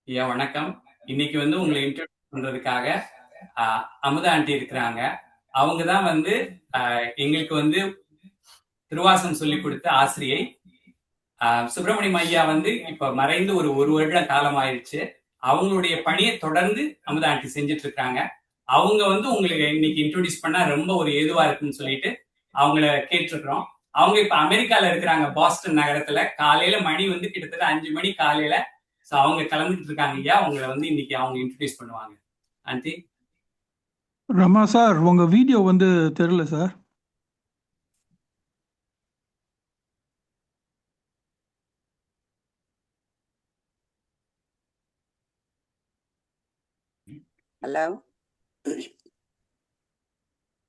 ஐயா வணக்கம். இன்னைக்கு உங்களை இன்ட்ரோடியூஸ் பண்றதுக்காக அமுதா ஆண்டி இருக்கிறாங்க. அவங்க தான் எங்களுக்கு திருவாசகம் சொல்லி கொடுத்த ஆசிரியை. சுப்பிரமணியம் ஐயா இப்ப மறைந்து ஒரு வருட காலம் ஆயிடுச்சு. அவங்களுடைய பணியை தொடர்ந்து அமுதா ஆண்டி செஞ்சுட்டு இருக்காங்க. அவங்க உங்களுக்கு இன்னைக்கு இன்ட்ரோடியூஸ் பண்ணா ரொம்ப ஒரு ஏதுவா இருக்குன்னு சொல்லிட்டு அவங்கள கேட்டிருக்கிறோம். அவங்க இப்ப அமெரிக்கால இருக்கிறாங்க, பாஸ்டன் நகரத்துல. காலையில மணி கிட்டத்தட்ட 5 மணி காலையில. சோ அவங்க கலந்துட்டு இருக்காங்க ஐயா. உங்களை இன்னைக்கு அவங்க இன்ட்ரோடியூஸ் பண்ணுவாங்க. ஆண்டி. ரமா சார், உங்க வீடியோ தெரியல சார். ஹலோ,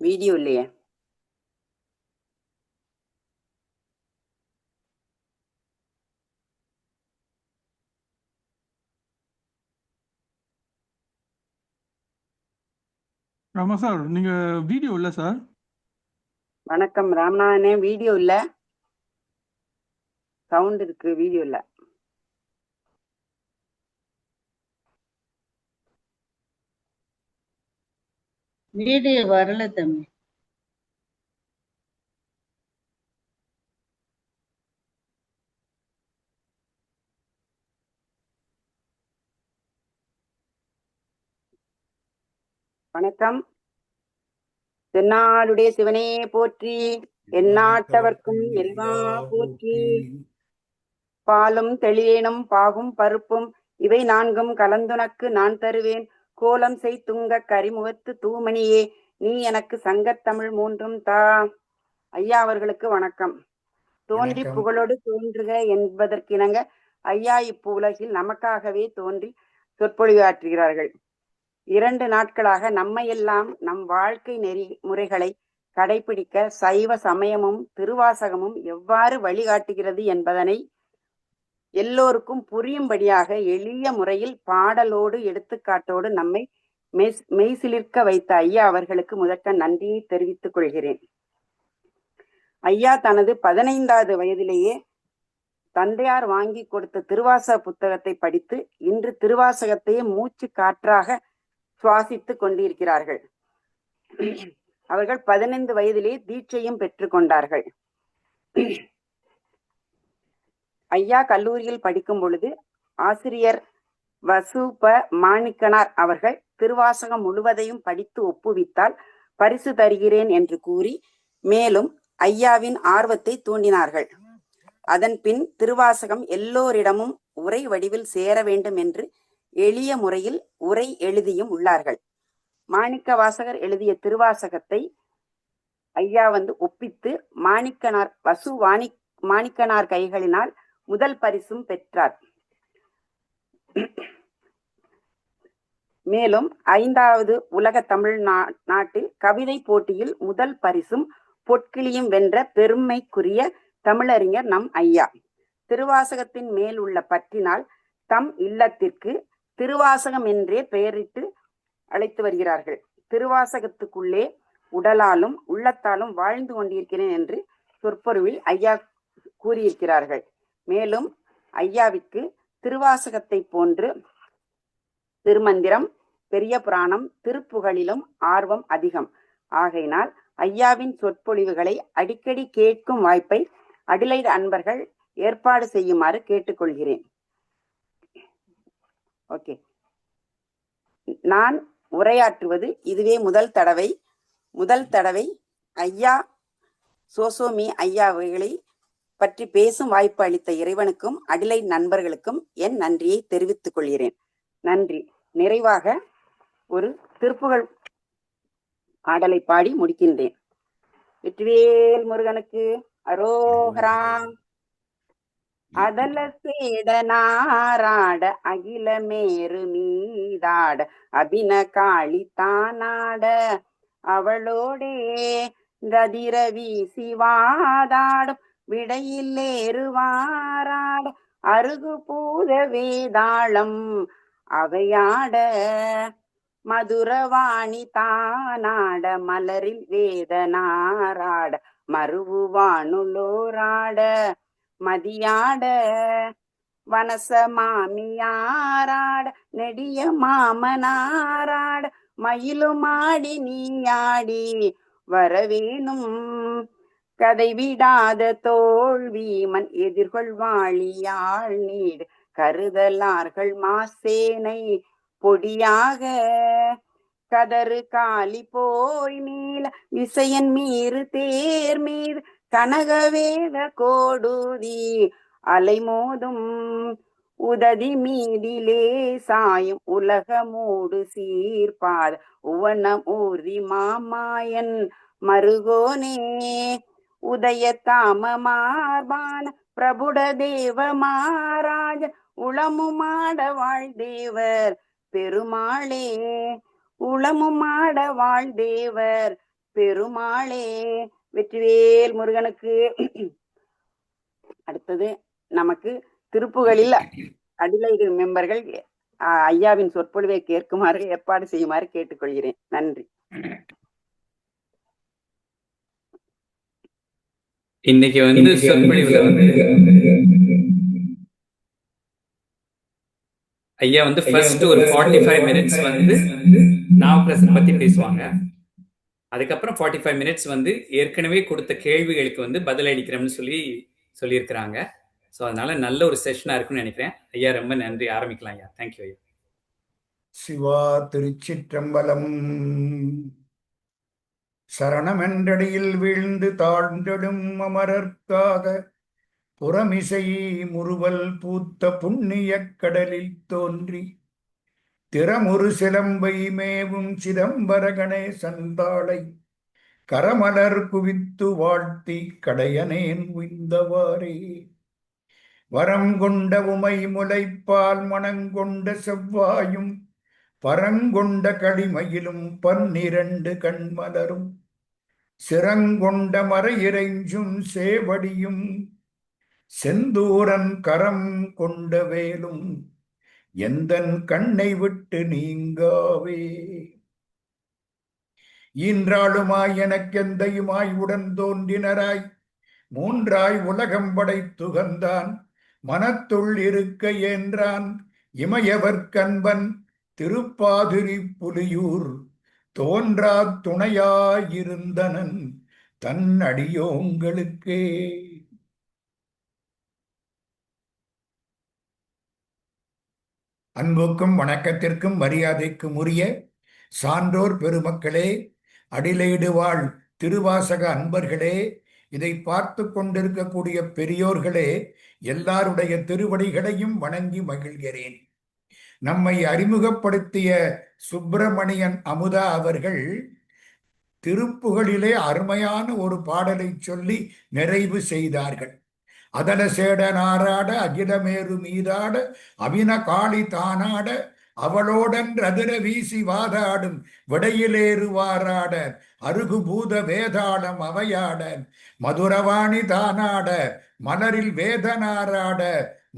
வீடியோ இல்லையே? ரமா சார், நீங்க வீடியோ இல்ல சார். வணக்கம் ராமநாதனே, வீடியோ இல்ல, சவுண்ட் இருக்கு, வீடியோ இல்ல. வீடியோ வரல தம்பி. வணக்கம். தென்னாடுடைய சிவனே போற்றி, எந்நாட்டவர்க்கும் எல்வா போற்றி. பாலும் தெளியேனும் பாகும் பருப்பும் இவை நான்கும் கலந்துனக்கு நான் தருவேன். கோலம் செய் துங்க கரிமுகத்து தூமணியே, நீ எனக்கு சங்கத்தமிழ் மூன்றும் தா. ஐயா அவர்களுக்கு வணக்கம். தோன்றி புகழோடு தோன்றுக என்பதற்கிணங்க ஐயா இப்பு உலகில் நமக்காகவே தோன்றி சொற்பொழிவாற்றுகிறார்கள். 2 நாட்களாக நம்மையெல்லாம் நம் வாழ்க்கை நெறிமுறைகளை கடைபிடிக்க சைவ சமயமும் திருவாசகமும் எவ்வாறு வழிகாட்டுகிறது என்பதனை எல்லோருக்கும் புரியும்படியாக எளிய முறையில் பாடலோடு எடுத்துக்காட்டோடு நம்மை மெய்சிலிர்க்க வைத்த ஐயா அவர்களுக்கு முதற்க நன்றியை தெரிவித்துக் கொள்கிறேன். ஐயா தனது 15வது வயதிலேயே தந்தையார் வாங்கி கொடுத்த திருவாசக புத்தகத்தை படித்து இன்று திருவாசகத்தையே மூச்சு காற்றாக சுவாசித்துக் கொண்டிருக்கிறார்கள். அவர்கள் 15 வயதிலே தீட்சையும் பெற்றுக் கொண்டார்கள். ஐயா கல்லூரியில் படிக்கும் பொழுது ஆசிரியர் வசூப மாணிக்கனார் அவர்கள் திருவாசகம் முழுவதையும் படித்து ஒப்புவித்தால் பரிசு தருகிறேன் என்று கூறி மேலும் ஐயாவின் ஆர்வத்தை தூண்டினார்கள். அதன் பின் திருவாசகம் எல்லோரிடமும் உரை வடிவில் சேர வேண்டும் என்று எளிய முறையில் உரை எழுதியும் உள்ளார்கள். மாணிக்க வாசகர் எழுதிய திருவாசகத்தை ஐயா ஒப்பித்து மாணிக்கனார் மாணிக்கனார் கைகளினால் முதல் பரிசும் பெற்றார். மேலும் 5வது உலக தமிழ் நாட்டில் கவிதை போட்டியில் முதல் பரிசும் பொற்கிளியும் வென்ற பெருமைக்குரிய தமிழறிஞர் நம் ஐயா. திருவாசகத்தின் மேல் உள்ள பற்றினால் தம் இல்லத்திற்கு திருவாசகம் என்றே பெயரிட்டு அழைத்து வருகிறார்கள். திருவாசகத்துக்குள்ளே உடலாலும் உள்ளத்தாலும் வாழ்ந்து கொண்டிருக்கிறேன் என்று சொற்பொழிவில் ஐயா கூறியிருக்கிறார்கள். மேலும் ஐயாவிற்கு திருவாசகத்தை போன்று திருமந்திரம், பெரிய புராணம், திருப்புகழிலும் ஆர்வம் அதிகம். ஆகையினால் ஐயாவின் சொற்பொழிவுகளை அடிக்கடி கேட்கும் வாய்ப்பை அடிலைட் அன்பர்கள் ஏற்பாடு செய்யுமாறு கேட்டுக்கொள்கிறேன். ஓகே, நான் உரையாற்றுவது இதுவே முதல் தடவை. ஐயா சோசோமி ஐயா அவர்களை பற்றி பேசும் வாய்ப்பு அளித்த இறைவனுக்கும் அடிலைட் நண்பர்களுக்கும் என் நன்றியை தெரிவித்துக் கொள்கிறேன். நன்றி. நிறைவாக ஒரு திருப்புகழ் பாடலை பாடி முடிக்கின்றேன். வெற்றிவேல் முருகனுக்கு அரோகரா. அதல சேடனாராட அகில மேரு மீதாட அபின காளி தானாட அவளோடே ரதிர வீசி வாதாடும் விடையில் ஏறுவாராட அருகு பூத வேதாளம் அவையாட மதுரவாணி தானாட மலரில் வேதனாராட மருவுவானுலோராட மதியாட வனச மாமியாராட நெடிய மாமனாராட மயிலுமாடி நீயாடி வரவேணும். கதை விடாத தோல்விமன் எதிர்கொள்வாளியாள் நீடு கருதலார்கள் மாசேனை பொடியாக. கதறு காலி போய் மீள விசயன் மீறு தேர் மீது கனகவேத கோடுதி அலைமோதும். உததி மீதிலே சாயும் உலகமூடு சீர்பாத உவனம் ஊர்தி மாமாயன் மருகோனே. உதய தாம மார்பான பிரபுட தேவ மாராஜ உளமுமாட வாழ்தேவர் பெருமாளே. உளமுமாட வாழ்தேவர் பெருமாளே. வெற்றிவேல் முருகனுக்கு. அடுத்தது நமக்கு திருப்புகளில் அடிலைடு மெம்பர்கள் ஐயாவின் சொற்பொழிவை கேட்குமாறு ஏற்பாடு செய்யுமாறு கேட்டுக்கொள்கிறேன். நன்றி. இன்னைக்கு வந்து சொற்பொழிவுல வந்து ஐயா வந்து ஃபர்ஸ்ட் ஒரு 45 மினிட்ஸ் வந்து நாவுக்கரசர் பத்தி பேசுவாங்க. அதுக்கப்புறம் 45 மினிட்ஸ் வந்து ஏற்கனவே கொடுத்த கேள்விகளுக்கு வந்து பதிலளிக்கிறோம்னு சொல்லியிருக்கிறாங்க. ஸோ அதனால நல்ல ஒரு செஷனா இருக்குன்னு நினைக்கிறேன். ஐயா ரொம்ப நன்றி. ஆரம்பிக்கலாம் ஐயா. தேங்க்யூ ஐயா. சிவா திருச்சிற்றம்பலம். சரணமென்றடியில் வீழ்ந்து தாழ்ந்தெடும் அமரர்க்காக புறமிசை முறுவல் பூத்த புண்ணியக் கடலில் தோன்றி திறமுறு சிலம்பை மேவும் சிதம்பர கணேசன் தாளை கரமலர் குவித்து வாழ்த்தி கடையனேன் உய்ந்தவாறே. வரம் கொண்ட உமை முலைப்பால் மணங்கொண்ட செவ்வாயும் பரங்கொண்ட களிமயிலும் 12 கண்மலரும் சிறங்கொண்ட மறையிறைஞ்சும் சேவடியும் செந்தூரன் கரம் கொண்ட வேலும் எந்தன் கண்ணை விட்டு நீங்காவே. ஈன்றாளுமாய் எனக்கெந்தையுமாய் உடன் தோன்றினராய் மூன்றாய் உலகம் படைத்துகந்தான் மனத்துள் இருக்க என்றான் இமையவர் கண்பன் திருப்பாதிரி புலியூர் தோன்றா துணையாயிருந்தனன் தன் அடியோங்களுக்கே. அன்புக்கும் வணக்கத்திற்கும் மரியாதைக்கும் உரிய சான்றோர் பெருமக்களே, அடிலைடு வாழ் திருவாசக அன்பர்களே, இதை பார்த்து கொண்டிருக்கக்கூடிய பெரியோர்களே, எல்லாருடைய திருவடிகளையும் வணங்கி மகிழ்கிறேன். நம்மை அறிமுகப்படுத்திய சுப்பிரமணியன் அமுதா அவர்கள் திருப்புகளிலே அருமையான ஒரு பாடலை சொல்லி நிறைவு செய்தார்கள். அதல சேட நாராட அகிலமேரு மீதாட அபின காளி தானாட அவளோடன் ரதிர வீசி வாதாடும் விடையிலேறுவாராட அருகுபூத வேதாளம் அவையாட மதுரவாணி தானாட மலரில் வேதனாராட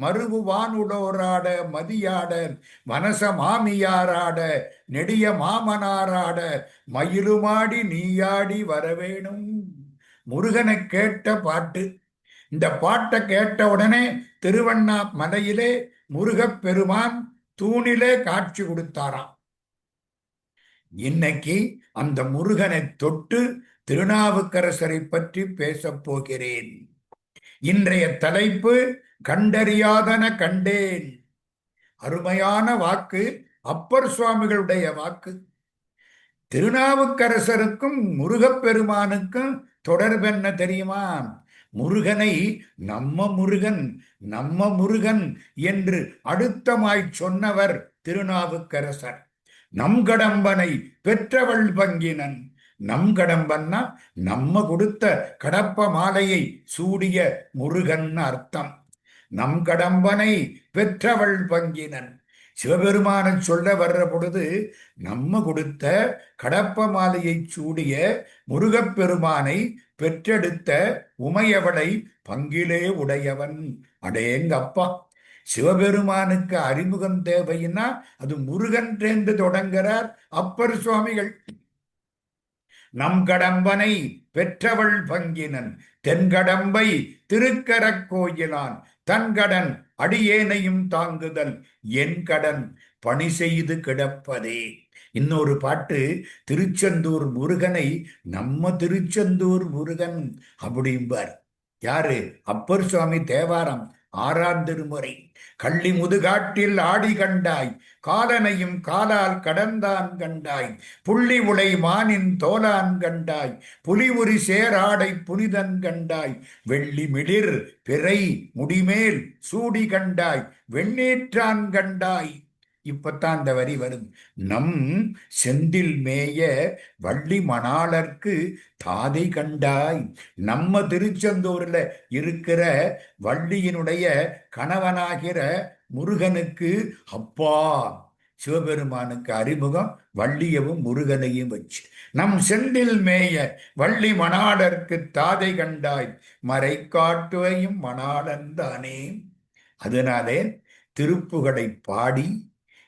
மருவு வானுடோராட மதியாட வனச மாமியாராட நெடிய மாமனாராட மயிலுமாடி நீயாடி வரவேணும். முருகனை கேட்ட பாட்டு. இந்த பாட்டை கேட்ட உடனே திருவண்ணாமலையிலே முருகப்பெருமான் தூணிலே காட்சி கொடுத்தாராம். இன்னைக்கு அந்த முருகனை தொட்டு திருநாவுக்கரசரை பற்றி பேசப் போகிறேன். இன்றைய தலைப்பு கண்டறியாதன கண்டேன். அருமையான வாக்கு, அப்பர் சுவாமிகளுடைய வாக்கு. திருநாவுக்கரசருக்கும் முருகப்பெருமானுக்கும் தொடர்பென்ன தெரியுமா? முருகனை நம்ம முருகன் நம்ம முருகன் என்று அழுத்தமாய் சொன்னவர் திருநாவுக்கரசர். நம் கடம்பனை பெற்றவள் பங்கினன். நம் கடம்பன்னா நம்ம கொடுத்த கடப்ப மாலையை சூடிய முருகன் அர்த்தம். நம் கடம்பனை பெற்றவள் பங்கினன். சிவபெருமானை சொல்ல வர்ற பொழுது நம்ம கொடுத்த கடப்ப மாலையை சூடிய முருகப்பெருமானை பெற்றெடுத்த உமையவளை பங்கிலே உடையவன். அடேங்கப்பா, சிவபெருமானுக்கு அறிமுகம் தேவைன்னா அது முருகன் என்று தொடங்குகிறார் அப்பர் சுவாமிகள். நம் கடம்பனை பெற்றவள் பங்கினன் தென்கடம்பை திருக்கரக் கோயிலான் தன்கடன் அடியேனையும் தாங்குதல் என் கடன் பணி செய்து கிடப்பதே. இன்னொரு பாட்டு, திருச்செந்தூர் முருகனை நம்ம திருச்செந்தூர் முருகன் அப்படிம்பார். யாரு? அப்பர் சுவாமி தேவாரம் 6ஆம் திருமுறை. கள்ளி முதுகாட்டில் ஆடி கண்டாய், காலனையும் காலால் கடந்தான் கண்டாய், புள்ளி உலை மானின் தோலான் கண்டாய், புலி உரி சேராடை புனிதன் கண்டாய், வெள்ளி மிளிர் பிறை முடிமேல் சூடி கண்டாய், வெண்ணேற்றான் கண்டாய். இப்பத்தான் அந்த வரி வரும். நம் செந்தில் மேய வள்ளி மணாளர்க்கு தாதை கண்டாய். நம்ம திருச்செந்தூர்ல இருக்கிற வள்ளியினுடைய கணவனாகிற முருகனுக்கு அப்பா சிவபெருமானுக்கு அறிமுகம் வள்ளியவும் முருகனையும் வச்சு. நம் செந்தில் மேய வள்ளி மணாளர்க்கு தாதை கண்டாய், மறை காட்டுவையும் மணாளன் தானே. அதனாலே திருப்புகழை பாடி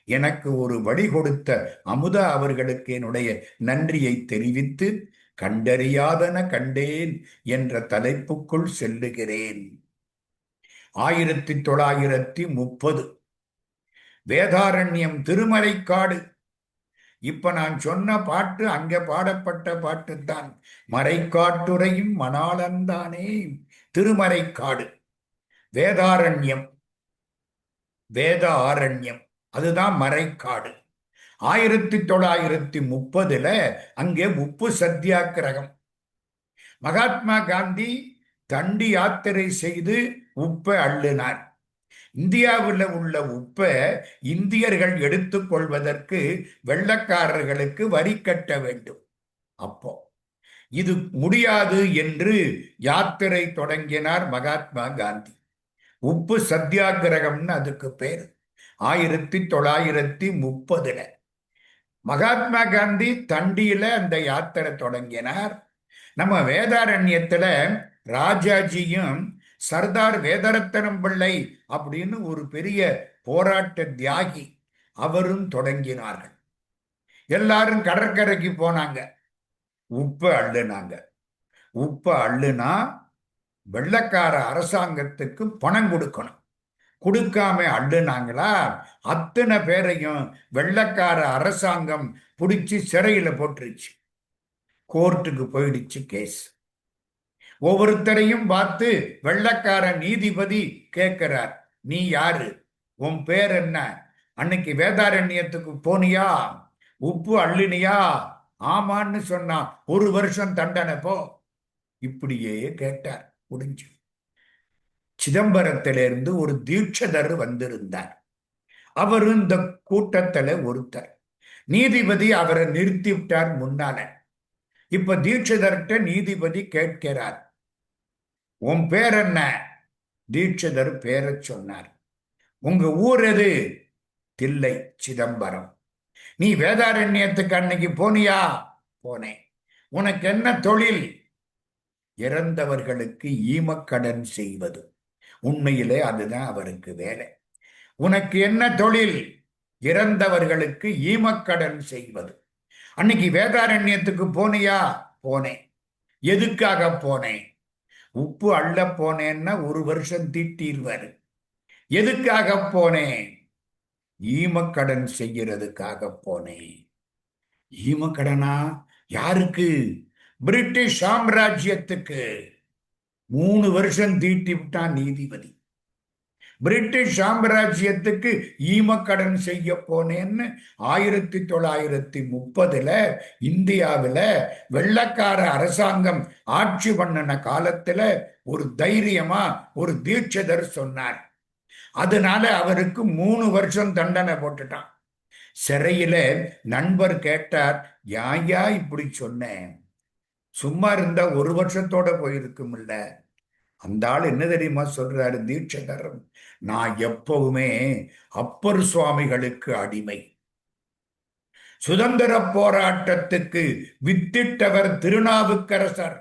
எனக்கு ஒரு வழி கொடுத்த அமுதா அவர்களுக்கு என்னுடைய நன்றியை தெரிவித்து, கண்டறியாதன கண்டேன் என்ற தலைப்புக்குள் செல்லுகிறேன். 1930 வேதாரண்யம் திருமறைக்காடு. இப்ப நான் சொன்ன பாட்டு அங்க பாடப்பட்ட பாட்டுத்தான். மறைக்காட்டுரையும் மணாளன்தானே. திருமறைக்காடு, வேதாரண்யம், வேத ஆரண்யம், அதுதான் மறைக்காடு. 1930 அங்கே உப்பு சத்தியாகிரகம். மகாத்மா காந்தி தண்டி யாத்திரை செய்து உப்பை அள்ளினார். இந்தியாவில் உள்ள உப்பை இந்தியர்கள் எடுத்துக்கொள்வதற்கு வெள்ளக்காரர்களுக்கு வரி கட்ட வேண்டும். அப்போ இது முடியாது என்று யாத்திரை தொடங்கினார் மகாத்மா காந்தி. உப்பு சத்தியாகிரகம்னு அதுக்கு பேர். 1930 மகாத்மா காந்தி தண்டியில அந்த யாத்திரை தொடங்கினார். நம்ம வேதாரண்யத்துல ராஜாஜியும் சர்தார் வேதரத்தனம் பிள்ளை அப்படின்னு ஒரு பெரிய போராட்ட தியாகி அவரும் தொடங்கினார்கள். எல்லாரும் கடற்கரைக்கு போனாங்க, உப்பை அள்ளுனாங்க. உப்பை அள்ளுனா வெள்ளக்கார அரசாங்கத்துக்கு பணம் கொடுக்கணும். கொடுக்காம அள்ளுனாங்களா, அத்தனை பேரையும் வெள்ளக்கார அரசாங்கம் பிடிச்சி சிறையில போட்டுருச்சு. கோர்ட்டுக்கு போயிடுச்சு கேஸ். ஒவ்வொருத்தரையும் பார்த்து வெள்ளக்கார நீதிபதி கேட்கிறார், நீ யாரு, உன் பேர் என்ன, அன்னைக்கு வேதாரண்யத்துக்கு போனியா, உப்பு அள்ளினியா? ஆமான்னு சொன்னா 1 வருஷம் தண்டனை போ. இப்படியே கேட்டார். முடிஞ்சு. சிதம்பரத்திலிருந்து ஒரு தீட்சிதர் வந்திருந்தார். அவரு இந்த கூட்டத்துல ஒருத்தர். நீதிபதி அவரை நிறுத்தி விட்டார் முன்னால. இப்ப தீட்சிதர்கிட்ட நீதிபதி கேட்கிறார், உன் பேர் என்ன? தீட்சிதர் பேரை சொன்னார். உங்க ஊர் எது? தில்லை, சிதம்பரம். நீ வேதாரண்யத்துக்கு அன்னைக்கு போனியா? போனேன். உனக்கு என்ன தொழில்? இறந்தவர்களுக்கு ஈமக்கடன் செய்வது. உண்மையிலே அதுதான் அவருக்கு வேலை. உனக்கு என்ன தொழில்? இறந்தவர்களுக்கு ஈமக்கடன் செய்வது. அன்னைக்கு வேதாரண்யத்துக்கு போனியா? போனேன். எதுக்காக போனேன்? உப்பு அள்ள போனேன்னா 1 வருஷம் தீட்டிடுவாரு. எதுக்காக போனேன்? ஈமக்கடன் செய்யறதுக்காக போனேன். ஈமக்கடனா? யாருக்கு? பிரிட்டிஷ் சாம்ராஜ்யத்துக்கு. 3 வருஷம் தீட்டி விட்டான் நீதிபதி. பிரிட்டிஷ் சாம்ராஜ்யத்துக்கு ஈமக்கடன் செய்ய போனேன்னு 1930 இந்தியாவில் வெள்ளக்கார அரசாங்கம் ஆட்சி பண்ணின காலத்துல ஒரு தைரியமா ஒரு தீட்சிதர் சொன்னார். அதனால அவருக்கு 3 வருஷம் தண்டனை போட்டுட்டான். சிறையில நண்பர் கேட்டார், யாயா இப்படி சொன்னேன்? சும்மா இருந்தா 1 வருஷத்தோட போயிருக்கும்ல. அந்த ஆள் என்ன தெரியுமா சொல்றாரு தீட்சிதர்? நான் எப்பவுமே அப்பர் சுவாமிகளுக்கு அடிமை. சுதந்திர போராட்டத்துக்கு வித்திட்டவர் திருநாவுக்கரசர்.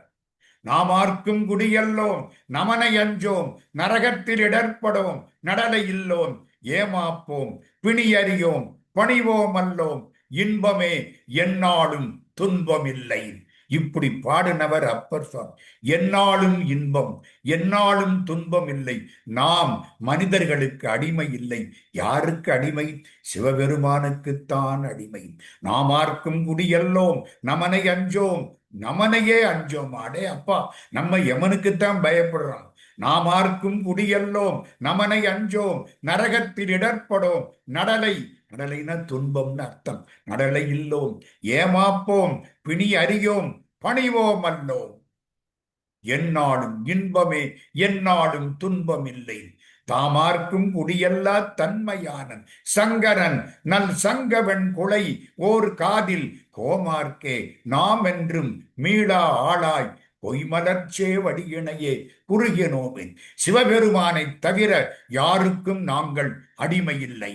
நாமார்க்கும் குடியல்லோம் நமனை அஞ்சோம், நரகத்தில் இடர்படோம் நடலை இல்லோம், ஏமாப்போம் பிணியறியோம் பணிவோம் அல்லோம், இன்பமே எந்நாளும் துன்பமில்லை. இப்படி பாடினவர் அப்பர் சுவாமி. எந்நாளும் இன்பம் எந்நாளும் துன்பம் இல்லை, நாம் மனிதர்களுக்கு அடிமை இல்லை. யாருக்கு அடிமை? சிவபெருமானுக்குத்தான் அடிமை. நாமார்க்கும் குடியல்லோம் நமனை அஞ்சோம், நமனையே அஞ்சோம். அடே அப்பா, நம்ம யமனுக்குத்தான் பயப்படுறோம். நாமார்க்கும் குடியல்லோம் நமனை அஞ்சோம், நரகத்தில் இடர்படோம். நடலை, நடலைனா துன்பம்னு அர்த்தம். நடலை இல்லோம், ஏமாப்போம், பிணி அறியோம், பணிவோம் அல்லோம். எந்நாளும் இன்பமே எந்நாளும் துன்பம் இல்லை, தாமார்க்கும் குடியல்லா தன்மையானன் சங்கரன் நல் சங்கவன் குலை ஓர் காதில் கோமார்க்கே நாம் என்றும் மீளா ஆளாய் பொய்மலர்ச்சே வடியினையே குறுகினோமே. சிவபெருமானை தவிர யாருக்கும் நாங்கள் அடிமையில்லை.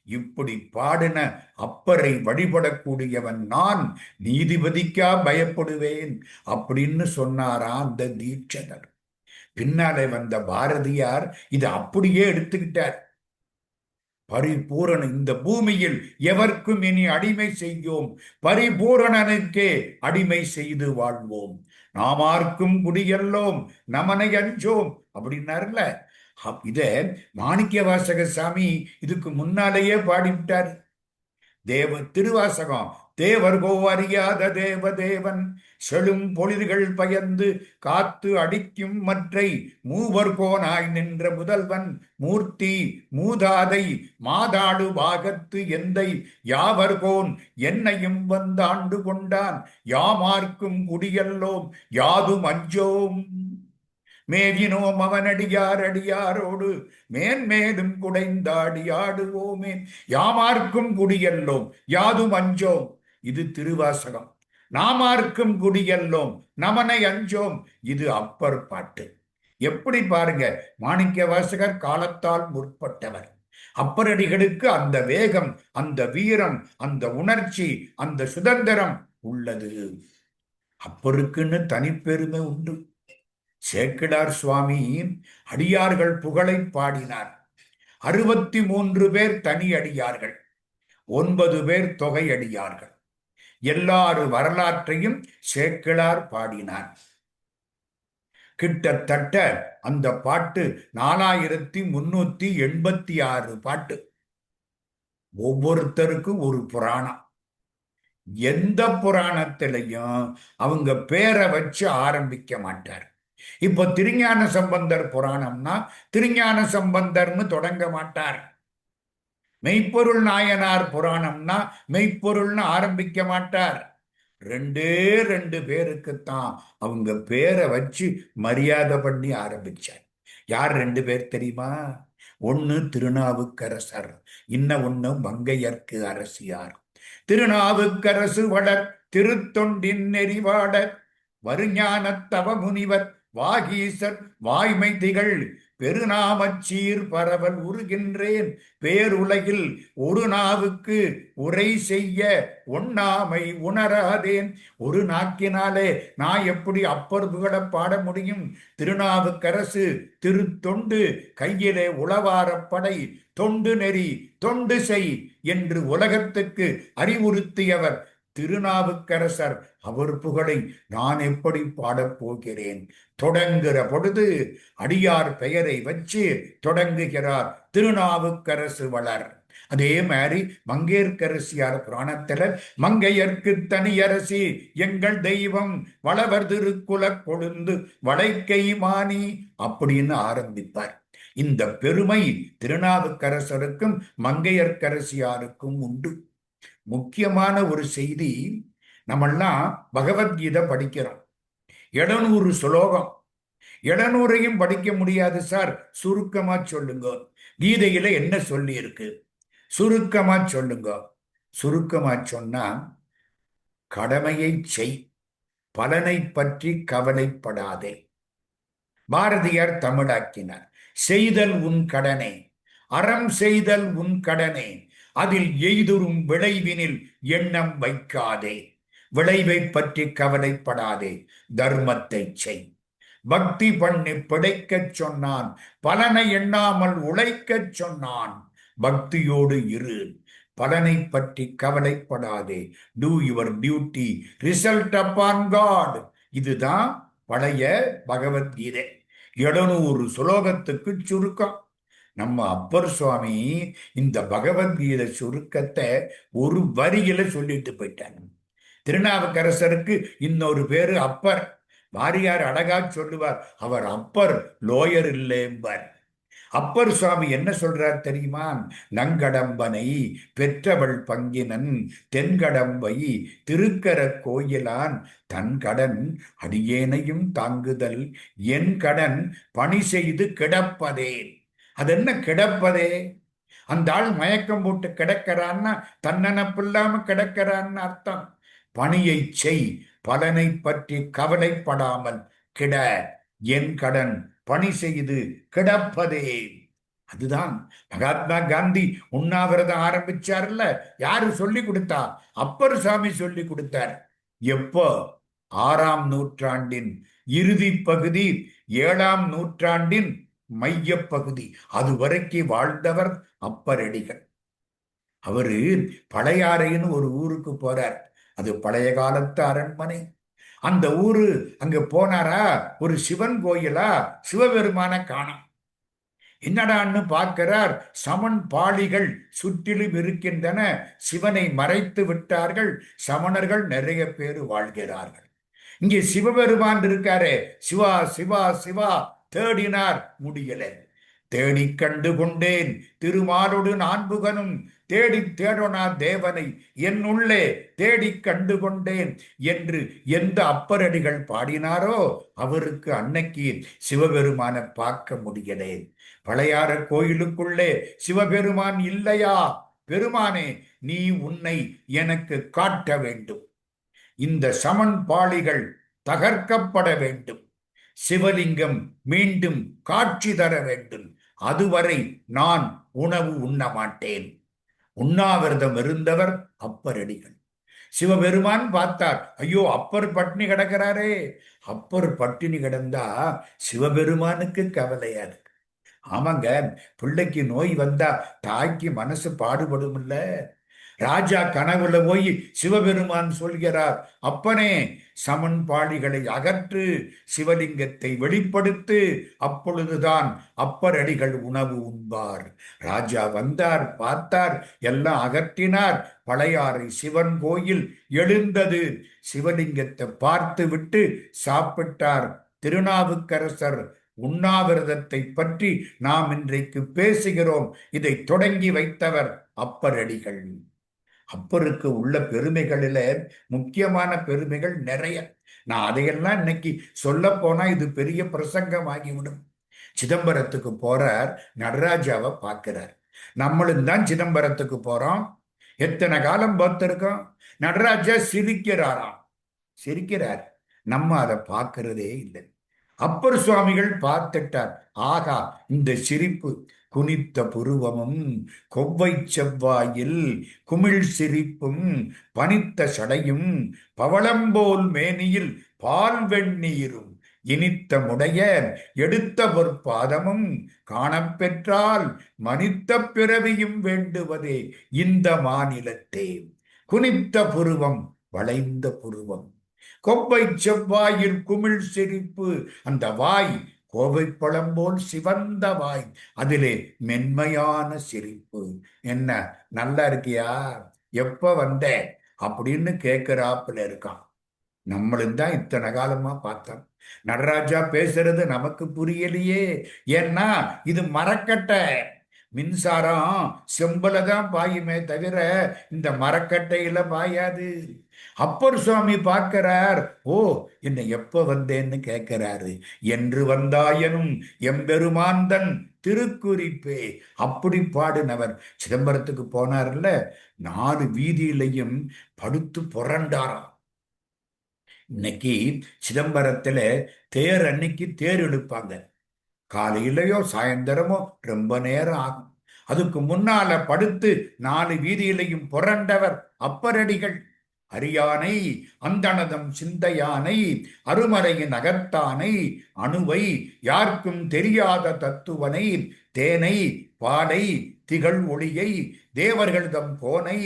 இப்படி பாடின அப்பரை வழிபடக்கூடியவன் நான், நீதிபதிக்கா பயப்படுவேன் அப்படின்னு சொன்னாரா அந்த தீட்சணர். பின்னாலே வந்த பாரதியார் இதை அப்படியே எடுத்துக்கிட்டார். பரிபூரண இந்த பூமியில் எவர்க்கும் இனி அடிமை செய்யோம், பரிபூரணனுக்கே அடிமை செய்து வாழ்வோம். நாமார்க்கும் குடியல்லோம் நமனை அஞ்சோம் அப்படின்னாருல. இத மாணிக்க வாசக சாமி இதுக்கு முன்னாலேயே பாடிவிட்டார். திருவாசகம். தேவர்கோ அறியாத தேவதேவன் செழும் பொழில்கள் பயந்து காத்து அடிக்கும் மற்றை மூவர்கோனாய் நின்ற முதல்வன் மூர்த்தி மூதாதை மாதாடு பாகத்து எந்தை யாவர்கோன் என்னையும் வந்தாண்டு கொண்டான், யாமார்க்கும் குடியல்லோம் யாதும் அஞ்சோம். மேவினோம் அவனடியார் அடியாரோடு மேன்மேலும் குடைந்தாடி ஆடுவோமே, யாமார்க்கும் குடியல்லோம் யாதும் அஞ்சோம். இது திருவாசகம். நாமார்க்கும் குடியல்லோம் நமனை அஞ்சோம், இது அப்பர் பாட்டு. எப்படி பாருங்க, மாணிக்க வாசகர் காலத்தால் முற்பட்டவர். அப்பரடிகளுக்கு அந்த வேகம், அந்த வீரம், அந்த உணர்ச்சி, அந்த சுதந்திரம் உள்ளது. அப்பருக்குன்னு தனிப்பெருமை உண்டு. சேக்கிழார் சுவாமி அடியார்கள் புகழை பாடினார். 63 பேர் தனி அடியார்கள், 9 பேர் தொகை அடியார்கள். எல்லாரு வரலாற்றையும் சேக்கிழார் பாடினார். கிட்டத்தட்ட அந்த பாட்டு 4386 பாட்டு. ஒவ்வொருத்தருக்கும் ஒரு புராணம். எந்த புராணத்திலையும் அவங்க பேரை வச்சு ஆரம்பிக்க மாட்டார். இப்ப திருஞான சம்பந்தர் புராணம்னா திருஞான சம்பந்தர்னு தொடங்க மாட்டார். மெய்ப்பொருள் நாயனார் புராணம்னா மெய்ப்பொருள்னு ஆரம்பிக்க மாட்டார். 2 பேருக்குத்தான் அவங்க பேரை வச்சு மரியாதை பண்ணி ஆரம்பிச்சார். யார் 2 பேர் தெரியுமா? ஒன்னு திருநாவுக்கரசர், ஒன்னு மங்கையர்க்கு அரசியார். திருநாவுக்கரசு வளர் திருத்தொண்டின் நெறிவாட வருஞான தவ முனிவர் வாகீசர் வாய்மை திகழ் பெருநாமச்சீர் பரவல் உருகின்றேன் பேருலகில் ஒரு நாவுக்கு உரை செய்ய ஒண்ணாமை உணராதேன். ஒரு நாக்கினாலே நான் எப்படி அப்பர் புகழ பாட முடியும்? திருநாவுக்கரசு திருத்தொண்டு கையிலே உளவாரப்படை தொண்டு நெறி தொண்டு செய் என்று உலகத்துக்கு அறிவுறுத்தியவர் திருநாவுக்கரசர். அவர் புகழை நான் எப்படி பாடப் போகிறேன்? தொடங்குகிற பொழுது அடியார் பெயரை வச்சு தொடங்குகிறார் திருநாவுக்கரசு வளர். அதே மாதிரி மங்கையர்க்கரசியார் புராணத்துல மங்கையர்க்கு தனியரசி எங்கள் தெய்வம் வளவர் திருக்குல கொழுந்து வளைக்கை மானி அப்படின்னு ஆரம்பிப்பார். இந்த பெருமை திருநாவுக்கரசருக்கும் மங்கையர்க்கரசியாருக்கும் உண்டு. முக்கியமான ஒரு செய்தி, நம்மெல்லாம் பகவத்கீதை படிக்கிறோம். 700 ஸ்லோகம். 700ஐயும் படிக்க முடியாது சார், சுருக்கமா சொல்லுங்க. கீதையில என்ன சொல்லி இருக்கு? சுருக்கமா சொல்லுங்க. சுருக்கமா சொன்னா, கடமையை செய், பலனை பற்றி கவலைப்படாதே. பாரதியார் தமிழாக்கினார். செய்தல் உன் கடனே, அறம் செய்தல் உன் கடனே, அதில் எய்துறும் விளைவினில் எண்ணம் வைக்காதே. விளைவை பற்றி கவலைப்படாதே, தர்மத்தை செய். பக்தி பண்ணி பிழைக்கச் சொன்னான், பலனை எண்ணாமல் உழைக்கச் சொன்னான். பக்தியோடு இரு, பலனை பற்றி கவலைப்படாதே. Do your duty, result upon God. இதுதான் பழைய பகவத்கீதை 700 சுலோகத்துக்கு சுருக்கம். நம்ம அப்பர் சுவாமி இந்த பகவத்கீதை சுருக்கத்தை ஒரு வரியில சொல்லிட்டு போயிட்டாங்க. திருநாவுக்கரசருக்கு இன்னொரு பேரு அப்பர். வாரியார் அழகா சொல்லுவார், அவர் அப்பர் லோயர் இல்லேம்பார். அப்பர் சுவாமி என்ன சொல்றார் தெரியுமா? நங்கடம்பனை பெற்றவள் பங்கினன் தென்கடம்பை திருக்கர கோயிலான் தன் கடன் அடியேனையும் தாங்குதல் என் கடன் பணி செய்து கிடப்பதேன். அது என்ன கிடப்பதே? அந்த ஆள் மயக்கம் போட்டு கிடக்கிறான்னா தன்னனப்பில்லாம கிடக்கிறான்னு அர்த்தம். பணியை செய், பலனை பற்றி கவலைப்படாமல் கிட, என் கடன் பணி செய்து கிடப்பதே. அதுதான் மகாத்மா காந்தி உண்ணாவிரதம் ஆரம்பிச்சார்ல, யாரு சொல்லி கொடுத்தா? அப்பர் சாமி சொல்லி கொடுத்தார். எப்போ? 6ஆம் நூற்றாண்டின் இறுதி பகுதி, 7ஆம் நூற்றாண்டின் மைய பகுதி, அது வரைக்கும் வாழ்ந்தவர் அப்பரடிகள். அவரு பழையாறைன்னு ஒரு ஊருக்கு போறார். அது பழைய காலத்து அரண்மனை. அந்த ஊரு அங்க போனாரா, ஒரு சிவன் கோயிலா, சிவபெருமான காணோம். என்னடான்னு பார்க்கிறார், சமன் பாளிகள் சுற்றிலும் இருக்கின்றன. சிவனை மறைத்து விட்டார்கள். சமணர்கள் நிறைய பேர் வாழ்கிறார்கள். இங்கே சிவபெருமான் இருக்காரே, சிவா சிவா சிவா தேடினார், முடியல. தேடி கண்டு கொண்டேன் திருமாலோடு நான்முகனும் தேடி தேடோனா தேவனை என் உள்ளே தேடி கண்டு கொண்டேன் என்று எந்த அப்பரடிகள் பாடினாரோ அவருக்கு அன்னைக்கு சிவபெருமான பார்க்க முடியலே. பழையாற கோயிலுக்குள்ளே சிவபெருமான் இல்லையா? பெருமானே, நீ உன்னை எனக்கு காட்ட வேண்டும். இந்த சமன் பாளிகள் தகர்க்கப்பட வேண்டும். சிவலிங்கம் மீண்டும் காட்சி தர வேண்டும். அதுவரை நான் உணவு உண்ண மாட்டேன். உண்ணாவிரதம் இருந்தவர் அப்பரடிகள். சிவபெருமான் பார்த்தார், ஐயோ அப்பர் பட்டினி கிடக்கிறாரே. அப்பர் பட்டினி கிடந்தா சிவபெருமானுக்கு கவலையா இருக்கு. ஆமாங்க, பிள்ளைக்கு நோய் வந்தா தாய்க்கு மனசு பாடுபடும் இல்ல. ராஜா கனவுல போய் சிவபெருமான் சொல்கிறார், அப்பனே சமன் பாளிகளை அகற்று, சிவலிங்கத்தை வெளிப்படுத்து, அப்பொழுதுதான் அப்பரடிகள் உணவு உண்பார். ராஜா வந்தார், பார்த்தார், எல்லாம் அகற்றினார். பழையாறை சிவன் கோயில் எழுந்தது. சிவலிங்கத்தை பார்த்து விட்டு சாப்பிட்டார். திருநாவுக்கரசர் உண்ணாவிரதத்தை பற்றி நாம் இன்றைக்கு பேசுகிறோம். இதை தொடங்கி வைத்தவர் அப்பரடிகள். அப்பருக்கு உள்ள பெருமைகளில முக்கியமான பெருமைகள் நிறைய. நான் அதையெல்லாம் இன்னைக்கு சொல்ல போனா இது பெரிய பிரசங்கமாகிவிடும். சிதம்பரத்துக்கு போறார், நடராஜாவை பார்க்கிறார். நம்மளும் தான் சிதம்பரத்துக்கு போறோம். எத்தனை காலம் பார்த்திருக்கோம். நடராஜா சிரிக்கிறாராம், சிரிக்கிறார். நம்ம அதை பார்க்கிறதே இல்லை. அப்பர் சுவாமிகள் பார்த்துட்டார். ஆகா, இந்த சிரிப்பு, குனித்த புருவமும் கொவ்வை செவ்வாயில் குமிழ் சிரிப்பும் பனித்த சடையும் பவளம்போல் மேனியில் பால் வெந்நீரும் இனித்த முடைய எடுத்த பொற்பாதமும் காணப்பெற்றால் மனித்த பிறவியும் வேண்டுவதே இந்த மாநிலத்தே. குனித்த புருவம், வளைந்த புருவம், கொவ்வை செவ்வாயில் குமிழ் சிரிப்பு, அந்த வாய் கோவை பழம் போல் சிவந்த வாய், அதிலே மென்மையான சிரிப்பு. என்ன நல்லா இருக்கியா, எப்ப வந்த அப்படின்னு கேட்கிறாப்புல இருக்கான். நம்மளும் தான் இத்தனை காலமா பார்த்தோம். நடராஜா பேசுறது நமக்கு புரியலையே. ஏன்னா இது மரக்கட்டை. மின்சாரம் செம்பல தான் பாயுமே தவிர இந்த மரக்கட்டையில பாயாது. அப்பர் சுவாமி பார்க்கிறார், ஓ என்னை எப்ப வந்தேன்னு கேட்கிறாரு. என்று வந்தாயனும் எம்பெருமாந்தன் திருக்குறிப்பே. அப்படி பாடினவர். சிதம்பரத்துக்கு போனார்ல, 4 வீதியிலையும் படுத்து புரண்டாராம். இன்னைக்கு சிதம்பரத்துல தேர் அன்னைக்கு தேர் இழுப்பாங்க. காலையிலையோ சாயந்தரமோ ரொம்ப நேரம் ஆகும். அதுக்கு முன்னால படுத்து 4 வீதியிலையும் புரண்டவர் அப்பரடிகள். அரியானை அந்தணதம் சிந்தையானை அருமறையின் அகத்தானை அணுவை யாருக்கும் தெரியாத தத்துவனை தேனை பாலை திகழ் ஒளியை தேவர்கள் தம் கோனை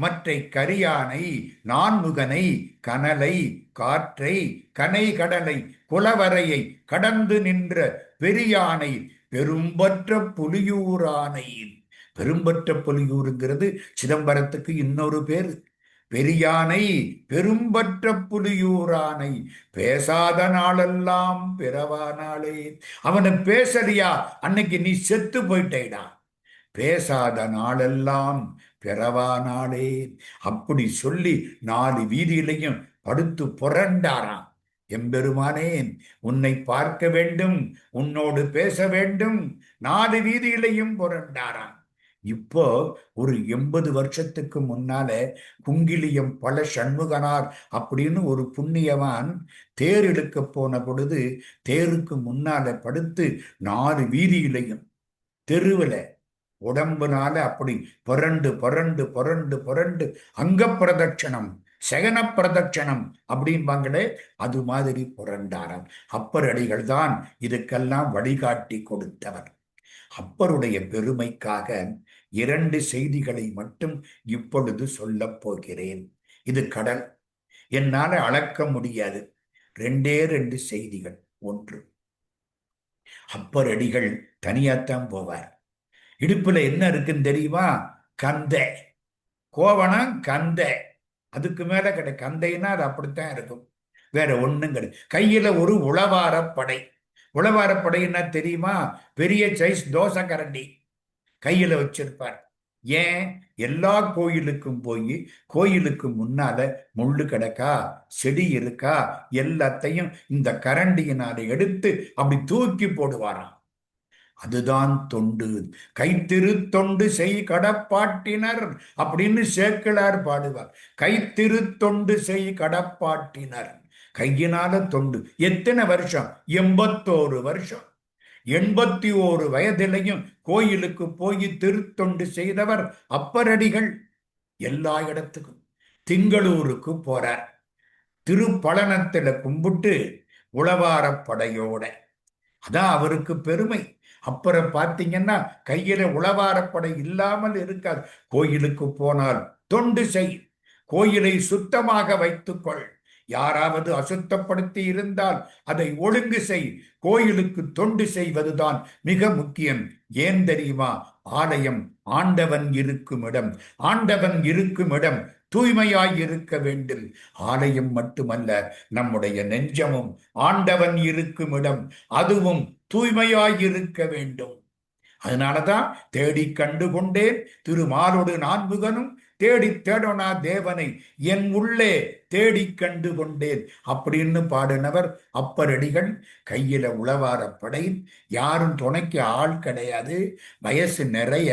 மற்றை கரியானை நான்முகனை கனலை காற்றை கனை கடலை குலவரையை கடந்து நின்ற பெரியானை பெரும்பற்ற புலியூரானை. பெரும்பற்ற புலியூருங்கிறது சிதம்பரத்துக்கு இன்னொரு பேரு. பெரியானை பெரும்பற்ற புலியூரானை பேசாத நாளெல்லாம் பிறவானாளே. அவனை பேசலியா அன்னைக்கு நீ செத்து போயிட்டேடா. பேசாத நாளெல்லாம் பிறவானாளே. அப்படி சொல்லி 4 வீதியிலையும் படுத்து புரண்டாராம். எம்பெருமானேன் உன்னை பார்க்க வேண்டும், உன்னோடு பேச வேண்டும். 4 வீதியிலையும் புரண்டாராம். இப்போ ஒரு 80 வருஷத்துக்கு முன்னால குங்கிலியம் பல சண்முகனார் அப்படின்னு ஒரு புண்ணியவான் தேர் இழுக்க போன பொழுது தேருக்கு முன்னால படுத்து 4 வீதியிலையும் தெருவில் உடம்புனால அப்படி புரண்டு புரண்டு புரண்டு புரண்டு அங்க பிரதட்சணம் சகன பிரதட்சணம் அப்படின்பாங்களே, அது மாதிரி புரண்டாராம். அப்பர் அடிகள் தான் இதுக்கெல்லாம் வழிகாட்டி கொடுத்தவர். அப்பருடைய பெருமைக்காக 2 செய்திகளை மட்டும் இப்பொழுது சொல்லப் போகிறேன். இது கடல், என்னால அளக்க முடியாது. 2 செய்திகள். 1, அப்பர் அடிகள் தனியாத்தான் போவார். இடுப்புல என்ன இருக்குன்னு தெரியுமா? கந்தை, கோவணம் கந்தை, அதுக்கு மேல கந்தைன்னா அது அப்படித்தான் இருக்கும், வேற ஒண்ணும் கிடையாது. கையில ஒரு உளவாரப்படை. உளவாரப்படைன்னா தெரியுமா? பெரிய சைஸ் தோசை கரண்டி கையில வச்சிருப்பார். ஏன்? எல்லா கோயிலுக்கும் போய் கோயிலுக்கு முன்னால முள்ளு கிடக்கா செடி இருக்கா எல்லாத்தையும் இந்த கரண்டியினால எடுத்து அப்படி தூக்கி போடுவாராம். அதுதான் தொண்டு. கைத்திரு தொண்டு செய் கடப்பாட்டினர் அப்படின்னு சேக்கிழார் பாடுவார். கைத்திரு தொண்டு செய் கடப்பாட்டினர். கையினால தொண்டு. எத்தனை வருஷம்? 81 வருஷம். 81 வயதிலையும் கோயிலுக்கு போய் திருத்தொண்டு செய்தவர் அப்பரடிகள். எல்லா இடத்துக்கும் திங்களூருக்கு போறார். திருப்பழனத்துல கும்பிட்டு உளவாரப்படையோட, அதான் அவருக்கு பெருமை. அப்புறம் பார்த்தீங்கன்னா கையில உளவாரப்படை இல்லாமல் இருக்காது. கோயிலுக்கு போனால் தொண்டு செய், கோயிலை சுத்தமாக வைத்துக்கொள், யாராவது அசுத்தப்படுத்தி இருந்தால் அதை ஒழுங்கு செய். கோயிலுக்கு தொண்டு செய்வதுதான் மிக முக்கியம். ஏன் தெரியுமா? ஆலயம் ஆண்டவன் இருக்கும் இடம். ஆண்டவன் இருக்கும் இடம் தூய்மையாய் இருக்க வேண்டும். ஆலயம் மட்டுமல்ல, நம்முடைய நெஞ்சமும் ஆண்டவன் இருக்கும் இடம், அதுவும் தூய்மையாய் இருக்க வேண்டும். அதனாலதான் தேடி கண்டு கொண்டேன் திருமாலோடு நான்முகனும் தேடி தேடோனா தேவனை என் உள்ளே தேடி கண்டு கொண்டேன் அப்படின்னு பாடினவர் அப்பரடிகள். கையில உளவாரப்படை, யாரும் துணைக்கு ஆள் கிடையாது. வயசு நிறைய,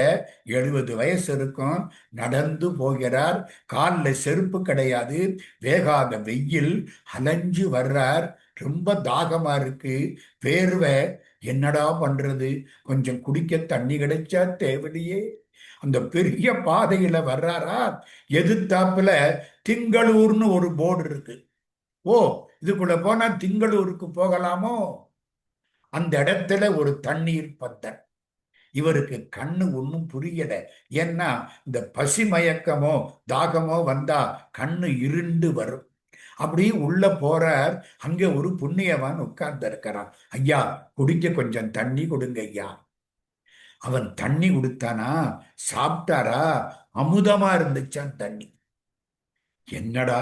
70 வயசு இருக்கும். நடந்து போகிறார். காலில் செருப்பு கிடையாது. வேகாத வெயில் அலைஞ்சு வர்றார். ரொம்ப தாகமா இருக்கு, வேர்வை. என்னடா பண்றது? கொஞ்சம் குடிக்க தண்ணி கிடைச்சா தேவலையே. அந்த பெரிய பாதையில வர்றாரா, எதிர்த்தாப்புல திங்களூர்னு ஒரு போர்டு இருக்கு. ஓ, இதுக்குள்ள போனா திங்களூருக்கு போகலாமோ? அந்த இடத்துல ஒரு தண்ணீர் பந்தல். இவருக்கு கண்ணு ஒன்றும் புரியல. ஏன்னா இந்த பசி மயக்கமோ தாகமோ வந்தா கண்ணு இருண்டு வரும். அப்படி உள்ள போறார். அங்க ஒரு புண்ணியவான் உட்கார்ந்து இருக்கிறான். ஐயா, குடிக்க கொஞ்சம் தண்ணி கொடுங்க ஐயா. அவன் தண்ணி கொடுத்தானா, சாப்பிட்டாரா, அமுதமா இருந்துச்சான் தண்ணி. என்னடா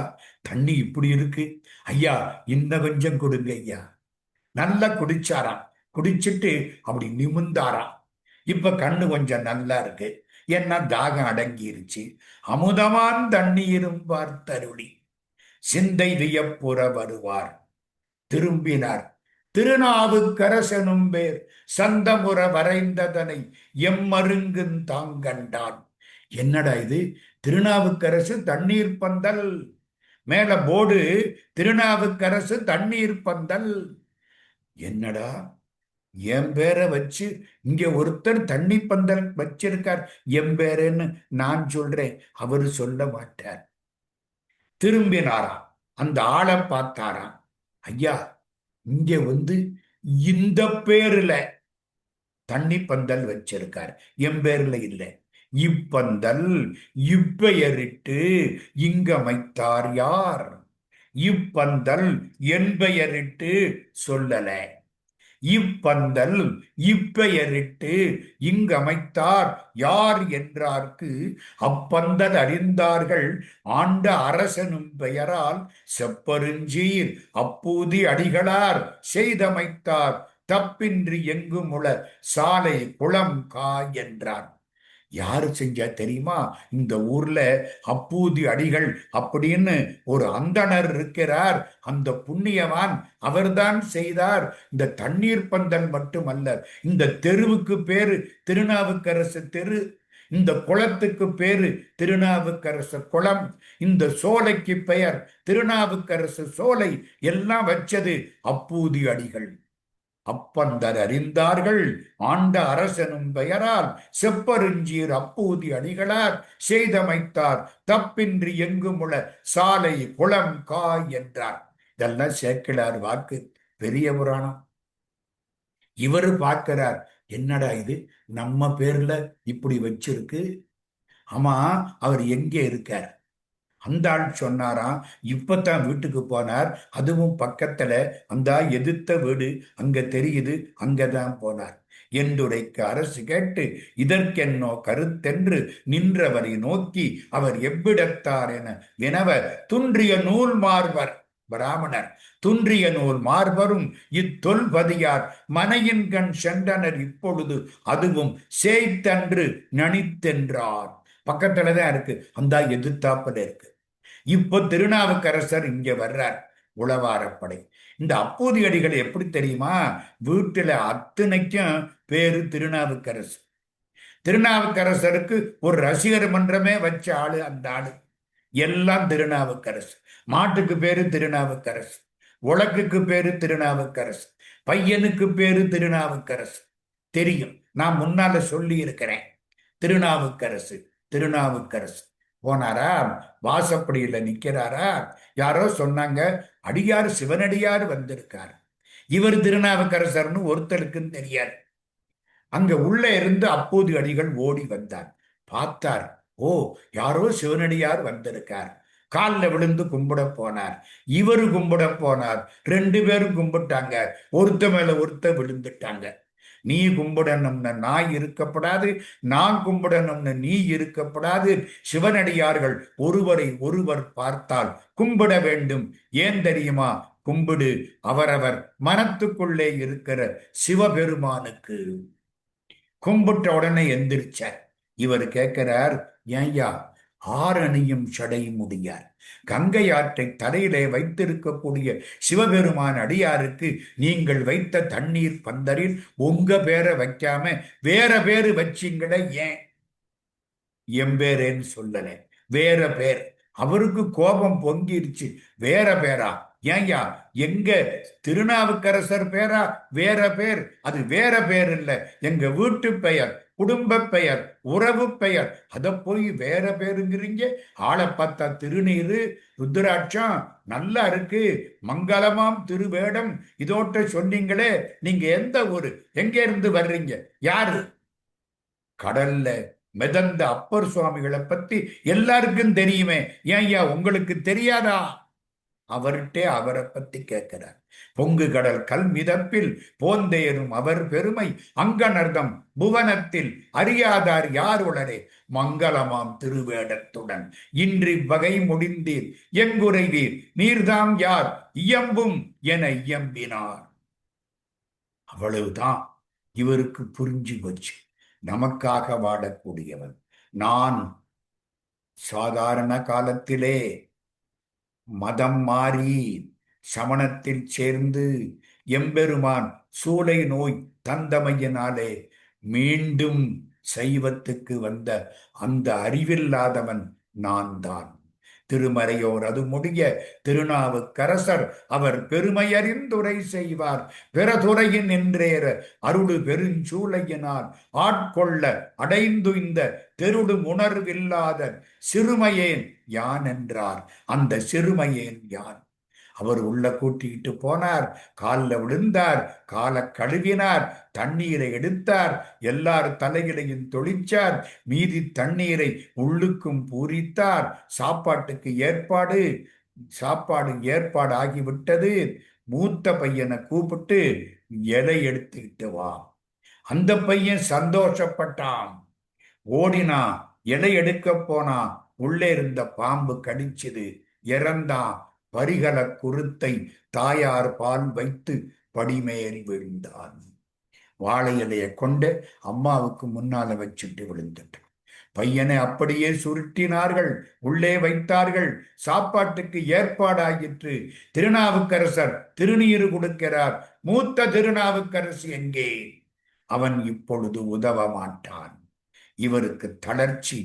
தண்ணி இப்படி இருக்கு, ஐயா இன்னும் கொஞ்சம் கொடுங்க ஐயா. நல்லா குடிச்சாராம். குடிச்சிட்டு அப்படி நிமிந்தாராம். இப்ப கண்ணு கொஞ்சம் நல்லா இருக்கு, ஏன்னா தாகம் அடங்கிருச்சு. அமுதமான் தண்ணீரும் பார்த்தருளி சிந்தை வியப்புற வருவார். திரும்பினார். திருநாவுக்கரசனும் பேர் சந்தமுற வரைந்ததனை எம்மருங்குன் தாங்கண்டான். என்னடா இது? திருநாவுக்கரசு தண்ணீர் பந்தல், மேல போர்டு திருநாவுக்கரசு தண்ணீர் பந்தல். என்னடா என் பேரை வச்சு இங்க ஒருத்தர் தண்ணி பந்தல் வச்சிருக்கார், என் பேருன்னு நான் சொல்றேன், அவரு சொல்ல மாட்டார். திரும்பினாராம். அந்த ஆளை பார்த்தாராம். ஐயா, இங்க வந்து இந்த பேருல தண்ணி பந்தல் வச்சிருக்கார். என் பேர்ல இல்லை. இப்பந்தல் இப்பெயரிட்டு இங்கமைத்தார் யார்? இப்பந்தல் என் பெயரிட்டு சொல்லல. இப்பந்தல் இப்பெயரிட்டு இங்கமைத்தார் யார் என்றார்க்கு அப்பந்தல் அறிந்தார்கள் ஆண்ட அரசனும் பெயரால் செப்பருஞ்சீர் அப்பூதி அடிகளார் செய்தமைத்தார் தப்பின்றி எங்குமுள சாலை குளம் கா என்றார். யாரு செஞ்சா தெரியுமா? இந்த ஊர்ல அப்பூதி அடிகள் அப்படின்னு ஒரு அந்தணர் இருக்கிறார். அந்த புண்ணியவான் அவர்தான் செய்தார். இந்த தண்ணீர் பந்தல் மட்டுமல்ல, இந்த தெருவுக்கு பேரு திருநாவுக்கரசு தெரு, இந்த குளத்துக்கு பேரு திருநாவுக்கரசு குளம், இந்த சோலைக்கு பெயர் திருநாவுக்கரசு சோலை, எல்லாம் வச்சது அப்பூதி அடிகள். அப்பந்தர் அறிந்தார்கள் ஆண்ட அரசனும் பெயரால் செப்பருஞ்சீர் அப்பூதி அடிகளார் செய்தமைத்தார் தப்பின்றி எங்குமுள சாலை குளம் காய் என்றார். இதெல்லாம் சேக்கிழார் வாக்கு, பெரிய புராணம். இவரு பார்க்கிறார், என்னடா இது நம்ம பேர்ல இப்படி வச்சிருக்கு. ஆமா, அவர் எங்கே இருக்கார்? அந்த ஆள் சொன்னாராம், இப்பத்தான் வீட்டுக்கு போனார், அதுவும் பக்கத்துல அந்த எதிர்த்த வீடு அங்க தெரியுது, அங்கதான் போனார் என்றுரைக்க அரசு கேட்டு இதற்கென்னோ கருத்தென்று நின்றவரை நோக்கி அவர் எவ்விடத்தார் என வினவ துன்றிய நூல் மார்பர் பிராமணர் துன்றிய நூல் மார்பரும் இத்தொல்பதியார் மனையின் கண் சென்றனர் இப்பொழுது அதுவும் சேய்த்தன்று நனித்தென்றார். பக்கத்துலதான் இருக்கு, அந்த எதிர்த்தாப்புல இருக்கு. இப்போ திருநாவுக்கரசர் இங்க வர்றார், உளவாரப்படை. இந்த அப்பூதி அடிகள் எப்படி தெரியுமா? வீட்டுல அத்தனைக்கும் பேரு திருநாவுக்கரசு. திருநாவுக்கரசருக்கு ஒரு ரசிகர் மன்றமே வச்ச ஆளு அந்த ஆளு. எல்லாம் திருநாவுக்கரசு. மாட்டுக்கு பேரு திருநாவுக்கரசு, உலக்குக்கு பேரு திருநாவுக்கரசு, பையனுக்கு பேரு திருநாவுக்கரசு. தெரியும், நான் முன்னால சொல்லி இருக்கிறேன். திருநாவுக்கரசு திருநாவுக்கரசு போனாரா, வாசப்படியில நிக்கிறாரா, யாரோ சொன்னாங்க அடியார் சிவனடியார் வந்திருக்கார். இவர் திருநாவுக்கரசர்னு ஒருத்தருக்குன்னு தெரியாது. அங்க உள்ள இருந்து அப்போது அடிகள் ஓடி வந்தார். பார்த்தார், ஓ யாரோ சிவனடியார் வந்திருக்கார். காலில் விழுந்து கும்பிட போனார். இவரு கும்பிட போனார். 2 பேரும் கும்பிட்டாங்க. ஒருத்த மேல ஒருத்த விழுந்துட்டாங்க. நீ கும்பிடணும்னு நான் இருக்கப்படாது, நான் கும்பிடணும்னு நீ இருக்கப்படாது. சிவனடியார்கள் ஒருவரை ஒருவர் பார்த்தால் கும்பிட வேண்டும். ஏன் தெரியுமா? கும்பிடு அவரவர் மனத்துக்குள்ளே இருக்கிற சிவபெருமானுக்கு. கும்பிட்ட உடனே எந்திரிச்சார். இவர் கேட்கிறார், ஏய்யா ஆரணியும் சடை முடியார், கங்கை ஆற்றை தலையிலே வைத்திருக்கக்கூடிய சிவபெருமான் அடியாருக்கு நீங்கள் வைத்த தண்ணீர் பந்தரில் உங்க பேரை வைக்காம வேற பேரு வச்சிங்களே, ஏன்? எம்பேரேன்னு சொல்லல, வேற பேர். அவருக்கு கோபம் பொங்கிருச்சு. வேற பேரா? ஏன்யா, எங்க திருநாவுக்கரசர் பேரா வேற பேர்? அது வேற பேர் இல்ல, எங்க வீட்டு பெயர், குடும்ப பெயர், உறவு பெயர். அத போய் வேற பேருங்கிறீங்க. ஆளை பார்த்தா திருநீரு ருத்ராட்சம் நல்லா இருக்கு, மங்களமாம் திருவேடம் இதோட்ட சொன்னீங்களே, நீங்க எந்த ஊரு, எங்க இருந்து வர்றீங்க, யாரு? கடல்ல மிதந்த அப்பர் சுவாமிகளை பத்தி எல்லாருக்கும் தெரியுமே, ஏன்யா உங்களுக்கு தெரியாதா? அவர்கிட்ட அவரை பத்தி கேட்கிறார். பொங்கு கடல் கல் மிதப்பில் போந்தேரும் அவர் பெருமை அங்கனர்தம் புவனத்தில் அறியாதார் யார் உளரே, மங்களமாம் திருவேடத்துடன் இன்றி வகை முடிந்தீர் எங்குரைவீர் நீர்தாம் யார் இயம்பும் என இயம்பினார். அவ்வளவுதான். இவருக்கு புரிஞ்சு போச்சு, நமக்காக வாடக்கூடியவன். நான் சாதாரண காலத்திலே மதம் மாறி சமணத்தில் சேர்ந்து எம்பெருமான் சூளை நோய் தந்தமையினாலே மீண்டும் சைவத்துக்கு வந்த அந்த அறிவில்லாதவன் நான் தான். திருமறையோர் அது முடிய திருநாவுக்கரசர் அவர் பெருமையறிந்துரை செய்வார். பிறதுறையின் என்றேற அருடு பெருஞ்சூளையினால் ஆட்கொள்ள அடைந்து இந்த தெருடு உணர்வில்லாத சிறுமையேன் யான் என்றார். அந்த சிறுமையேன் யான். அவர் உள்ள கூட்டிக்கிட்டு போனார், காலில் விழுந்தார், காலை கழுவினார், தண்ணீரை எடுத்தார், எல்லார் தலைகளையும் தொளிச்சார், மீதி தண்ணீரை உள்ளுக்கும் பூரித்தார். சாப்பாடு ஏற்பாடு ஆகிவிட்டது. மூத்த பையனை கூப்பிட்டு இலை எடுத்துக்கிட்டு வா. அந்த பையன் சந்தோஷப்பட்டான், ஓடினான், இலை எடுக்க போனான். உள்ளே இருந்த பாம்பு கடிச்சது, இறந்தான். பரிகல குருத்தை தாயார் பால் வைத்து படிமேறி விழுந்தான். வாழை இலைய கொண்டு அம்மாவுக்கு முன்னால வச்சுட்டு விழுந்துட்டான். பையனை அப்படியே சுருட்டினார்கள், உள்ளே வைத்தார்கள். சாப்பாட்டுக்கு ஏற்பாடாயிற்று. திருநாவுக்கரசர் திருநீறு கொடுக்கிறார். மூத்த திருநாவுக்கரசு எங்கே? அவன் இப்பொழுது உதவ மாட்டான். இவருக்கு தளர்ச்சி.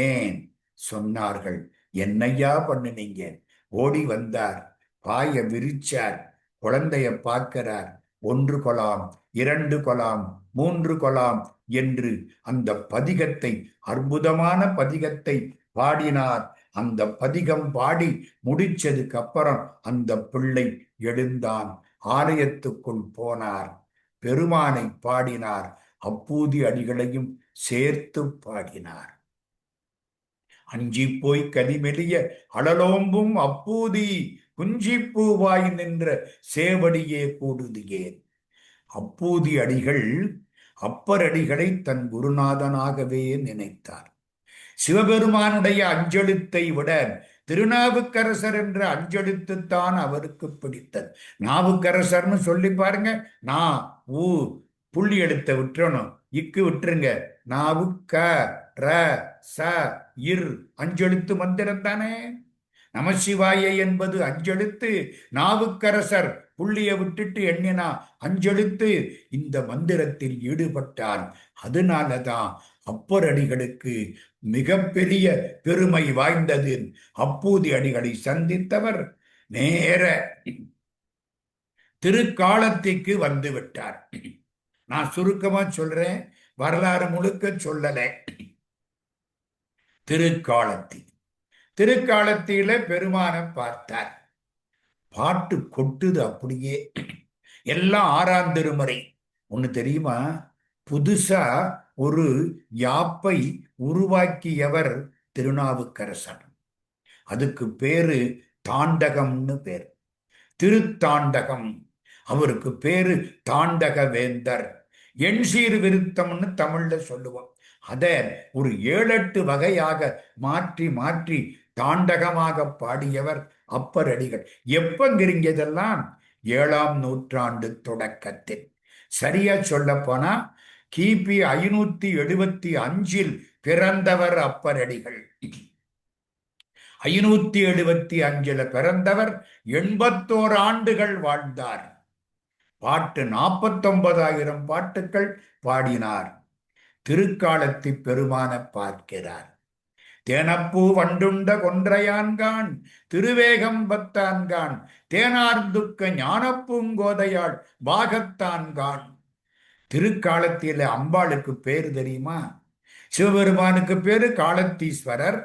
ஏன் சொன்னார்கள், என்னையா பண்ணுனீங்க? ஓடி வந்தார், பாய விரிச்சார், குழந்தைய பார்க்கிறார். 1 கொலாம், 2 கொலாம், 3 கொலாம் என்று அந்த பதிகத்தை, அற்புதமான பதிகத்தை பாடினார். அந்த பதிகம் பாடி முடிச்சதுக்கு அப்புறம் அந்த பிள்ளை எழுந்தான். ஆலயத்துக்குள் போனார், பெருமானை பாடினார், அப்பூதி அடிகளையும் சேர்த்து பாடினார். அஞ்சி போய் கனிமெலிய அழலோம்பும் அப்பூதி குஞ்சி பூவாய் நின்ற சேவடியே கூடுது ஏன். அப்பூதி அடிகள் அப்பர் அடிகளை தன் குருநாதனாகவே நினைத்தார். சிவபெருமானுடைய அஞ்செழுத்தை விட திருநாவுக்கரசர் என்ற அஞ்செழுத்துத்தான் அவருக்கு பிடித்தது. நாவுக்கரசர்னு சொல்லி பாருங்க, நான் ஊ புள்ளி எழுத்த விட்டுறணும், இக்கு விட்டுருங்க. நாவுக்க ர ச இர் அஞ்செழுத்து மந்திரம் தானே. நமசிவாய என்பது அஞ்செழுத்து. நாவுக்கரசர் புள்ளிய விட்டுட்டு எண்ணினா அஞ்செழுத்து. இந்த மந்திரத்தில் ஈடுபட்டார். அதனாலதான் அப்பர் அடிகளுக்கு மிகப்பெரிய பெருமை வாய்ந்தது. அப்பூதி அடிகளை சந்தித்தவர் நேர திருக்காலத்திற்கு வந்து விட்டார். நான் சுருக்கமா சொல்றேன், வரலாறு முழுக்க சொல்லல. திருக்காலத்தில பெருமானை பார்த்தார். பாட்டு கொட்டுது அப்படியே. எல்லாம் 6ஆம் திருமுறை. ஒண்ணு தெரியுமா? புதுசா ஒரு யாப்பை உருவாக்கியவர் திருநாவுக்கரசர். அதுக்கு பேரு தாண்டகம்னு பேர், திருத்தாண்டகம். அவருக்கு பேரு தாண்டக வேந்தர். எண் சீர் விருத்தம்னு தமிழ்ல சொல்லுவோம். அத ஒரு 7-8 வகையாக மாற்றி மாற்றி தாண்டகமாக பாடியவர் அப்பர் அடிகள். எப்பங்கிறீங்க இதெல்லாம்? 7ஆம் நூற்றாண்டு தொடக்கத்தில். சரியா சொல்ல போனா கிபி 575 பிறந்தவர் அப்பர் அடிகள். 575 பிறந்தவர், 81 ஆண்டுகள் வாழ்ந்தார். பாட்டு 49,000 பாட்டுக்கள் பாடினார். திருக்காலத்தி பெருமான பார்க்கிறார். தேனப்பூ வண்டுண்ட கொன்றையான்கான் திருவேகம் பத்தான்கான் தேனார்ந்துக்க ஞானப்பூங்கோதையாள் பாகத்தான்கான். திருக்காலத்தில அம்பாளுக்கு பேரு தெரியுமா? சிவபெருமானுக்கு பேரு காலத்தீஸ்வரர்,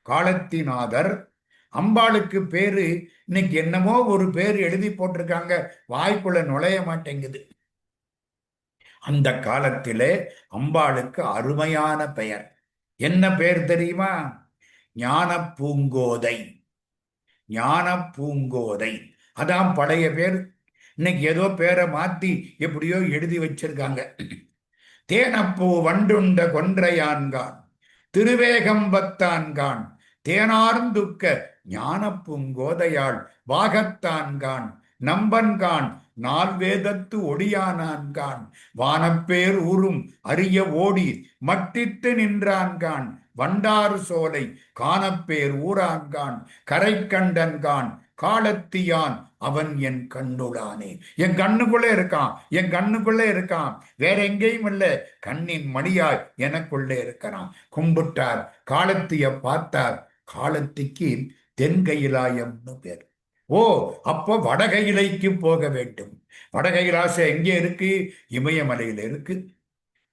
காலத்திநாதர். அம்பாளுக்கு பேரு இன்னைக்கு என்னமோ ஒரு பேர் எழுதி போட்டிருக்காங்க, வாய்க்குள்ள நுழைய மாட்டேங்குது. அந்த காலத்திலே அம்பாளுக்கு அருமையான பெயர். என்ன பேர் தெரியுமா? ஞான பூங்கோதை. ஞான பூங்கோதை அதான் பழைய பேர். இன்னைக்கு ஏதோ பேரை மாத்தி எப்படியோ எழுதி வச்சிருக்காங்க. தேனப்பூ வண்டுண்ட கொன்றையான்கான் திருவேகம்பத்தான்கான் தேனார்ந்துக்க ஞான பூங்கோதையாள் வாகத்தான்கான் நம்பன்கான் நால்வேதத்து ஒடியானான்கான் வானப்பேர் ஊரும் அரிய ஓடி மட்டித்து நின்றான்கான் வண்டாறு சோலை காணப்பேர் ஊரான்கான் கரை கண்டன்கான் காலத்தியான் அவன் என் கண்ணுளானே. என் கண்ணுக்குள்ளே இருக்கான், என் கண்ணுக்குள்ளே இருக்கான், வேற எங்கேயும் இல்ல, கண்ணின் மணியாய் எனக்குள்ளே இருக்கிறான். கும்பிட்டார், காலத்திய பார்த்தார். காலத்திக்கு தென்கையிலாயம்னு பேர். ஓ, அப்போ வடகையிலைக்கு போக வேண்டும். வடகைலாசம் எங்கே இருக்கு? இமயமலையில இருக்கு.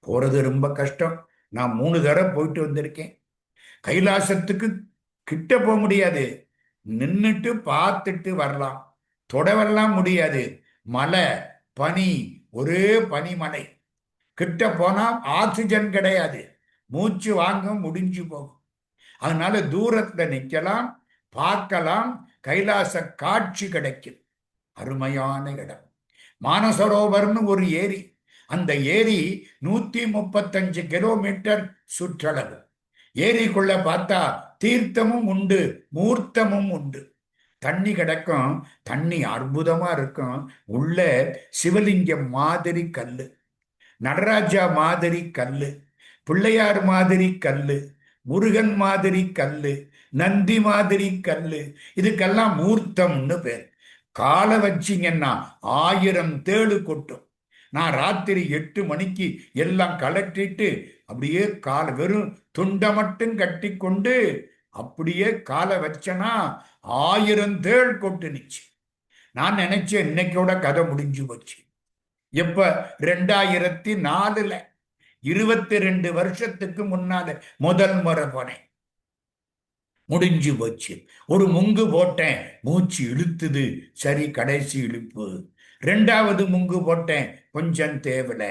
போறது ரொம்ப கஷ்டம். நான் 3 தடவை போயிட்டு வந்திருக்கேன். கைலாசத்துக்கு கிட்ட போக முடியாது, நின்னுட்டு பார்த்துட்டு வரலாம். தொடவெல்லாம் முடியாது. மலை, பனி, ஒரே பனிமலை. கிட்ட போனா ஆக்சிஜன் கிடையாது, மூச்சு வாங்க முடிஞ்சு போகும். அதனால தூரத்துல நிக்கலாம், பார்க்கலாம், கைலாச காட்சி கிடைக்கும். அருமையான இடம். மானசரோவர்னு ஒரு ஏரி. அந்த ஏரி 135 கிலோமீட்டர் சுற்றளவு. ஏரிக்குள்ள பார்த்தா தீர்த்தமும் உண்டு, மூர்த்தமும் உண்டு. தண்ணி கிடக்கும், தண்ணி அற்புதமா இருக்கும். உள்ள சிவலிங்கம் மாதிரி கல்லு, நடராஜா மாதிரி கல்லு, பிள்ளையார் மாதிரி கல்லு, முருகன் மாதிரி கல்லு, நந்தி மாதிரி கல்லு. இதுக்கெல்லாம் மூர்த்தம்னு பேர். காலை வச்சிங்கன்னா 1000 தேளு கொட்டும். நான் ராத்திரி 8 மணிக்கு எல்லாம் கலட்டிட்டு அப்படியே காலை வெறும் துண்டை மட்டும் கட்டி கொண்டு அப்படியே காலை வச்சனா 1000 தேள் கொட்டுனுச்சு. நான் நினைச்சேன் இன்னைக்கோட கதை முடிஞ்சு போச்சு. எப்ப? 2004ல, 22 வருஷத்துக்கு முன்னால முதல் முறை போனேன். முடிஞ்சு போச்சு. ஒரு முங்கு போட்டேன், மூச்சு இழுத்துது. சரி, கடைசி இழுப்பு. 2வது முங்கு போட்டேன், கொஞ்சம் தேவல.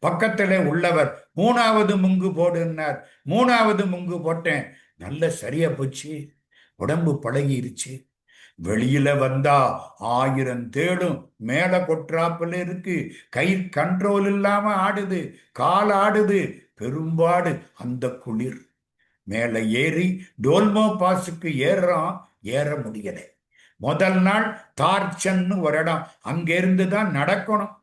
பக்கத்துல உள்ளவர் 3வது முங்கு போடுனார். 3வது முங்கு போட்டேன், நல்ல சரியா போச்சு. உடம்பு பழகிருச்சு. வெளியில வந்தா 1000 தேடும் மேல கொற்றாப்புல இருக்கு. கை கண்ட்ரோல் இல்லாம ஆடுது, கால் ஆடுது, பெரும்பாடு. அந்த குளிர் மேல ஏறி டோல்மோ பாஸுக்கு ஏறுறோம், ஏற முடியல. முதல் நாள் தார்ச்சன்னு ஒரு இடம், அங்கிருந்து தான் நடக்கணும்.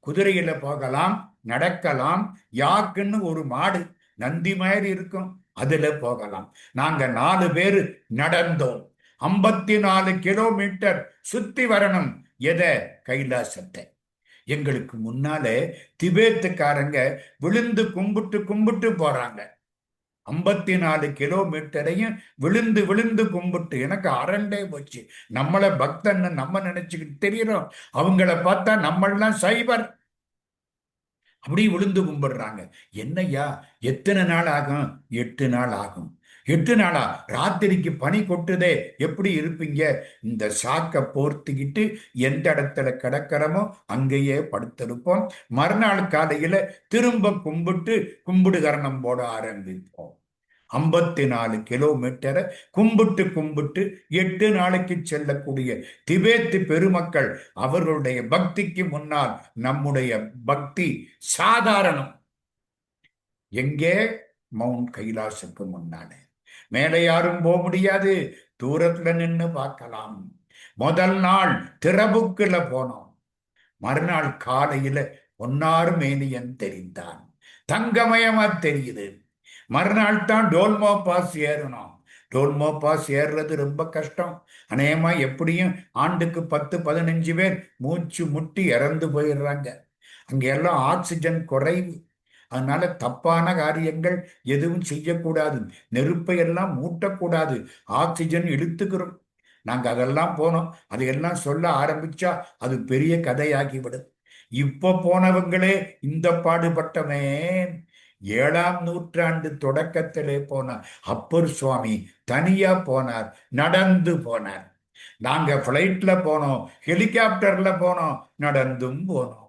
குதிரையில போகலாம், நடக்கலாம். யாக்குன்னு ஒரு மாடு நந்தி மாதிரி இருக்கும், அதுல போகலாம். நாங்க 4 பேரு நடந்தோம். 54 கிலோமீட்டர் சுத்தி வரணும். எதை? கைலாசத்தை. எங்களுக்கு முன்னால திபேத்துக்காரங்க விழுந்து கும்பிட்டு கும்பிட்டு போறாங்க. 54 கிலோமீட்டரையும் விழுந்து விழுந்து கும்பிட்டு எனக்கு அரண்டே போச்சு. நம்மள பக்தன்னு நம்ம நினைச்சுக்கிட்டு தெரியறோம், அவங்கள பார்த்தா நம்மளாம் சைபர். அப்படி விழுந்து கும்பிடுறாங்க. என்னையா, எத்தனை நாள் ஆகும்? 8 நாள் ஆகும். 8 நாளா? ராத்திரிக்கு பனி கொட்டுதே, எப்படி இருப்பீங்க? இந்த சாக்கை போர்த்திக்கிட்டு எந்த இடத்துல கிடக்கிறோமோ அங்கேயே படுத்திருப்போம். மறுநாள் காலையில திரும்ப கும்பிட்டு கும்பிடுகரணம் போட ஆரம்பிப்போம். 54 கிலோமீட்டரை கும்பிட்டு கும்பிட்டு 8 நாளைக்கு செல்லக்கூடிய திபேத்து பெருமக்கள், அவர்களுடைய பக்திக்கு முன்னால் நம்முடைய பக்தி சாதாரணம். எங்கே? மவுண்ட் கைலாசுக்கு முன்னாலே. மேலே யாரும் போக முடியாது, தூரத்துல நின்று பார்க்கலாம். முதல் நாள் திறபுக்குல போனோம். மறுநாள் காலையில பொன்னார் மேனியன் தெரிந்தான், தங்கமயமா தெரியுது. மறுநாள் தான் டோல்மோ பாஸ் ஏறணும். டோல்மோ பாஸ் ஏறுறது ரொம்ப கஷ்டம். அநேகமா எப்படியும் ஆண்டுக்கு 10-15 பேர் மூச்சு முட்டி இறந்து போயிடுறாங்க. அங்க எல்லாம் ஆக்சிஜன் குறைவு. அதனால தப்பான காரியங்கள் எதுவும் செய்யக்கூடாது, நெருப்பை எல்லாம் மூட்டக்கூடாது, ஆக்சிஜன் இழுத்துக்கிறோம். நாங்க அதெல்லாம் போனோம். அதையெல்லாம் சொல்ல ஆரம்பிச்சா அது பெரிய கதையாகிவிடும். இப்ப போனவங்களே இந்த பாடுபட்டமே. 7ஆம் நூற்றாண்டு தொடக்கத்திலே போனார் அப்பர் சுவாமி, தனியா போனார், நடந்து போனார். நாங்க பிளைட்ல போனோம், ஹெலிகாப்டர்ல போனோம், நடந்தும் போனோம்.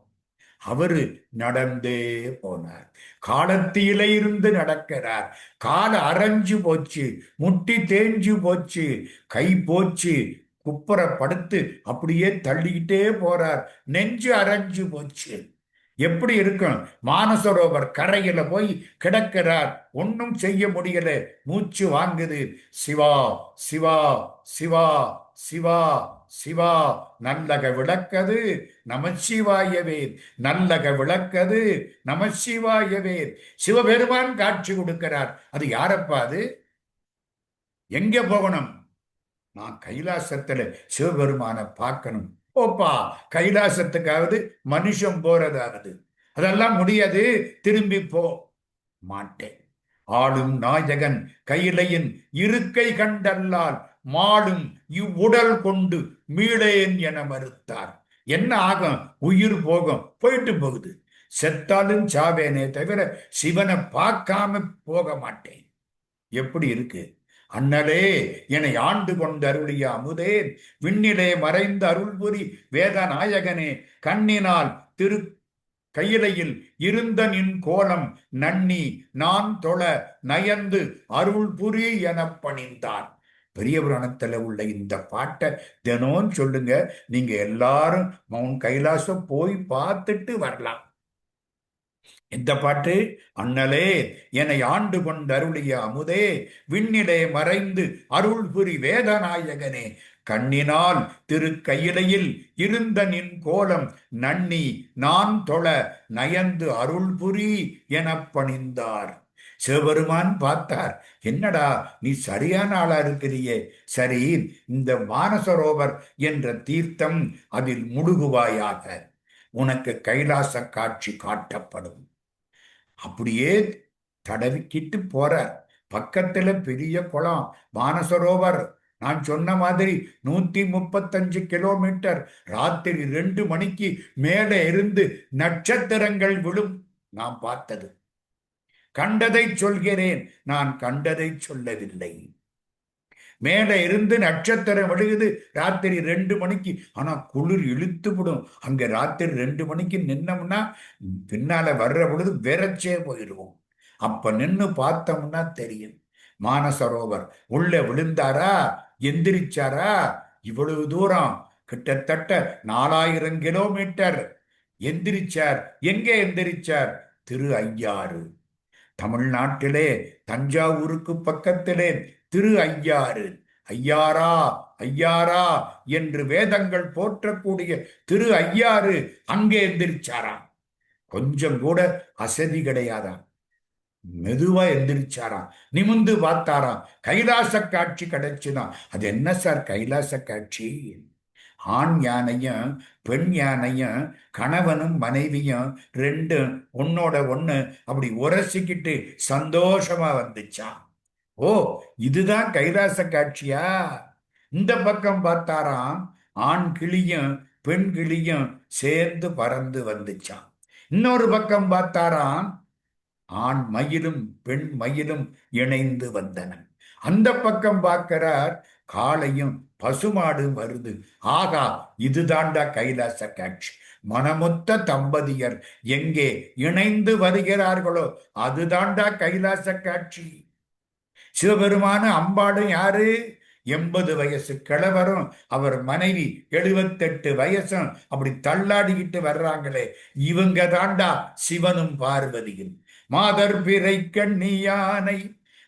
அவரு நடந்தே போனார். காலத்தில இருந்து நடக்கிறார். கால அரைஞ்சு போச்சு, முட்டி தேஞ்சு போச்சு, கை போச்சு, குப்புற படுத்து அப்படியே தள்ளிக்கிட்டே போறார். நெஞ்சு அரைஞ்சு போச்சு. எப்படி இருக்கும்? மானசரோவர் கரையில போய் கிடக்கிறார், ஒன்னும் செய்ய முடியல, மூச்சு வாங்குது. சிவா சிவா சிவா சிவா சிவா, நல்லக விளக்கது நமச்சிவாயவே, நல்லக விளக்கது நமச்சிவாயவே. சிவபெருமான் காட்சி கொடுக்கிறார். அது யாரப்பா? அது எங்க போகணும்? நான் கைலாசத்துல சிவபெருமான பார்க்கணும். ஓப்பா, கைலாசத்துக்காவது மனுஷன் போறதாவது, அதெல்லாம் முடியாது. திரும்பி போ மாட்டேன். ஆளும் நாயகன் கையிலையின் இருக்கை கண்டல்லால் மாளும் இவ்வுடல் கொண்டு மீளேன் என மறுத்தார். என்ன ஆகும்? உயிர் போகும், போயிட்டு போகுது. செத்தாலும் சாவேனே தவிர சிவனை பார்க்காம போக மாட்டேன். எப்படி இருக்கு? அண்ணலே என்னை ஆண்டு கொண்டு அருளிய அமுதே, விண்ணிலே மறைந்த அருள்புரி வேதநாயகனே, கண்ணினால் திரு கையிலையில் இருந்த நின் கோலம் நன்னி நான் தொழ நயந்து அருள் புரி என பணிந்தான். பெரிய புராணத்துல உள்ள இந்த பாட்டை தினம் சொல்லுங்க. நீங்க எல்லாரும் மவுண்ட் கைலாசம் போய் பார்த்துட்டு வரலாம். இந்த பாட்டு, அண்ணலே என்னை ஆண்டு கொண்டு அருளிய அமுதே, விண்ணிலே மறைந்து அருள் புரி வேதநாயகனே, கண்ணினால் திரு கையிலையில் இருந்த நின் கோலம் நன்னி நான் தொழ நயந்து அருள் புரி என பணிந்தார். சிவபெருமான் பார்த்தார், என்னடா நீ சரியான ஆளா இருக்கிறியே, சரி இந்த மானசரோவர் என்ற தீர்த்தம் அதில் முழுகுவாயாக, உனக்கு கைலாச காட்சி காட்டப்படும். அப்படியே தடவிக்கிட்டு போற. பக்கத்துல பெரிய குளம் மானசரோவர். நான் சொன்ன மாதிரி 135 கிலோமீட்டர். ராத்திரி 2 மணிக்கு மேலே இருந்து நட்சத்திரங்கள் விழும். நான் பார்த்தது. கண்டதை சொல்கிறேன், நான் கண்டதை சொல்லவில்லை. மேல இருந்து நட்சத்திரம் விழுகுது ராத்திரி 2 மணிக்கு. ஆனா குளிர் இழுத்து விடும். அங்க ராத்திரி 2 மணிக்கு நின்னோம்னா பின்னால வர்ற பொழுது விரைச்சே போயிடுவோம். அப்ப நின்னு பார்த்தோம்னா தெரியும். மானசரோவர் உள்ள விழுந்தாரா, எந்திரிச்சாரா? இவ்வளவு தூரம், கிட்டத்தட்ட 4000 கிலோமீட்டர் எந்திரிச்சார். எங்கே எந்திரிச்சார்? திரு ஐயாறு. தமிழ்நாட்டிலே தஞ்சாவூருக்கு பக்கத்திலே திரு ஐயாறு. ஐயாரா ஐயாரா என்று வேதங்கள் போற்றக்கூடிய திரு ஐயாறு அங்கே எந்திரிச்சாராம். கொஞ்சம் கூட அசதி கிடையாதாம். மெதுவா எந்திரிச்சாராம். நிமிந்து பார்த்தாராம். கைலாச காட்சி கிடைச்சுதான். அது என்ன சார் கைலாச காட்சி? ஆண் யானையும் பெண் யானையும் கணவனும் மனைவியும் ரெண்டும் ஒன்னோட ஒண்ணு அப்படி உரசிக்கிட்டு சந்தோஷமா வந்துச்சான். ஓ, இதுதான் கைலாச காட்சியா? இந்த பக்கம் பார்த்தாராம், ஆண் கிளியும் பெண் கிளியும் சேர்ந்து பறந்து வந்துச்சான். இன்னொரு பக்கம் பார்த்தாராம், ஆண் மயிலும் பெண் மயிலும் இணைந்து வந்தன. அந்த பக்கம் பார்க்கிறார், காளையும் பசுமாடு வருது. ஆகா, இதுதாண்டா கைலாச காட்சி. மனமொத்த தம்பதியர் எங்கே இணைந்து வருகிறார்களோ அதுதாண்டா கைலாச காட்சி. சிவபெருமான அம்பாடும் யாரு? 80 வயசு கிழவரும் அவர் மனைவி 78 வயசும் அப்படி தள்ளாடிக்கிட்டு வர்றாங்களே, இவங்க தாண்டா சிவனும் பார்வதியும். மாதர் பிறை கண்ணியானை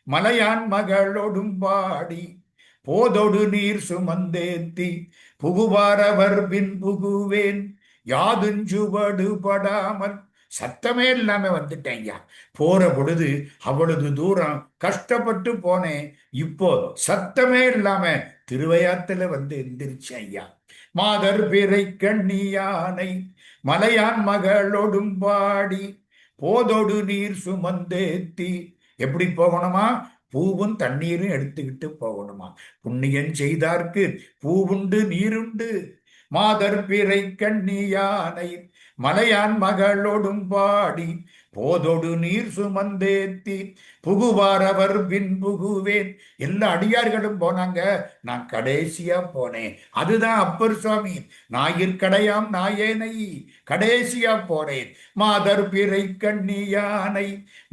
மலையான் மகளோடும் பாடி போதொடு நீர் சுமந்தேத்தி புகுவாரவர் பின் புகுவேன் யாதுஞ்சுவடு படாமல். சத்தமே இல்லாம வந்துட்டேன் ஐயா. போற பொழுது அவ்வளவு தூரம் கஷ்டப்பட்டு போனேன். இப்போ சத்தமே இல்லாம திருவையாத்துல வந்து எந்திரிச்சேன் ஐயா. மாதர் பிறை கண்ணியானை மலையான் மகளோடும் பாடி போதொடு நீர் சுமந்தேத்தி. எப்படி போகணுமா? பூவும் தண்ணீரும் எடுத்துக்கிட்டு போகணுமா? புண்ணியம் செய்தார்க்கு பூவுண்டு நீருண்டு. மாதர் பிறை கண்ணியானை மலையான் மகளோடும் பாடி போதொடு நீர் சுமந்தேத்தி புகுவாரவர் பின் புகுவேன். எல்லா அடியார்களும் போனாங்க, நான் கடைசியா போனேன். அதுதான் அப்பர் சுவாமி. ஞாயிற்கடையாம் நாயேனை கடைசியா போனேன். மாதர் பிறை கண்ணியானை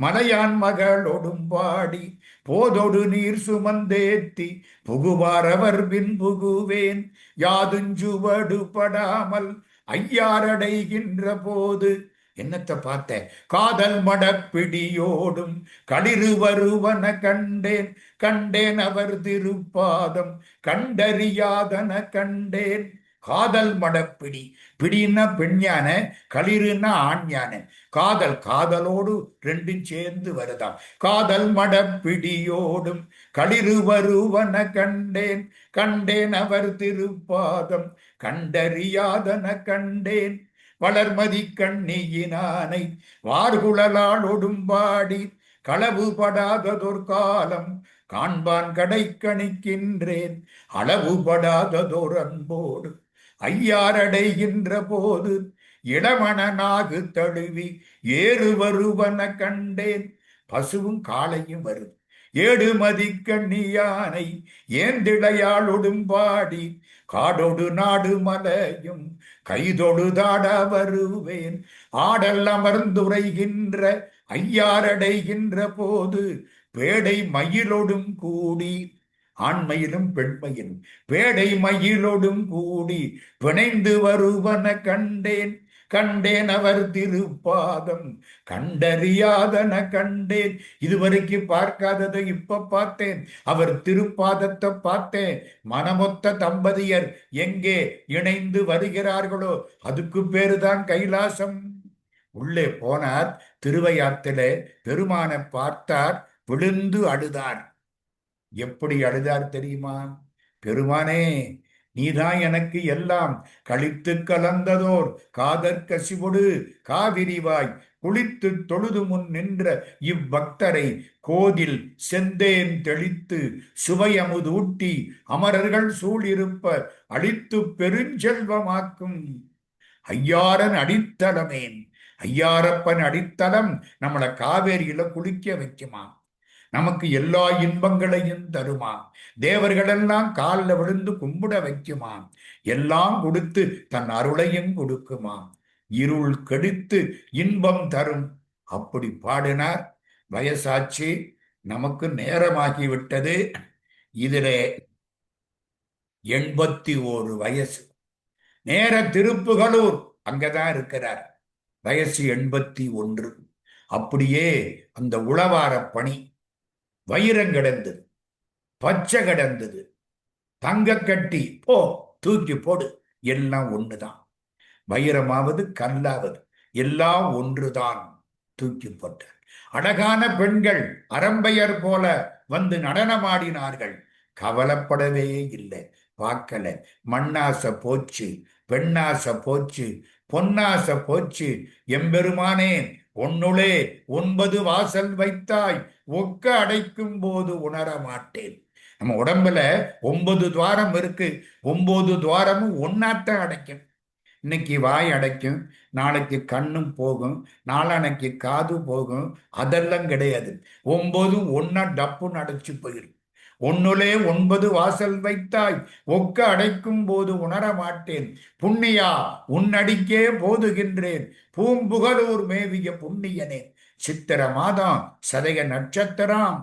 மலையான் மகளோடும் பாடி போதொடு நீர் சுமந்தேத்தி புகுவாரவர் பின் புகுவேன் யாதுஞ்சுவடு படாமல். ஐயாரடைகின்ற போது என்னத்தை பார்த்தேன்? காதல் மடப்பிடியோடும் களிறு வருவன கண்டேன். கண்டேன் அவர் திருப்பாதம் கண்டறியாதன கண்டேன். காதல் மடப்பிடி. பிடின்னா பெண் யானை, களிறுன்னா ஆண் யானை. காதல், காதலோடு ரெண்டும் சேர்ந்து வருதாம். காதல் மடப்பிடியோடும் களிறு வருவன கண்டேன். கண்டேன் அவர் திருப்பாதம் கண்டறியாதன கண்டேன். வளர்மதி கண்ணியினானை வார்குழலாளொடும் பாடி களவுபடாததொரு காலம் காண்பான் கடை கணிக்கின்றேன். அளவுபடாததொரு அன்போடு ஐயாரடைகின்ற போது இளமணனாகு தழுவி ஏறு வருவன கண்டேன். பசுவும் காளையும் வருது. ஏடுமதி கண்ணியானை ஏந்திழையாளொடும் பாடி காடொடு நாடு மலையும் கைதொடுதாட வருவேன் ஆடல் அமர்ந்துரைகின்ற ஐயாரடைகின்ற போது பேடை மயிலொடும் கூடி ஆண்மயிலும் பெண்மயிலும் பேடை மயிலொடும் கூடி பிணைந்து வருவன கண்டேன் கண்டேன் அவர் திருப்பாதம் கண்டறியாதன கண்டேன். இதுவரைக்கும் பார்க்காததை இப்ப பார்த்தேன். அவர் திருப்பாதத்தை பார்த்தேன். மனமொத்த தம்பதியர் எங்கே இணைந்து வருகிறார்களோ அதுக்கு பேருதான் கைலாசம். உள்ளே போனார். திருவையாற்றிலே பெருமானை பார்த்தார். விழுந்து அழுதார். எப்படி அழுதார் தெரியுமா? பெருமானே, நீதான் எனக்கு எல்லாம் கழித்து கலந்ததோர் காதற் கசிவொடு காவிரிவாய் குளித்து தொழுது முன் நின்ற இவ்வக்தரை கோதில் செந்தேன் தெளித்து சுவையமுதூட்டி அமரர்கள் சூழிருப்ப அழித்து பெருஞ்செல்வமாக்கும் ஐயாரன் அடித்தளமேன். ஐயாரப்பன் அடித்தளம் நம்மளை காவேரியில குளிக்க வைக்குமா, நமக்கு எல்லா இன்பங்களையும் தருமா, தேவர்களெல்லாம் காலில் விழுந்து கும்பிட வைக்குமா, எல்லாம் கொடுத்து தன் அருளையும் கொடுக்குமா, இருள் கெடுத்து இன்பம் தரும். அப்படி பாடினார். வயசாச்சு, நமக்கு நேரமாகிவிட்டது. இதிலே 81 வயசு. நேர திருப்புகலூர் அங்கதான் இருக்கிறார். வயசு 81. அப்படியே அந்த உளவார பணி வைரம் கிடந்தது, பச்சை கிடந்தது, தங்க கட்டி போ தூக்கி போடு, எல்லாம் ஒண்ணுதான். வைரமாவது கல்லாவது எல்லாம் ஒன்றுதான். தூக்கி போட்டார். அழகான பெண்கள் அரம்பையர் போல வந்து நடனமாடினார்கள். கவலைப்படவே இல்லை. பார்க்கல. மண்ணாசை போச்சு, பெண்ணாசை போச்சு, பொன்னாசை போச்சு. எம்பெருமானே, உன்னுளே 9 வாசல் வைத்தாய், ஒக்க அடைக்கும் போது உணர மாட்டேன். நம்ம உடம்புல 9 துவாரம் இருக்கு. 9 துவாரமும் ஒன்னாத்தான் அடைக்கும். இன்னைக்கு வாய் அடைக்கும், நாளைக்கு கண்ணும் போகும், நாளானைக்கு காது போகும். அதெல்லாம் கிடையாது. 9 ஒன்னா டப்புன்னு அடைச்சு போயிடும். உன்னுளே 9 வாசல் வைத்தாய், ஒக்க அடைக்கும் போது உணர மாட்டேன். புண்ணியா, உன்னடிக்கே போதுகின்றேன், பூம்புகலூர் மேவிய புண்ணியனே. சித்திர மாதம், சதய நட்சத்திரம்,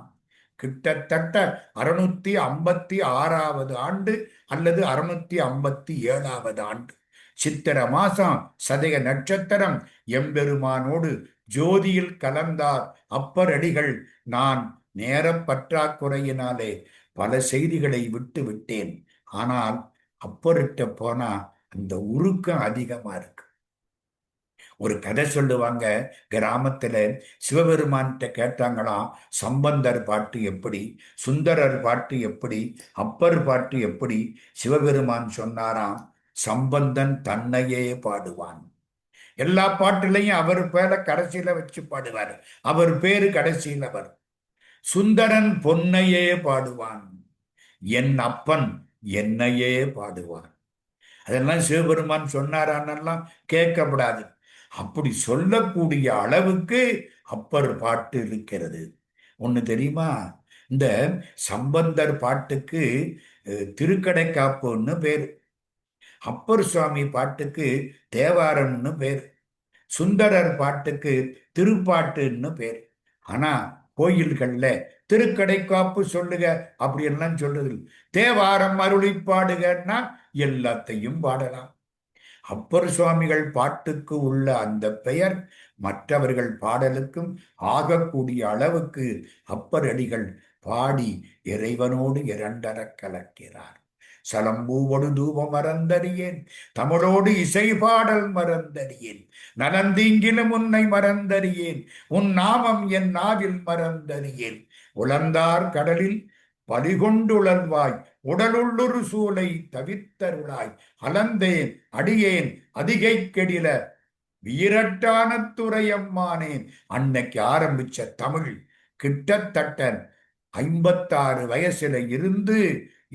கிட்டத்தட்ட 656வது ஆண்டு அல்லது 657வது ஆண்டு. சித்திர மாசம், சதய நட்சத்திரம். எம்பெருமானோடு ஜோதியில் கலந்தார் அப்பர் அடிகள். நான் நேர பற்றாக்குறையினாலே பல செய்திகளை விட்டு விட்டேன். ஆனால் அப்பர்கிட்ட போனா அந்த உருக்கம் அதிகமா இருக்கு. ஒரு கதை சொல்லுவாங்க. கிராமத்துல சிவபெருமான்கிட்ட கேட்டாங்களாம், சம்பந்தர் பாட்டு எப்படி, சுந்தரர் பாட்டு எப்படி, அப்பர் பாட்டு எப்படி. சிவபெருமான் சொன்னாராம், சம்பந்தன் தன்னையே பாடுவான். எல்லா பாட்டுலையும் அவர் பேரை கடைசியில வச்சு பாடுவார். அவர் பேரு கடைசியில் அவர். சுந்தரன் பொன்னையே பாடுவான், என் அப்பன் என்னையே பாடுவான். அதெல்லாம் சிவபெருமான் சொன்னாரான்னெல்லாம் கேட்கப்படாது. அப்படி சொல்லக்கூடிய அளவுக்கு அப்பர் பாட்டு இருக்கிறது. ஒண்ணு தெரியுமா? இந்த சம்பந்தர் பாட்டுக்கு திருக்கடைக்காப்புன்னு பேரு, அப்பர் சுவாமி பாட்டுக்கு தேவாரம்னு பேரு, சுந்தரர் பாட்டுக்கு திருப்பாட்டுன்னு பேரு. ஆனா கோயில்கள்ல திருக்கடைக்காப்பு சொல்லுக அப்படி எல்லாம் சொல்றது. தேவாரம் அருளி பாடுகன்னா எல்லாத்தையும் பாடலாம். அப்பர் சுவாமிகள் பாட்டுக்கு உள்ள அந்த பெயர் மற்றவர்கள் பாடலுக்கும் ஆகக்கூடிய அளவுக்கு அப்பர் அடிகள் பாடி இறைவனோடு இரண்டர கலக்கிறார். சலம்பூவோடு தூபம் மறந்தறியேன், தமிழோடு இசை பாடல் மறந்தறியேன், நலந்தீங்கிலும் உன்னை மறந்தறியேன், உன் நாமம் என் நாவில் மறந்தறியேன். உழந்தார் கடலில் பலிகொண்டுழல்வாய், உடலுள்ளொரு சூளை தவிர்த்தருளாய், அலந்தேன் அடியேன் அதிகை கெடில வீரட்டான துறையம்மானேன். அன்னைக்கு ஆரம்பிச்ச தமிழ் கிட்டத்தட்ட 56 வயசுல இருந்து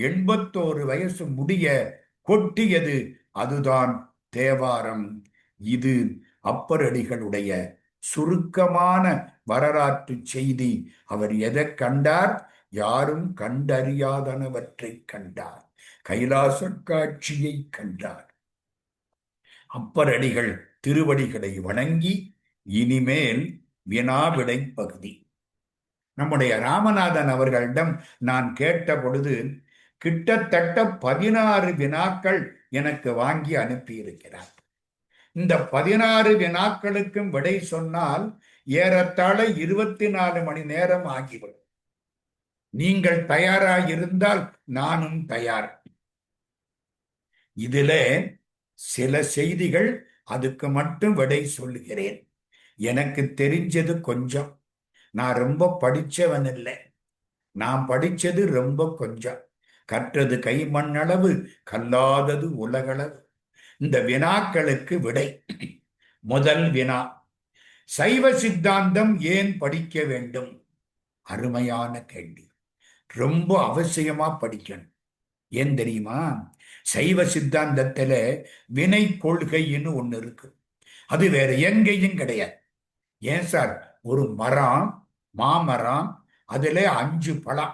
81 வயசு முடிய கொட்டியது. அதுதான் தேவாரம். இது அப்பர் அடிகளுடைய சுருக்கமான வரலாற்று செய்தி. அவர் எதை கண்டார்? யாரும் கண்டறியாதனவற்றை கண்டார். கைலாச காட்சியை கண்டார். அப்பரடிகள் திருவடிகளை வணங்கி இனிமேல் வினாவிடை பகுதி. நம்முடைய ராமநாதன் அவர்களிடம் நான் கேட்ட பொழுது கிட்டத்தட்ட 16 வினாக்கள் எனக்கு வாங்கி அனுப்பியிருக்கிறார். இந்த 16 வினாக்களுக்கும் விடை சொன்னால் ஏறத்தாழ 24 மணி நேரம் ஆகிவிடும். நீங்கள் தயாராயிருந்தால் நானும் தயார். இதில சில செய்திகள், அதுக்கு மட்டும் விடை சொல்லுகிறேன். எனக்கு தெரிஞ்சது கொஞ்சம். நான் ரொம்ப படிச்சவன் இல்லை. நான் படிச்சது ரொம்ப கொஞ்சம். கற்றது கைமண்ணளவு, கல்லாதது உலகளவு. இந்த வினாக்களுக்கு விடை. முதல் வினா, சைவ சித்தாந்தம் ஏன் படிக்க வேண்டும்? அருமையான கேள்வி. ரொம்ப அவசியமா படிக்கணும். ஏன் தெரியுமா? சைவ சித்தாந்தத்துல வினை கொள்கைன்னு ஒண்ணு இருக்கு. அது வேற எங்கேயும் கிடையாது. ஏன் சார், ஒரு மரம், மாமரம், அதுல 5 பழம்,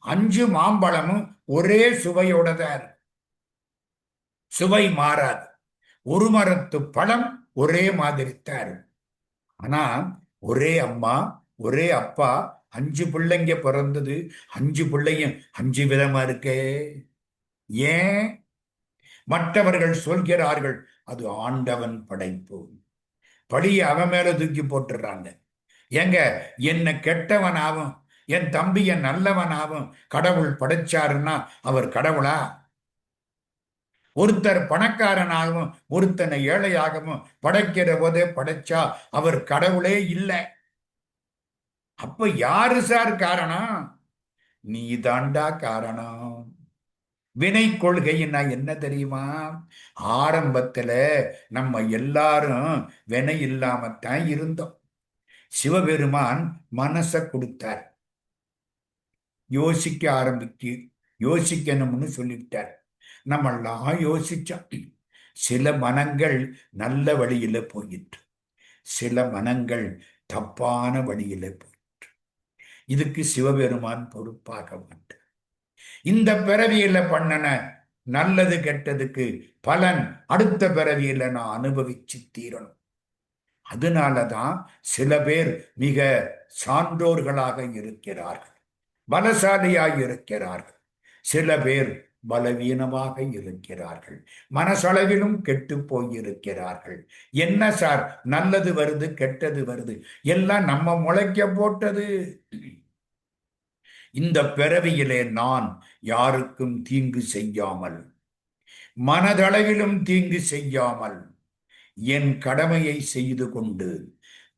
5 மாம்பழமும் ஒரே சுவையோட தான் இருக்கும். சுவை மாறாது. ஒரு மரத்து பழம் ஒரே மாதிரி தான் இருக்கும். ஆனா ஒரே அம்மா, ஒரே அப்பா, 5 பிள்ளைங்க பிறந்தது. 5 பிள்ளைங்க 5 விதமா இருக்கே. ஏன்? மற்றவர்கள் சொல்கிறார்கள் அது ஆண்டவன் படைப்பு. பழிய அவன் மேல தூக்கி போட்டுறாங்க. ஏங்க, என்ன கெட்டவனாவும் என் தம்பிய நல்லவனாவும் கடவுள் படைச்சாருன்னா அவர் கடவுளா? ஒருத்தர் பணக்காரனாகவும் ஒருத்தனை ஏழையாகவும் படைக்கிற போதே படைச்சா அவர் கடவுளே இல்லை. அப்ப யாரு சார் காரணம்? நீ தாண்டா காரணம். வினை கொள்கைன்னா என்ன தெரியுமா? ஆரம்பத்துல நம்ம எல்லாரும் வினை இல்லாமத்தான் இருந்தோம். சிவபெருமான் மனசை கொடுத்தார். யோசிக்கணும்னு சொல்லிவிட்டார். நம்மெல்லாம் யோசிச்சோம். சில மனங்கள் நல்ல வழியில போயிட்டு, சில மனங்கள் தப்பான வழியில போயிட்டு. இதுக்கு சிவபெருமான் பொறுப்பாக மாட்டார். இந்த பிறவியில பண்ணன நல்லது கெட்டதுக்கு பலன் அடுத்த பிறவியில நான் அனுபவிச்சு தீரணும். அதனாலதான் சில பேர் மிக சான்றோர்களாக இருக்கிறார்கள், பலசாலியாக இருக்கிறார்கள். சில பேர் பலவீனமாக இருக்கிறார்கள், மனசளவிலும் கெட்டு போயிருக்கிறார்கள். என்ன சார், நல்லது வருது கெட்டது வருது, எல்லாம் நம்ம முளைக்க போட்டது. இந்த பிறவியிலே நான் யாருக்கும் தீங்கு செய்யாமல், மனதளவிலும் தீங்கு செய்யாமல், என் கடமையை செய்து கொண்டு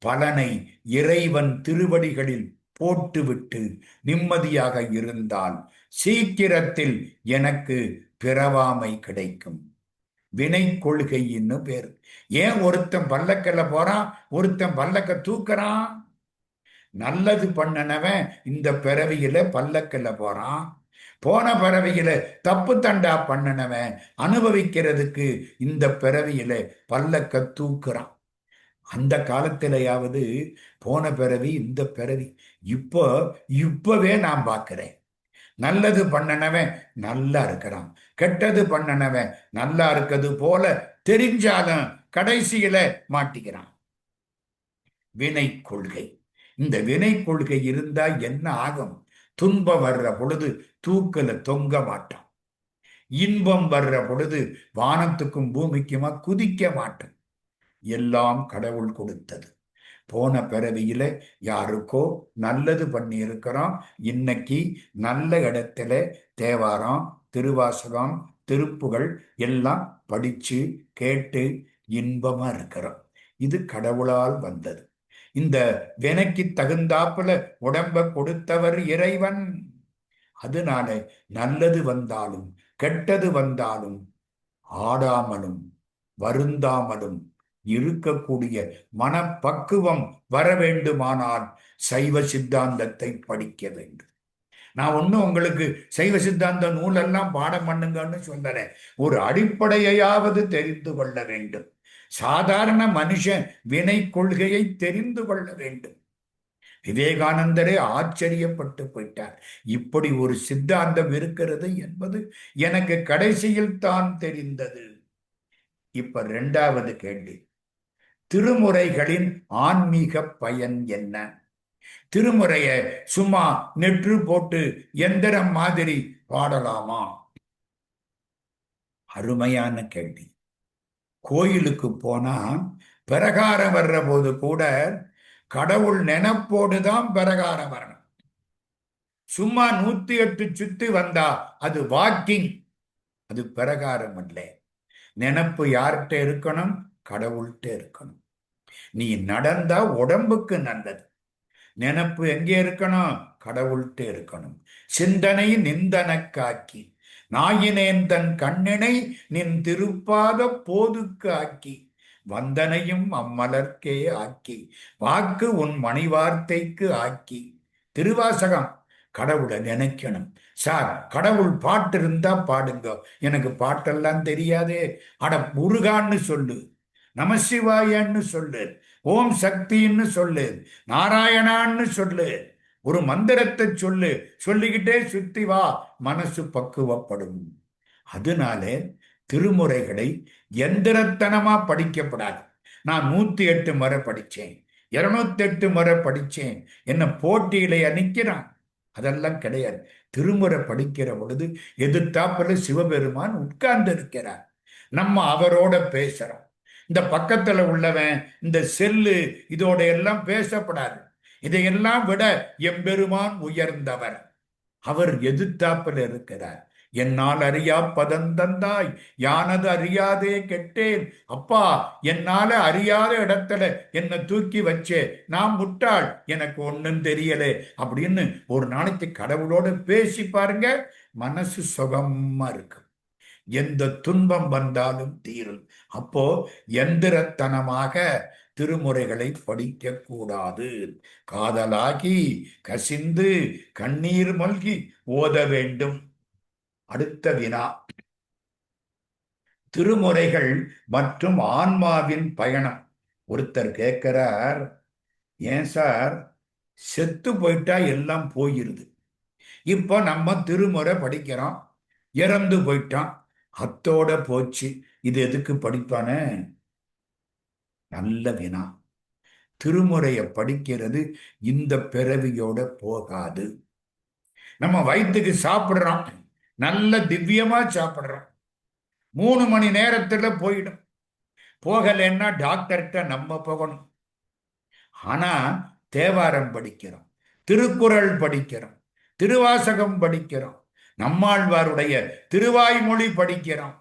பலனை இறைவன் திருவடிகளில் போட்டுவிட்டு நிம்மதியாக இருந்தால் சீக்கிரத்தில் எனக்கு பிறவாமை கிடைக்கும். வினை கொள்கைன்னு பேர். ஏன் ஒருத்தன் பல்லக்கல்ல போறான், ஒருத்தன் பல்லக்க தூக்குறான்? நல்லது பண்ணனவன் இந்த பிறவியில பல்லக்கல்ல போறான். போன பிறவியில தப்பு தண்டா பண்ணனவன் அனுபவிக்கிறதுக்கு இந்த பிறவியில பல்லக்க தூக்குறான். அந்த காலத்திலேயாவது போன பிறவி இந்த பிறவி. இப்பவே நான் பார்க்கிறேன். நல்லது பண்ணனவன் நல்லா இருக்கிறான், கெட்டது பண்ணனவன் நல்லா இருக்கிறது போல தெரிஞ்சாலும் கடைசியில மாட்டிக்கிறான். வினை கொள்கை. இந்த வினை கொள்கை இருந்தா என்ன ஆகும்? துன்பம் வர்ற பொழுது தூக்கல தொங்க மாட்டான். இன்பம் வர்ற பொழுது வானத்துக்கும் பூமிக்குமா குதிக்க மாட்டான். எல்லாம் கடவுள் கொடுத்தது. போன பிறவியில யாருக்கோ நல்லது பண்ணி இருக்கிறோம். இன்னைக்கு நல்ல இடத்துல தேவாரம், திருவாசகம், திருப்புகள் எல்லாம் படிச்சு கேட்டு இன்பமா இருக்கிறோம். இது கடவுளால் வந்தது. இந்த வினைக்கு தகுந்தாப்புல உடம்ப கொடுத்தவர் இறைவன். அதனால நல்லது வந்தாலும் கெட்டது வந்தாலும் ஆடாமலும் வருந்தாமலும் இருக்கக்கூடிய மனப்பக்குவம் வர வேண்டுமானால் சைவ சித்தாந்தத்தை படிக்க வேண்டும். நான் ஒன்னும் உங்களுக்கு சைவ சித்தாந்த நூலெல்லாம் பாடம் பண்ணுங்கன்னு சொல்லல. ஒரு அடிப்படையாவது தெரிந்து கொள்ள வேண்டும். சாதாரண மனுஷன் வினை கொள்கையை தெரிந்து கொள்ள வேண்டும். விவேகானந்தரே ஆச்சரியப்பட்டு போயிட்டார். இப்படி ஒரு சித்தாந்தம் இருக்கிறது என்பது எனக்கு கடைசியில் தான் தெரிந்தது. இப்ப இரண்டாவது கேள்வி, திருமுறைகளின் ஆன்மீக பயன் என்ன? திருமுறைய சும்மா நெற்று போட்டு எந்திரம் மாதிரி பாடலாமா? அருமையான கேள்வி. கோயிலுக்கு போனா பிரகாரம் வர்ற போது கூட கடவுள் நினைப்போடுதான் பிரகாரம் வரணும். சும்மா 108 சுத்தி வந்தா அது வாக்கிங், அது பிரகாரம் அல்ல. நினைப்பு யார்கிட்ட இருக்கணும்? கடவுள்கிட்ட இருக்கணும். நீ நடந்தா உடம்புக்கு நல்லது. நினைப்பு எங்கே இருக்கணும்? கடவுள்கிட்ட இருக்கணும். சிந்தனை நிந்தனக்காக்கி நாயினேன் தன் கண்ணினை நின் திருப்பாத போதுக்கு ஆக்கி வந்தனையும் அம்மலர்க்கே ஆக்கி வாக்கு உன் மணி வார்த்தைக்கு ஆக்கி. திருவாசகம். கடவுளை நினைக்கணும். சார், கடவுள் பாட்டு இருந்தா பாடுங்க. எனக்கு பாட்டெல்லாம் தெரியாதே. அட முருகான்னு சொல்லு, நமசிவாயன்னு சொல்லு, ஓம் சக்தின்னு சொல்லு, நாராயணான்னு சொல்லு, ஒரு மந்திரத்தை சொல்லு, சொல்லிக்கிட்டே சுத்தி வா, மனசு பக்குவப்படும். அதனால திருமுறைகளை எந்திரத்தனமா படிக்கப்படாது. நான் 108 முறை படிச்சேன், 208 முறை படிச்சேன், என்ன போட்டியில நிக்கிறான், அதெல்லாம் கிடையாது. திருமுறை படிக்கிற பொழுது எதிர்த்தாப்புல சிவபெருமான் உட்கார்ந்து இருக்கிறார். நம்ம அவரோட பேசுறோம். இந்த பக்கத்துல உள்ளவன் இந்த செல்லு இதோட எல்லாம் பேசப்படாது. இதையெல்லாம் விட எம்பெருமான் உயர்ந்தவர். அவர் எதிர்த்தாப்பில் இருக்கிறார். என்னால் அறியா பதந்தந்தாய் யானது அறியாதே கெட்டேன். அப்பா, என்னால அறியாத இடத்துல என்னை தூக்கி வச்சே, நான் முட்டாள், எனக்கு ஒன்னும் தெரியலே அப்படின்னு ஒரு நாளைக்கு கடவுளோட பேசி பாருங்க. மனசு சுகமா இருக்கு. எந்த துன்பம் வந்தாலும் தீரும். அப்போ எந்திரத்தனமாக திருமுறைகளை படிக்க கூடாது. காதலாகி கசிந்து கண்ணீர் மல்கி ஓத வேண்டும். அடுத்த வினா, திருமுறைகள் மற்றும் ஆன்மாவின் பயணம். ஒருத்தர் கேட்கிறார், ஏன் சார் செத்து போயிட்டா எல்லாம் போயிருது, இப்போ நம்ம திருமுறை படிக்கிறோம், இறந்து போயிட்டான், அத்தோட போச்சு, இது எதுக்கு படிப்பானே? நல்ல வினா. திருமுறையை படிக்கிறது இந்த பிறவியோட போகாது. நம்ம வயிற்றுக்கு சாப்பிடுறோம், நல்ல திவ்யமா சாப்பிடுறோம், 3 மணி நேரத்துல போயிடும். போகலைன்னா டாக்டர்கிட்ட நம்ம போகணும். ஆனா தேவாரம் படிக்கிறோம், திருக்குறள் படிக்கிறோம், திருவாசகம் படிக்கிறோம், நம்மாழ்வாருடைய திருவாய்மொழி படிக்கிறோம்.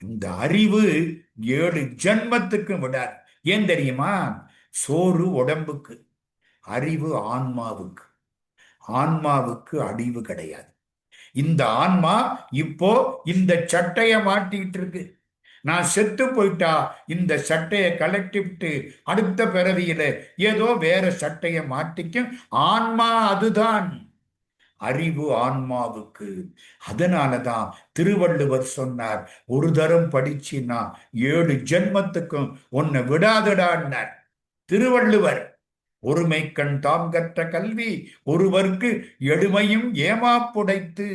இந்த அறிவு 7 ஜென்மத்துக்கு விடாது. ஏன் தெரியுமா? சோறு உடம்புக்கு, அறிவு ஆன்மாவுக்கு. ஆன்மாவுக்கு அழிவு கிடையாது. இந்த ஆன்மா இப்போ இந்த சட்டைய மாட்டிட்டு இருக்கு. நான் செத்து போயிட்டா இந்த சட்டையை கலட்டிவிட்டு அடுத்த பிறவியில ஏதோ வேற சட்டைய மாட்டிக்கும். ஆன்மா அதுதான், அறிவு ஆன்மாவுக்கு. அதனாலதான் திருவள்ளுவர் சொன்னார், ஒரு தரம் படிச்சின்னா 7 ஜென்மத்துக்கும் உன்னை விடாதடான்னார் திருவள்ளுவர். ஒருமை கண் தாம் கற்ற கல்வி ஒருவர்க்கு எடுமையும் ஏமாப்புடைத்து.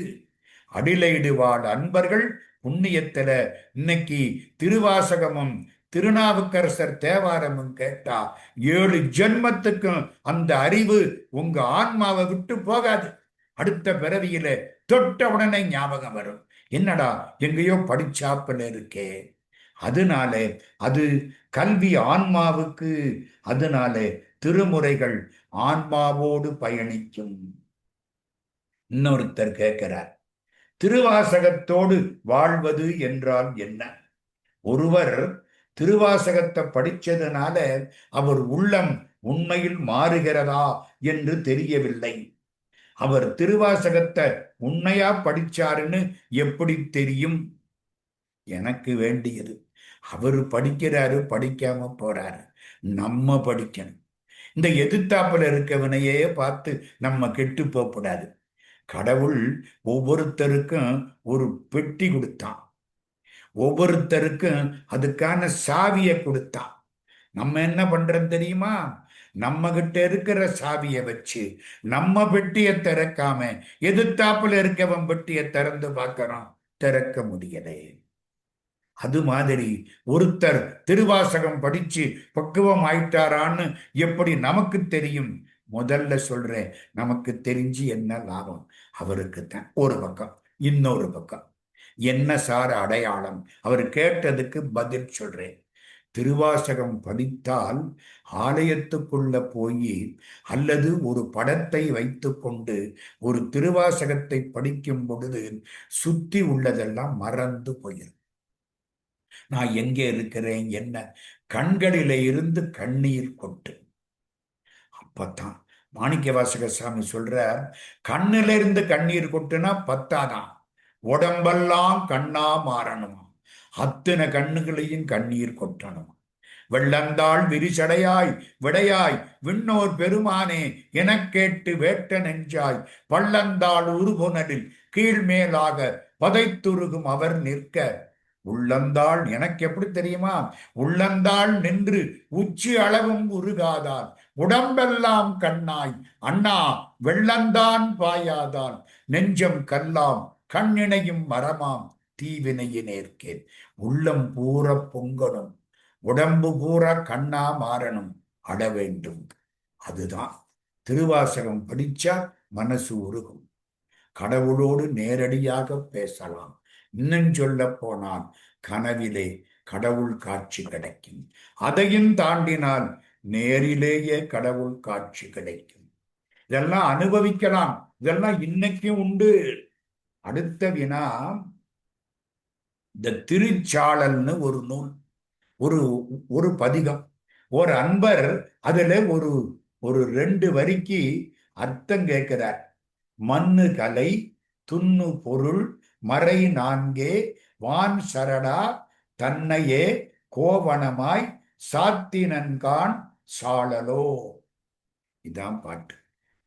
அடிலைடுவாள் அன்பர்கள் புண்ணியத்துல இன்னைக்கு திருவாசகமும் திருநாவுக்கரசர் தேவாரமும் கேட்டா 7 ஜென்மத்துக்கும் அந்த அறிவு உங்க ஆன்மாவை விட்டு போகாது. அடுத்த பிறவியில தொட்ட உடனே ஞாபகம் வரும், என்னடா எங்கேயோ படிச்சாப்புல இருக்கே. அதனால அது கல்வி ஆன்மாவுக்கு. அதனால திருமுறைகள் ஆன்மாவோடு பயணிக்கும். இன்னொருத்தர் கேட்கிறார், திருவாசகத்தோடு வாழ்வது என்றால் என்ன? ஒருவர் திருவாசகத்தை படிச்சதுனால அவர் உள்ளம் உண்மையில் மாறுகிறதா என்று தெரியவில்லை. அவர் திருவாசகத்தை உண்மையா படிச்சாருன்னு எப்படி தெரியும்? எனக்கு வேண்டியது, அவரு படிக்கிறாரு, படிக்காம போறாரு, நம்ம படிக்கணும். இந்த எதிர்த்தாப்புல இருக்கவனையே பார்த்து நம்ம கெட்டு போகக்கூடாது. கடவுள் ஒவ்வொருத்தருக்கும் ஒரு பெட்டி கொடுத்தான். ஒவ்வொருத்தருக்கும் அதுக்கான சாவியை கொடுத்தான். நம்ம என்ன பண்றோம் தெரியுமா? நம்ம கிட்ட இருக்கிற சாவியை வச்சு நம்ம பெட்டியை திறக்காம எதிர்த்தாப்புல இருக்கவன் பெட்டியை திறந்து பார்க்கறோம், திறக்க முடியலை. அது மாதிரி ஒருத்தர் திருவாசகம் படிச்சு பக்குவம் ஆயிட்டாரான்னு எப்படி நமக்கு தெரியும்? முதல்ல சொல்றேன், நமக்கு தெரிஞ்சு என்ன லாபம்? அவருக்கு தான் ஒரு பக்கம். இன்னொரு பக்கம் என்ன சார் அடையாளம்? அவர் கேட்டதுக்கு பதில் சொல்றேன். திருவாசகம் படித்தால் ஆலயத்துக்குள்ள போய் அல்லது ஒரு படத்தை வைத்து கொண்டு ஒரு திருவாசகத்தை படிக்கும் பொழுது சுத்தி உள்ளதெல்லாம் மறந்து போயிடும். நான் எங்கே இருக்கிறேன் என்ன? கண்களிலே இருந்து கண்ணீர் கொட்டு. அப்பத்தான் மாணிக்கவாசக சாமி சொல்ற, கண்ணில இருந்து கண்ணீர் கொட்டுனா பத்தாதான், உடம்பெல்லாம் கண்ணா மாறணும், அத்தனை கண்ணுகளையும் கண்ணீர் கொட்டணும். வெள்ளந்தாள் விரிசடையாய் விடையாய் விண்ணோர் பெருமானே எனக் கேட்டு வேட்ட நெஞ்சாய் பள்ளந்தாள் உருபுணரில் கீழ்மேலாக பதைத்துருகும் அவர் நிற்க உள்ளந்தாள். எனக்கு எப்படி தெரியுமா? உள்ளந்தாள் நின்று உச்சி அளவும் உருகாதால் உடம்பெல்லாம் கண்ணாய் அண்ணா வெள்ளந்தான் பாயாதால் நெஞ்சம் கல்லாம் கண்ணினையும் மரமாம் தீவினையினேற்கேன். உள்ளம் பூர பொங்கணும், உடம்பு பூரா கண்ணா மாறணும், அட வேண்டும். அதுதான் திருவாசகம் படிச்சா மனசு உருகும், கடவுளோடு நேரடியாக பேசலாம். இன்னும் சொல்ல போனால் கனவிலே கடவுள் காட்சி கிடைக்கும். அதையும் தாண்டினால் நேரிலேயே கடவுள் காட்சி கிடைக்கும். இதெல்லாம் அனுபவிக்கலாம். இதெல்லாம் இன்னைக்கும் உண்டு. அடுத்த வினா, இந்த திருச்சாளல்னு ஒரு நூல், ஒரு பதிகம். ஒரு அன்பர் அதுல ஒரு 2 வரிக்கு அர்த்தம் கேட்கிறார். மண்ணு கலை துண்ணு பொருள் மறை 4 வான் சரடா தன்னையே கோவணமாய் சாத்தினன்கான் சாளலோ. இதான் பாட்டு.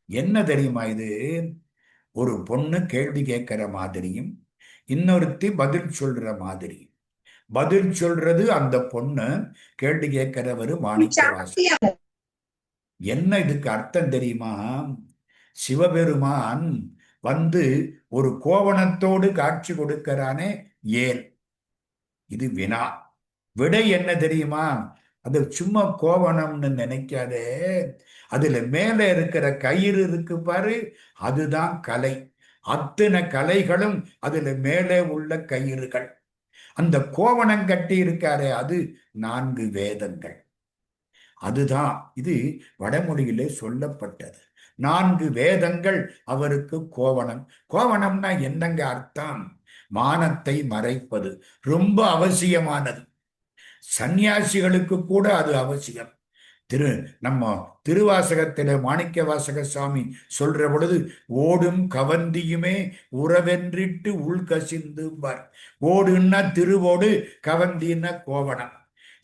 என்ன தெரியுமா இது? ஒரு பொண்ணு கேள்வி கேட்கிற மாதிரியும் இன்னொருத்தி பதில் சொல்ற மாதிரி. பதில் சொல்றது அந்த பொண்ணு, கேள்வி கேட்கிறவரு மாணிக்கவாசகர். என்ன இதுக்கு அர்த்தம் தெரியுமா? சிவபெருமான் வந்து ஒரு கோவணத்தோடு காட்சி கொடுக்கிறானே, ஏன்? இது வினா. விடை என்ன தெரியுமா? அது சும்மா கோவணம்னு நினைக்காதே, அதுல மேல இருக்கிற கயிறு இருக்கு பாரு, அதுதான் கலை. அத்தனை கலைகளும் அதுல மேலே உள்ள கயிறுகள். அந்த கோவணம் கட்டி இருக்காரே, அது 4 வேதங்கள். அதுதான் இது வடமொழியிலே சொல்லப்பட்டது. 4 வேதங்கள் அவருக்கு கோவணம். கோவணம்னா என்னங்க அர்த்தம்? மானத்தை மறைப்பது ரொம்ப அவசியமானது. சந்நியாசிகளுக்கு கூட அது அவசியம். நம்ம திருவாசகத்திலே மாணிக்கவாசக சாமி சொல்ற பொழுது, ஓடும் கவந்தியுமே உறவென்றிட்டு உள்கசிந்து பார். ஓடுன்னா திருவோடு, கவந்தின்னா கோவணம்.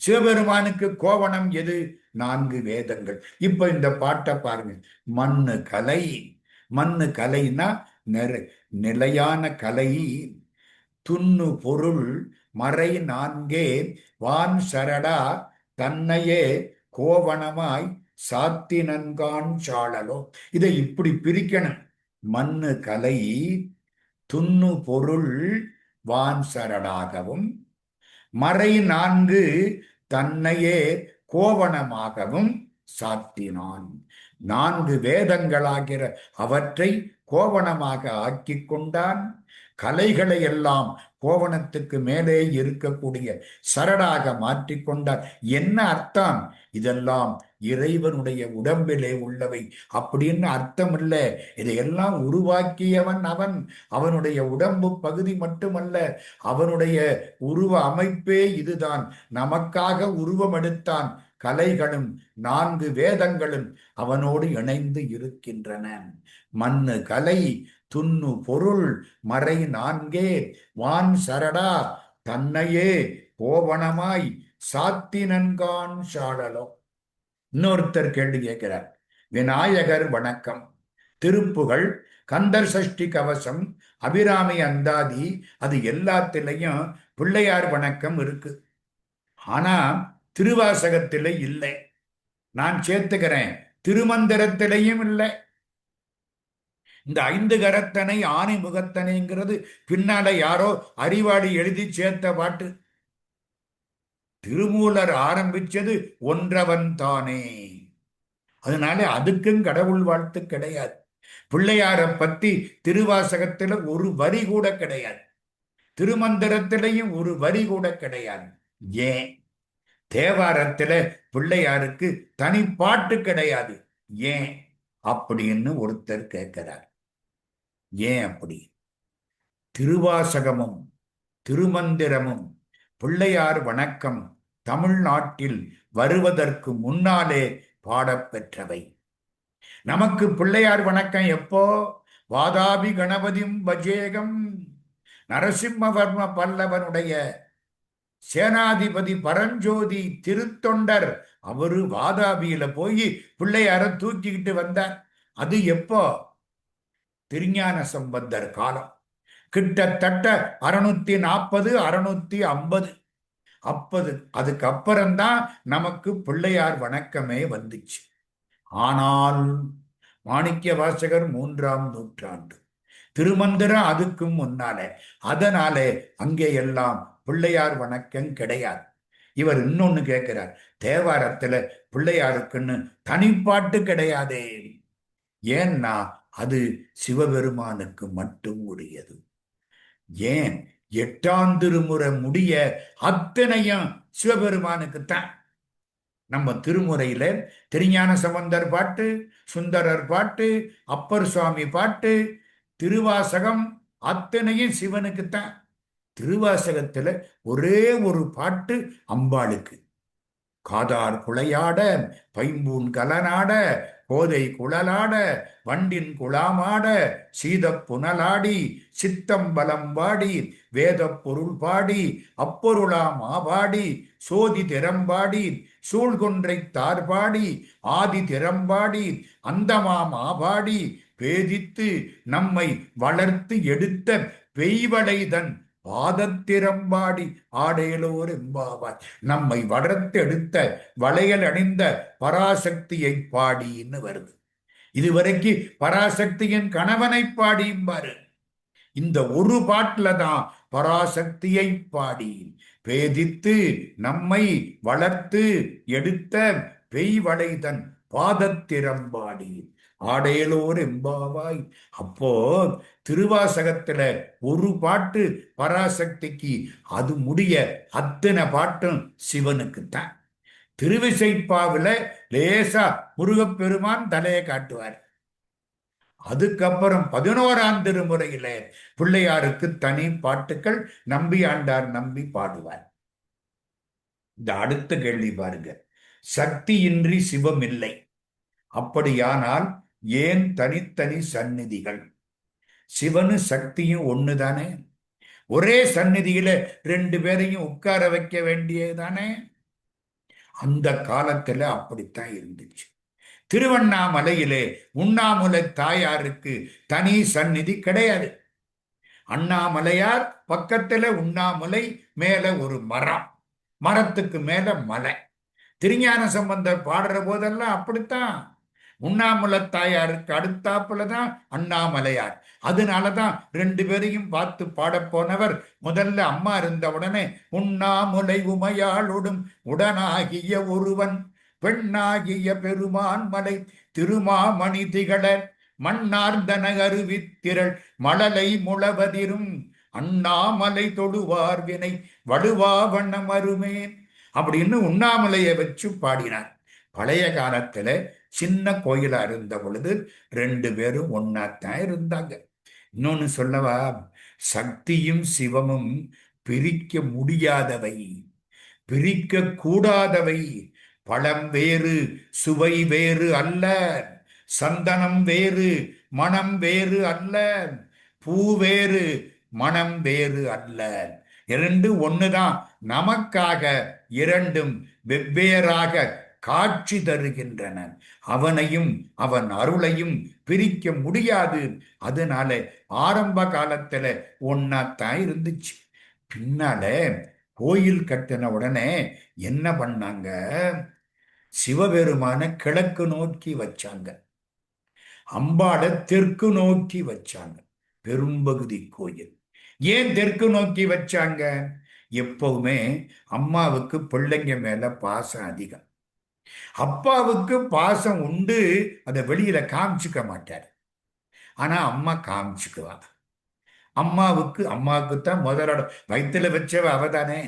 சிவபெருமானுக்கு கோவணம் எது? 4 வேதங்கள். இப்ப இந்த பாட்டை பாருங்க. மண்ணு கலை, மண்ணு கலைன்னா நிலையான கலை. துண்ணு பொருள் மறை 4 வான் சரடா தன்னையே கோவணமாய் சாத்தினன்கான் சாளலோ. இதை இப்படி பிரிக்கணும். மண்ணு கலை துண்ணு பொருள் வான் சரடாகவும் மறை 4 தன்னையே கோவணமாகவும் சாத்தினான். 4 வேதங்களாகிற அவற்றை கோவணமாக ஆக்கி கொண்டான். கலைகளை எல்லாம் கோவணத்துக்கு மேலே இருக்கக்கூடிய சரடாக மாற்றிக்கொண்டார். என்ன அர்த்தம்? இதெல்லாம் இறைவனுடைய உடம்பிலே உள்ளவை அப்படின்னு அர்த்தம் இல்லை. இதையெல்லாம் உருவாக்கியவன் அவன். அவனுடைய உடம்பு பகுதி மட்டுமல்ல, அவனுடைய உருவ அமைப்பே இதுதான். நமக்காக உருவம் எடுத்தான். கலைகளும் 4 வேதங்களும் அவனோடு இணைந்து இருக்கின்றன. மண்ணு கலை துண்ணு பொருள் மறை 4 வான் சரடா தன்னையே கோவணமாய் சாத்தினன்கான் சாடலோ. இன்னொருத்தர் கேள்வி கேட்கிறார். விநாயகர் வணக்கம், திருப்புகள், கந்தர் சஷ்டி கவசம், அபிராமி அந்தாதி, அது எல்லாத்திலையும் பிள்ளையார் வணக்கம் இருக்கு. ஆனா திருவாசகத்தில இல்லை. நான் சேர்த்துக்கிறேன், திருமந்திரத்திலையும் இல்லை. இந்த 5 கரத்தனை ஆனை முகத்தனைங்கிறது பின்னால யாரோ அறிவாளி எழுதி சேர்த்த பாட்டு. திருமூலர் ஆரம்பிச்சது ஒன்றவன் தானே. அதனால அதுக்கும் கடவுள் வாழ்த்து கிடையாது. பிள்ளையார பத்தி திருவாசகத்துல ஒரு வரி கூட கிடையாது, திருமந்திரத்திலையும் ஒரு வரி கூட கிடையாது. ஏன்? தேவாரத்துல பிள்ளையாருக்கு தனி பாட்டு கிடையாது. ஏன் அப்படின்னு ஒருத்தர் கேட்கிறார். ஏன் அப்படி? திருவாசகமும் திருமந்திரமும் பிள்ளையார் வணக்கம் தமிழ்நாட்டில் வருவதற்கு முன்னாலே பாடப்பெற்றவை. நமக்கு பிள்ளையார் வணக்கம் எப்போ? வாதாபி கணபதியும் வஜேகம், நரசிம்மவர்ம பல்லவனுடைய சேனாதிபதி பரஞ்சோதி திருத்தொண்டர் அவரு வாதாபியில போய் பிள்ளையார தூக்கிக்கிட்டு வந்தார். அது எப்போ? திருஞான சம்பந்தர் காலம், கிட்டத்தட்ட 640 650. அதுக்கு அப்புறம்தான் நமக்கு பிள்ளையார் வணக்கமே வந்துச்சு. ஆனால் மாணிக்க வாசகர் 3ஆம் நூற்றாண்டு, திருமந்திரம் அதுக்கும் முன்னாலே. அதனாலே அங்கே எல்லாம் பிள்ளையார் வணக்கம் கிடையாது. இவர் இன்னொன்னு கேட்கிறார், தேவாரத்துல பிள்ளையாருக்குன்னு தனிப்பாட்டு கிடையாதே. ஏன்னா அது சிவபெருமானுக்கு மட்டும் உரியது. ஏன்? 8ஆம் திருமுறை முடிய அத்தனையும் சிவபெருமானுக்குத்தான். நம்ம திருமுறையில திருஞான சம்பந்தர் பாட்டு, சுந்தரர் பாட்டு, அப்பர் சுவாமி பாட்டு, திருவாசகம் அத்தனையும் சிவனுக்குத்தான். திருவாசகத்துல ஒரே ஒரு பாட்டு அம்பாளுக்கு. காதார் குளையாட பைம்பூன் கலனாட கோதை குழலாட வண்டின் குழாமாட சீத புனலாடி சித்தம்பலம் பாடி வேத பொருள் பாடி அப்பொருளாம் ஆபாடி சோதி திறம்பாடி சூழ்கொன்றை தார்பாடி ஆதி திறம்பாடி அந்தமாம் ஆபாடி பேதித்து நம்மை வளர்த்து எடுத்த பெய்வளைதன் பாதத்திறம்பாடி ஆடையலோர் எம்பாவாய். நம்மை வளர்த்து எடுத்த வளையல் அணிந்த பராசக்தியை பாடின்னு வருது. இதுவரைக்கு பராசக்தியின் கணவனை பாடியும்பாரு. இந்த ஒரு பாட்டுல தான் பராசக்தியை பாடி பேதித்து நம்மை வளர்த்து எடுத்த பெய்வளைதன் பாதத்திறம்பாடி ஆடையலோர் எம்பாவாய். அப்போ திருவாசகத்துல ஒரு பாட்டு பராசக்திக்கு, அது முடிய அத்தனை பாட்டும் சிவனுக்குத்தான். திருவிசைப்பாவில லேசா முருகப்பெருமான் தலையை காட்டுவார். அதுக்கப்புறம் 11ஆம் திருமுறையில பிள்ளையாருக்கு தனி பாட்டுக்கள் நம்பி ஆண்டார் நம்பி பாடுவார். இந்த அடுத்த கேள்வி பாருங்க, சக்தியின்றி சிவம் இல்லை. அப்படியானால் ஏன் தனித்தனி சந்நிதிகள்? சிவனு சக்தியும் ஒண்ணுதானே. ஒரே சந்நிதியில 2 பேரையும் உட்கார வைக்க வேண்டியதுதானே. அந்த காலத்துல அப்படித்தான் இருந்துச்சு. திருவண்ணாமலையிலே உண்ணாமுலை தாயாருக்கு தனி சந்நிதி கிடையாது. அண்ணாமலையார் பக்கத்துல உண்ணாமுலை, மேல ஒரு மரம், மரத்துக்கு மேல மலை. திருஞான சம்பந்தர் பாடுற போதெல்லாம் அப்படித்தான். உண்ணாமுலை தாயாருக்கு அடுத்தாப்புலதான் அண்ணாமலையார். அதனாலதான் 2 பேரையும் பார்த்து பாடப்போனவர் முதல்ல அம்மா இருந்த உடனே உண்ணாமுலை உமையாளோடும் உடனாகிய ஒருவன் பெண்ணாகிய பெருமான் மலை திருமாமணி திகழ மண்ணார்ந்தன அருவித்திரள் மழலை முழவதிரும் அண்ணாமலை தொடுவார் வினை வடுவா வண்ணம் அருமேன் அப்படின்னு உண்ணாமலையை வச்சு பாடினார். பழைய காலத்துல சின்ன கோயிலா இருந்த பொழுது 2 பேரும் ஒன்னாத்தான் இருந்தாங்க. இன்னொன்னு சொல்லவா, சக்தியும் சிவமும் பிரிக்க முடியாதவை, பிரிக்க கூடாதவை. பழம் வேறு சுவை வேறு அல்ல, சந்தனம் வேறு மனம் வேறு அல்ல, பூ வேறு மனம் வேறு அல்ல. 2 ஒண்ணுதான். நமக்காக 2ம் வெவ்வேறாக காட்சி தருகின்றன. அவனையும் அவன் அருளையும் பிரிக்க முடியாது. அதனால ஆரம்ப காலத்துல ஒன்னாத்தான் இருந்துச்சு. பின்னால கோயில் கட்டின உடனே என்ன பண்ணாங்க, சிவபெருமான கிழக்கு நோக்கி வச்சாங்க, அம்பாளை தெற்கு நோக்கி வச்சாங்க. பெரும்பகுதி கோயில் ஏன் தெற்கு நோக்கி வச்சாங்க? எப்பவுமே அம்மாவுக்கு பிள்ளைங்க மேல பாசம் அதிகம். அப்பாவுக்கு பாசம் உண்டு, அதை வெளியில காமிச்சுக்க மாட்டார். ஆனா அம்மா காமிச்சுக்குவா. அம்மாவுக்கு தான் முதலோட வயிற்றுல வச்சவ அவதானே.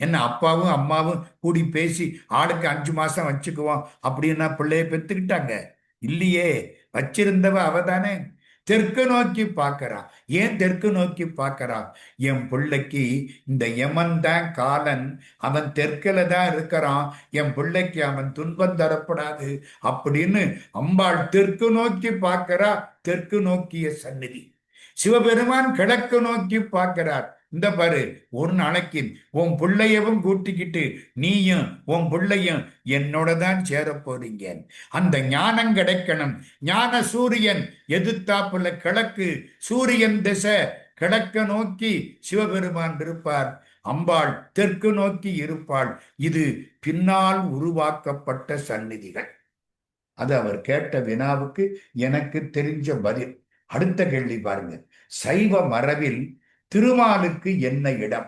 என்ன அப்பாவும் அம்மாவும் கூடி பேசி ஆளுக்கு 5 மாசம் வச்சுக்குவோம் அப்படின்னா பிள்ளைய பெத்துக்கிட்டாங்க இல்லையே. வச்சிருந்தவ அவதானே. தெற்கு நோக்கி பார்க்கறா. ஏன் தெற்கு நோக்கி பார்க்கறா? என் பிள்ளைக்கு இந்த யமன் தான் காலன், அவன் தெற்குல தான் இருக்கிறான், என் பிள்ளைக்கு அவன் துன்பம் தரப்படாது அப்படின்னு அம்பாள் தெற்கு நோக்கி பார்க்கறா. தெற்கு நோக்கிய சந்நிதி. சிவபெருமான் கிழக்கு நோக்கி பார்க்கிறார். இந்த பாரு, ஒரு நாளைக்கு உன் பிள்ளையவும் கூட்டிக்கிட்டு நீயும் உன் பிள்ளையும் என்னோட தான் சேர போறீங்க. அந்த ஞானம் கிடைக்கணும். ஞான சூரியன் எதிர்த்தாப்புல கிழக்கு, சூரியன் திசை கிழக்க நோக்கி சிவபெருமான் இருப்பார், அம்பாள் தெற்கு நோக்கி இருப்பாள். இது பின்னால் உருவாக்கப்பட்ட சந்நிதிகள். அது அவர் கேட்ட வினாவுக்கு எனக்கு தெரிஞ்ச பதில். அடுத்த கேள்வி பாருங்க. சைவ மரபில் திருமாலுக்கு என்ன இடம்?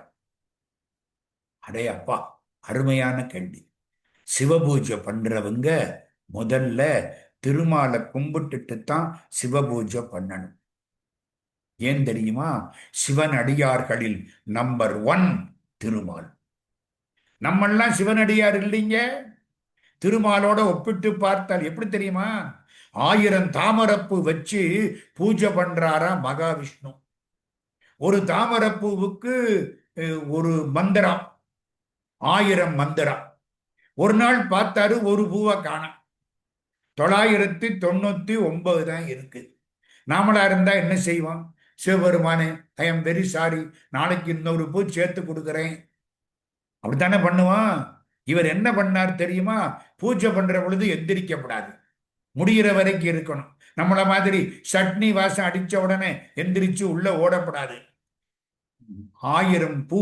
அடே அப்பா, அருமையான கேள்வி. சிவபூஜை பண்றவங்க முதல்ல திருமாலை கும்பிட்டுட்டு தான் சிவபூஜை பண்ணணும். ஏன் தெரியுமா? சிவன் அடியார்களில் நம்பர் 1 திருமால். நம்மெல்லாம் சிவனடியார் இல்லைங்க. திருமாலோட ஒப்பிட்டு பார்த்தால் எப்படி தெரியுமா? 1000 தாமரப்பூ வச்சு பூஜை பண்றாரா மகாவிஷ்ணு. ஒரு தாமரப்பூவுக்கு ஒரு மந்திரம், 1000 மந்திரம். ஒரு நாள் பார்த்தாரு, ஒரு பூவை காணோம். 999 தான் இருக்கு. நாமளா இருந்தா என்ன செய்வோம்? சிவபெருமானே, ஐ எம் வெரி சாரி, நாளைக்கு இன்னொரு பூ சேர்த்து கொடுக்குறேன், அப்படித்தானே பண்ணுவான். இவர் என்ன பண்ணார் தெரியுமா? பூஜை பண்ற பொழுது எந்திரிக்கப்படாது, முடிகிற வரைக்கும் இருக்கணும். நம்மள மாதிரி சட்னி வாசம் அடிச்ச உடனே எந்திரிச்சு உள்ள ஓடப்படாது. 1000 பூ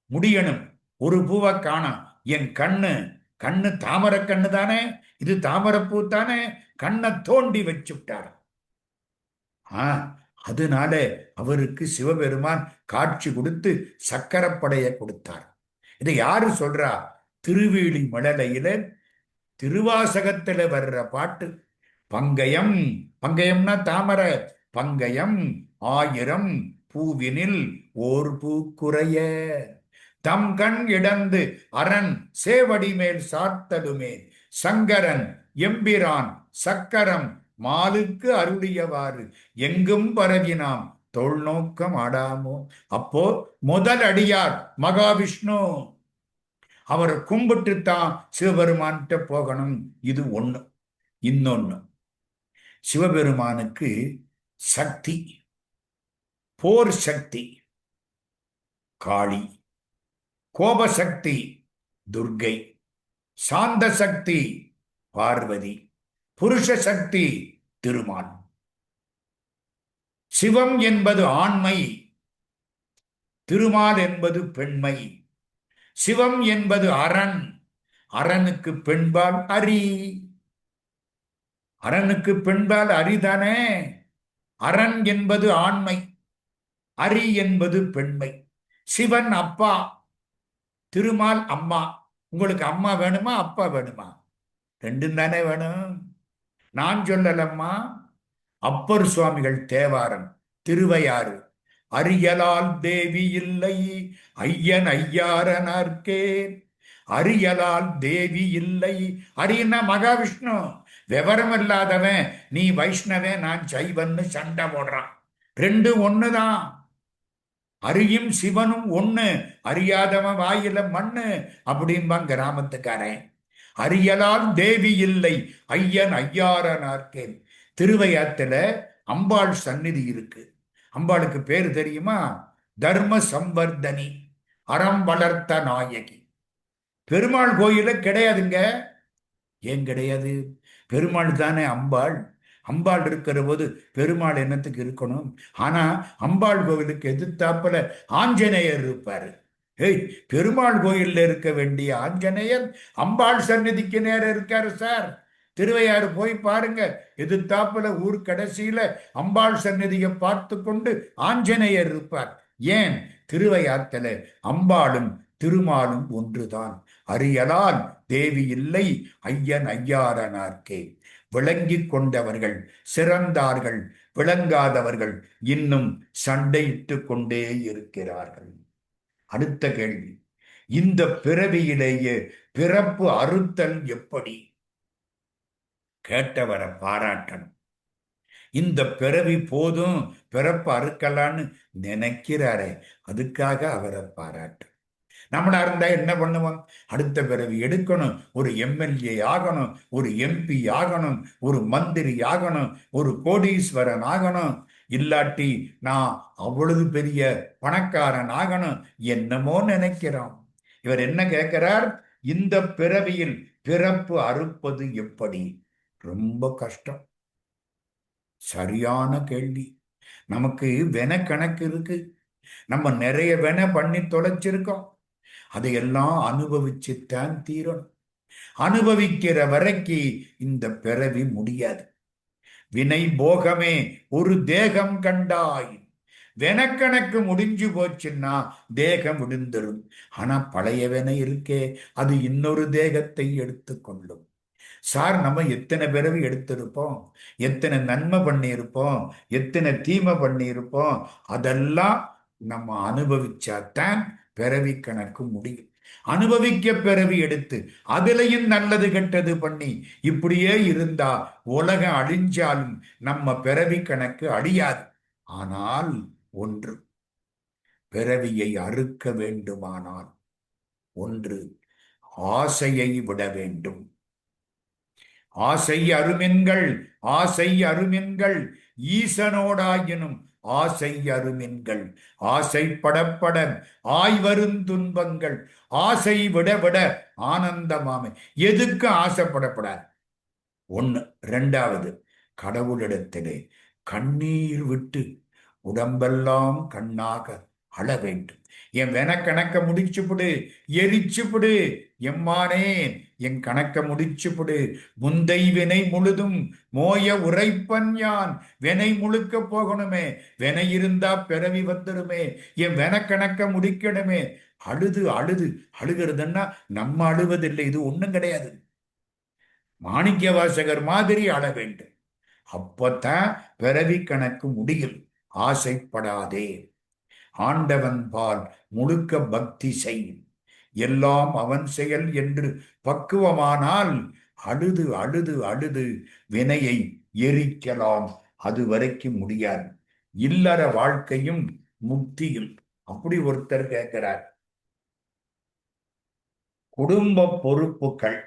முடியணும். ஒரு பூவை காணோம். என் கண்ணு தாமர கண்ணு தானே, இது தாமரப்பூ தானே, கண்ணை தோண்டி வச்சு விட்டார். அதனால அவருக்கு சிவபெருமான் காட்சி கொடுத்து சக்கரப்படைய கொடுத்தார். இதை யாரு சொல்றா? திருவேலி மழலையில திருவாசகத்துல வர்ற பாட்டு. பங்கயம், பங்கயம்னா தாமரை, பங்கயம் 1000 பூவினில் ஓர் பூ குறைய, தம் கண் இடந்து அரண் சேவடி மேல் சாத்தலுமே, சங்கரன் எம்பிரான் சக்கரம் மாலுக்கு அருளியவாறு எங்கும் பரவினாம் தோல் நோக்கம் ஆடாமோ. அப்போ முதல் அடியார் மகாவிஷ்ணு. அவரை கும்பிட்டு தான் சிவபெருமான்கிட்ட போகணும். இது ஒண்ணு. இன்னொன்னு, சிவபெருமானுக்கு சக்தி, போர் சக்தி காளி, கோபசக்தி துர்கை, சாந்த சக்தி பார்வதி, புருஷ சக்தி திருமால். சிவம் என்பது ஆண்மை, திருமால் என்பது பெண்மை. சிவம் என்பது அரண், அரணுக்கு பெண்பால் அரி, அரணுக்கு பெண்பால் அரிதானே. அரண் என்பது ஆண்மை, அரி என்பது பெண்மை. சிவன் அப்பா, திருமால் அம்மா. உங்களுக்கு அம்மா வேணுமா அப்பா வேணுமா? ரெண்டும் தானே வேணும். நான் சொல்லலம்மா. அப்பர் சுவாமிகள் தேவாரம் திருவையாறு, அரியலால் தேவி இல்லை ஐயன் ஐயாரனார்க்கே, அரியலால் தேவி இல்லை. அரியன்னா மகாவிஷ்ணு. விவரம் இல்லாதவன் நீ வைஷ்ணவன் நான் சைவன்னு சண்டை போடுறான். ரெண்டு ஒண்ணுதான். அரியும் சிவனும் ஒண்ணு, அறியாதவன் வாயில மண்ணு அப்படிம்பான் கிராமத்துக்காரன். அரியலால் தேவி இல்லை ஐயன் ஐயாரனார்க்கே. திருவையாத்துல அம்பாள் சந்நிதி இருக்கு. அம்பாளுக்கு பேரு தெரியுமா? தர்ம சம்வர்தனி, அறம் வளர்த்த நாயகி. பெருமாள் கோயில கிடையாதுங்க. ஏன் கிடையாது? பெருமாள் தானே அம்பாள். அம்பாள் இருக்கிற போது பெருமாள் என்னத்துக்கு இருக்கணும்? ஆனா அம்பாள் கோவிலுக்கு எதிர்த்தாப்புல ஆஞ்சநேயர் இருப்பாரு. ஏய், பெருமாள் கோயில்ல இருக்க வேண்டிய ஆஞ்சநேயர் அம்பாள் சந்நிதிக்கு நேரம் இருக்காரு சார். திருவையாறு போய் பாருங்க, எதிர்த்தாப்புல ஊர் கடைசியில அம்பாள் சந்நிதியை பார்த்து கொண்டு ஆஞ்சநேயர் இருப்பார். ஏன்? திருவையாத்துல அம்பாளும் திருமாலும் ஒன்றுதான். அறியலால் தேவி இல்லை ஐயன் ஐயாரனார்க்கே. விளங்கி கொண்டவர்கள் சிறந்தார்கள், விளங்காதவர்கள் இன்னும் சண்டையிட்டு கொண்டே இருக்கிறார்கள். அடுத்த கேள்வி, இந்த பிறவியிலேயே பிறப்பு அறுத்தல் எப்படி? கேட்டவரை பாராட்டணும். இந்த பிறவி போதும், பிறப்பு அறுக்கலான்னு நினைக்கிறாரே, அதுக்காக அவரை பாராட்டு. நம்மளா இருந்தா என்ன பண்ணுவோம்? அடுத்த பிறவி எடுக்கணும், ஒரு எம்எல்ஏ ஆகணும், ஒரு எம்பி ஆகணும், ஒரு மந்திரி ஆகணும், ஒரு கோடீஸ்வரன் ஆகணும், இல்லாட்டி நான் அவ்வளவு பெரிய பணக்காரன் ஆகணும், என்னமோ நினைக்கிறோம். இவர் என்ன கேட்கிறார்? இந்த பிறவியில் பிறப்பு அறுப்பது எப்படி? ரொம்ப கஷ்டம். சரியான கேள்வி. நமக்கு வென கணக்கு இருக்கு. நம்ம நிறைய வென பண்ணி தொலைச்சிருக்கோம். அதையெல்லாம் அனுபவிச்சுத்தான் தீரணும். அனுபவிக்கிற வரைக்கும் இந்த பிறவி முடியாது. வினை போகமே ஒரு தேகம் கண்டாய். வெனக்கணக்கு முடிஞ்சு போச்சுன்னா தேகம் விழுந்துரும். ஆனா பழைய வென இருக்கே, அது இன்னொரு தேகத்தை எடுத்துக்கொள்ளும். சார், நம்ம எத்தனை பிறவி எடுத்திருப்போம், எத்தனை நன்மை பண்ணியிருப்போம், எத்தனை தீமை பண்ணியிருப்போம், அதெல்லாம் நம்ம அனுபவிச்சாத்தான் பிறவி கணக்கு முடியும். அனுபவிக்க பிறவி எடுத்து அதுலயும் நல்லது கெட்டது பண்ணி இப்படியே இருந்தா உலகம் அழிஞ்சாலும் நம்ம பிறவி கணக்கு அழியாது. ஆனால் ஒன்று, பிறவியை அறுக்க வேண்டுமானால் ஒன்று, ஆசையை விட வேண்டும். ஆசை அருமென்கள், ஆசை அருமென்கள், ஈசனோடாயினும் ஆசை அருமென்கள். ஆசை படப்பட ஆய்வரும் துன்பங்கள், ஆசை விட விட ஆனந்தமாமை. எதுக்கு ஆசைப்படப்படாது? ஒண்ணு. ரெண்டாவது, கடவுளிடத்திலே கண்ணீர் விட்டு உடம்பெல்லாம் கண்ணாக அழ வேண்டும். என் வென கணக்க முடிச்சுப்புடு, எரிச்சுப்புடு எம்மானே, என் கணக்க முடிச்சுப்புடு. முந்தை வினை முழுதும் மோய உரைப்பன் யான். வினை முழுக்க போகணுமே, வினை இருந்தா பிறவி வந்துடுமே, என் வென கணக்க முடிக்கணுமே. அழுது அழுது அழுகிறதுன்னா நம்ம அழுவதில்லை, இது ஒண்ணும் கிடையாது. மாணிக்க வாசகர் மாதிரி அழ வேண்டும். அப்பத்தான் பிறவி கணக்கு முடியும். ஆசைப்படாதே. ஆண்டவன் பால் முழுக்க பக்தி செய், எல்லாம் அவன் செயல் என்று பக்குவமானால் அழுது அழுது அழுது வினையை எரிக்கலாம். அது வரைக்கும் முடியாது. இல்லற வாழ்க்கையும் முக்தியும். அப்படி ஒருத்தர் கேட்கிறார், குடும்ப பொறுப்புகள்,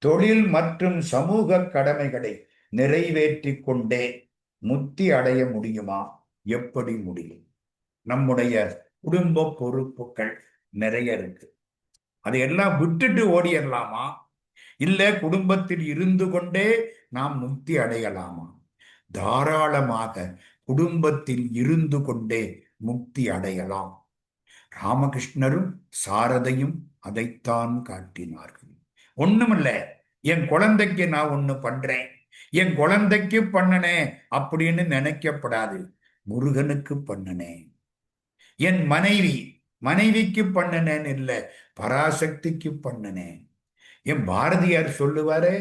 தொழில் மற்றும் சமூக கடமைகளை நிறைவேற்றி கொண்டே முக்தி அடைய முடியுமா? எப்படி முடியும்? நம்முடைய குடும்ப பொறுப்புகள் நிறைய இருக்கு, அதையெல்லாம் விட்டுட்டு ஓடிடலாமா? இல்ல குடும்பத்தில் இருந்து கொண்டே நாம் முக்தி அடையலாமா? தாராளமாக குடும்பத்தில் இருந்து கொண்டே முக்தி அடையலாம். ராமகிருஷ்ணரும் சாரதையும் அதைத்தான் காட்டினார்கள். ஒண்ணுமில்ல, என் குழந்தைக்கு நான் ஒண்ணு பண்றேன், என் குழந்தைக்கு பண்ணனேன் அப்படின்னு நினைக்கப்படாது. முருகனுக்கு பண்ணனேன், என் மனைவிக்கு பண்ணனேன் இல்லை, பராசக்திக்கு பண்ணனேன். என் பாரதியார் சொல்லுவாரு,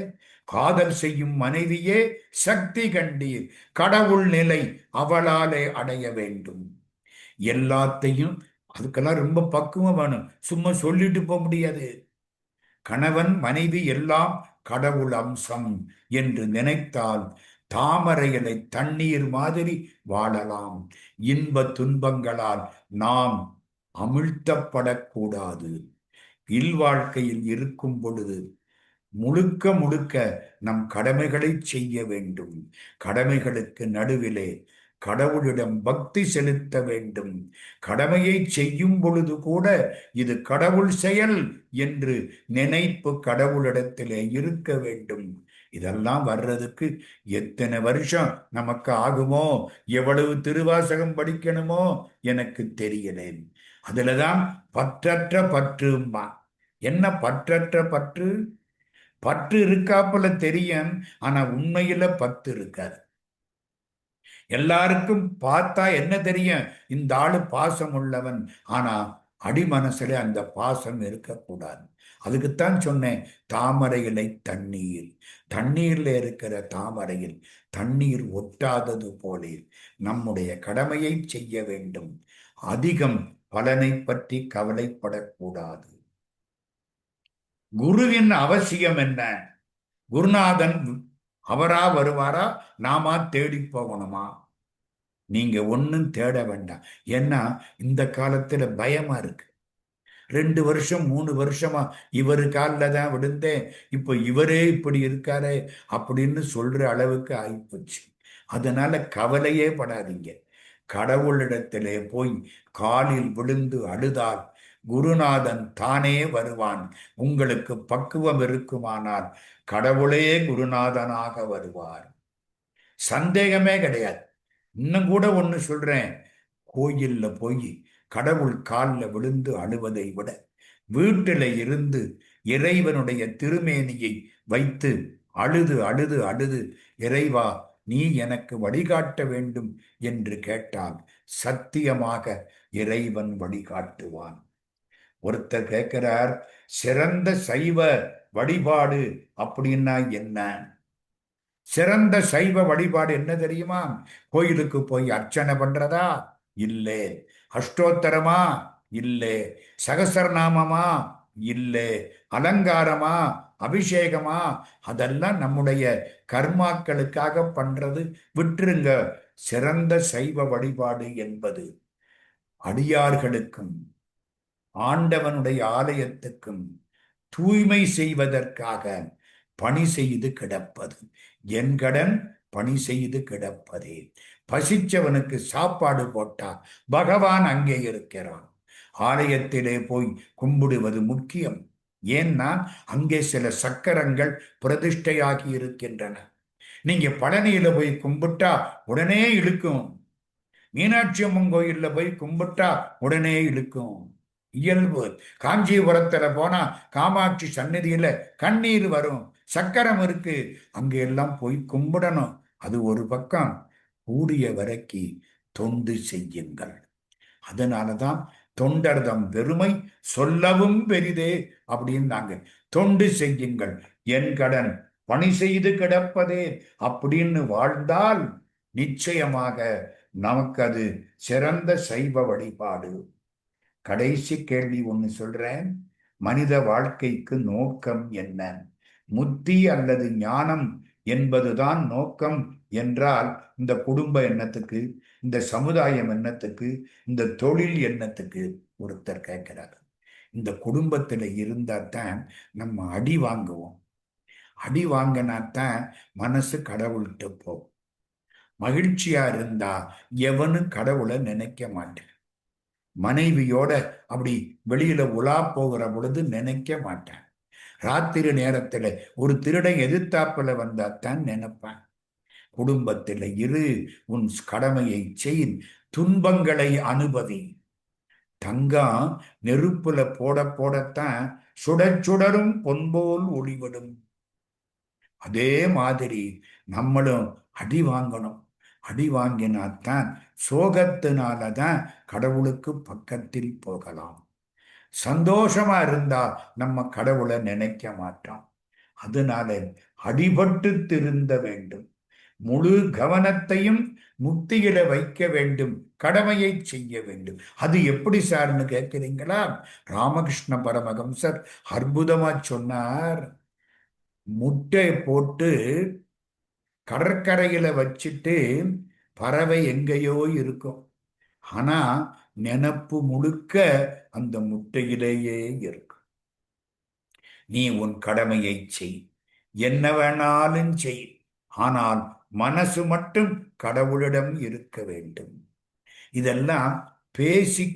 காதல் செய்யும் மனைவியே சக்தி கண்டீர், கடவுள் நிலை அவளாலே அடைய வேண்டும். எல்லாத்தையும் அதுக்கெல்லாம் ரொம்ப பக்குவம் வேணும், சும்மா சொல்லிட்டு போக முடியாது. கணவன் மனைவி எல்லாம் கடவுள் அம்சம் என்று நினைத்தால் தாமரையிலை தண்ணீர் மாதிரி வாழலாம். இன்ப துன்பங்களால் நாம் அமிழ்த்தப்படக்கூடாது. இல்வாழ்க்கையில் இருக்கும் பொழுது முழுக்க முழுக்க நம் கடமைகளை செய்ய வேண்டும். கடமைகளுக்கு நடுவிலே கடவுளிடம் பக்தி செலுத்த வேண்டும். கடமையை செய்யும் பொழுது கூட இது கடவுள் செயல் என்று நினைப்பு கடவுளிடத்திலே இருக்க வேண்டும். இதெல்லாம் வர்றதுக்கு எத்தனை வருஷம் நமக்கு ஆகுமோ, எவ்வளவு திருவாசகம் படிக்கணுமோ எனக்கு தெரியல. அதுலதான் பற்றற்ற பற்றுமா. என்ன பற்றற்ற பற்று? பற்று இருக்காப்புல தெரியும், ஆனா உண்மையில பத்து இருக்காது. எல்லாருக்கும் பார்த்தா என்ன தெரியும், இந்த ஆளு பாசம் உள்ளவன், ஆனா அடிமனசுல அந்த பாசம் இருக்கக்கூடாது. அதுக்குத்தான் சொன்னேன், தாமரை இலை தண்ணீர், தண்ணீர்ல இருக்கிற தாமரையில் தண்ணீர் ஒட்டாதது போலே நம்முடைய கடமையை செய்ய வேண்டும். அதிகம் பலனை பற்றி கவலைப்படக்கூடாது. குருவின் அவசியம் என்ன? குருநாதன் அவரா வருவாரா, நாமா தேடி போகணுமா? நீங்க ஒன்னும் தேட வேண்டாம். ஏன்னா இந்த காலத்துல பயமா இருக்கு. 2 வருஷம் 3 வருஷமா இவரு காலில் தான் விழுந்தேன், இப்போ இவரே இப்படி இருக்காரு அப்படின்னு சொல்ற அளவுக்கு ஆயிப்போச்சு. அதனால கவலையே படாதீங்க. கடவுளிடத்திலே போய் காலில் விழுந்து அழுதால் குருநாதன் தானே வருவான். உங்களுக்கு பக்குவம் இருக்குமானால் கடவுளே குருநாதனாக வருவார், சந்தேகமே கிடையாது. இன்னும் கூட ஒண்ணு சொல்றேன், கோயில்ல போய் கடவுள் காலில் விழுந்து அழுவதை விட வீட்டில இருந்து இறைவனுடைய திருமேனியை வைத்து அழுது அழுது அழுது, இறைவா நீ எனக்கு வழிகாட்ட வேண்டும் என்று கேட்டால் சத்தியமாக இறைவன் வழிகாட்டுவான். ஒருத்தர் கேட்கிறார், சிறந்த சைவ வழிபாடு அப்படின்னா என்ன? சிறந்த சைவ வழிபாடு என்ன தெரியுமா? கோயிலுக்கு போய் அர்ச்சனை பண்றதா? இல்லே. அஷ்டோத்தரமா? இல்லே. சகசரநாமமா? இல்லே. அலங்காரமா? அபிஷேகமா? அதெல்லாம் நம்முடைய கர்மாக்களுக்காக பண்றது, விட்டுருங்க. சிறந்த சைவ வழிபாடு என்பது அடியார்களுக்கும் ஆண்டவனுடைய ஆலயத்துக்கும் தூய்மை செய்வதற்காக பணி செய்து கிடப்பது. என் கடன் பணி செய்து கிடப்பதே. பசிச்சவனுக்கு சாப்பாடு போட்டா பகவான் அங்கே இருக்கிறான். ஆலயத்திலே போய் கும்பிடுவது முக்கியம். ஏன்னா அங்கே சில சக்கரங்கள் பிரதிஷ்டையாகி இருக்கின்றன. நீங்க பழனியில போய் கும்பிட்டா உடனே இழுக்கும், மீனாட்சி அம்மன் கோயில்ல போய் கும்பிட்டா உடனே இழுக்கும், இயல்பு. காஞ்சிபுரத்துல போனா காமாட்சி சந்நிதியில கண்ணீர் வரும், சக்கரம் இருக்கு, அங்க எல்லாம் போய் கும்பிடணும். அது ஒரு பக்கம். கூடிய வரைக்கு தொண்டு செய்யுங்கள். அதனாலதான் தொண்டர்தம் பெருமை சொல்லவும் பெரிதே அப்படின்னாங்க. தொண்டு செய்யுங்கள், என் கடன் பணி செய்து கிடப்பதே அப்படின்னு வாழ்ந்தால் நிச்சயமாக நமக்கு அது சிறந்த சைவ வழிபாடு. கடைசி கேள்வி ஒண்ணு சொல்றேன். மனித வாழ்க்கைக்கு நோக்கம் என்ன? முத்தி அல்லது ஞானம் என்பதுதான் நோக்கம் என்றால் இந்த குடும்ப எண்ணத்துக்கு, இந்த சமுதாயம் எண்ணத்துக்கு, இந்த தொழில் எண்ணத்துக்கு ஒருத்தர் கேட்கிறார். இந்த குடும்பத்துல இருந்தாதான் நம்ம அடி வாங்குவோம். அடி வாங்கினாத்தான் மனசு கடவுள்கிட்ட போகும். மகிழ்ச்சியா இருந்தா எவனும் கடவுளை நினைக்க மாட்டேன். மனைவியோட அப்படி வெளியில உலா போகிற பொழுது நினைக்க மாட்டேன். ராத்திரி நேரத்துல ஒரு திருடன் எதிர்த்தாப்புல வந்தாத்தான் நினைப்பேன். குடும்பத்தில் இரு, உன் கடமையை செய், துன்பங்களை அனுபவி. தங்கம் நெருப்புல போட போடத்தான் சுட சுடரும் பொன்போல் ஒளிவிடும். அதே மாதிரி நம்மளும் அடி வாங்கணும். அடி வாங்கினாத்தான் சோகத்தினாலதான் கடவுளுக்கு பக்கத்தில் போகலாம். சந்தோஷமா இருந்தா நம்ம கடவுளை நினைக்க மாட்டோம். அதனால அடிபட்டு திருந்த வேண்டும். முழு கவனத்தையும் முக்தியில வைக்க வேண்டும், கடமையை செய்ய வேண்டும். அது எப்படி சார்னு கேட்கிறீங்களா? ராமகிருஷ்ண பரமஹம்சர் அற்புதமா சொன்னார். முட்டை போட்டு கடற்கரையில வச்சுட்டு பறவை எங்கேயோ இருக்கும், ஆனா நினப்பு முழுக்க அந்த முட்டையிலேயே இருக்கும். நீ உன் கடமையை செய், என்ன வேணாலும் செய், ஆனால் மனசு மட்டும் கடவுளிடம் இருக்க வேண்டும். இதெல்லாம் பேசி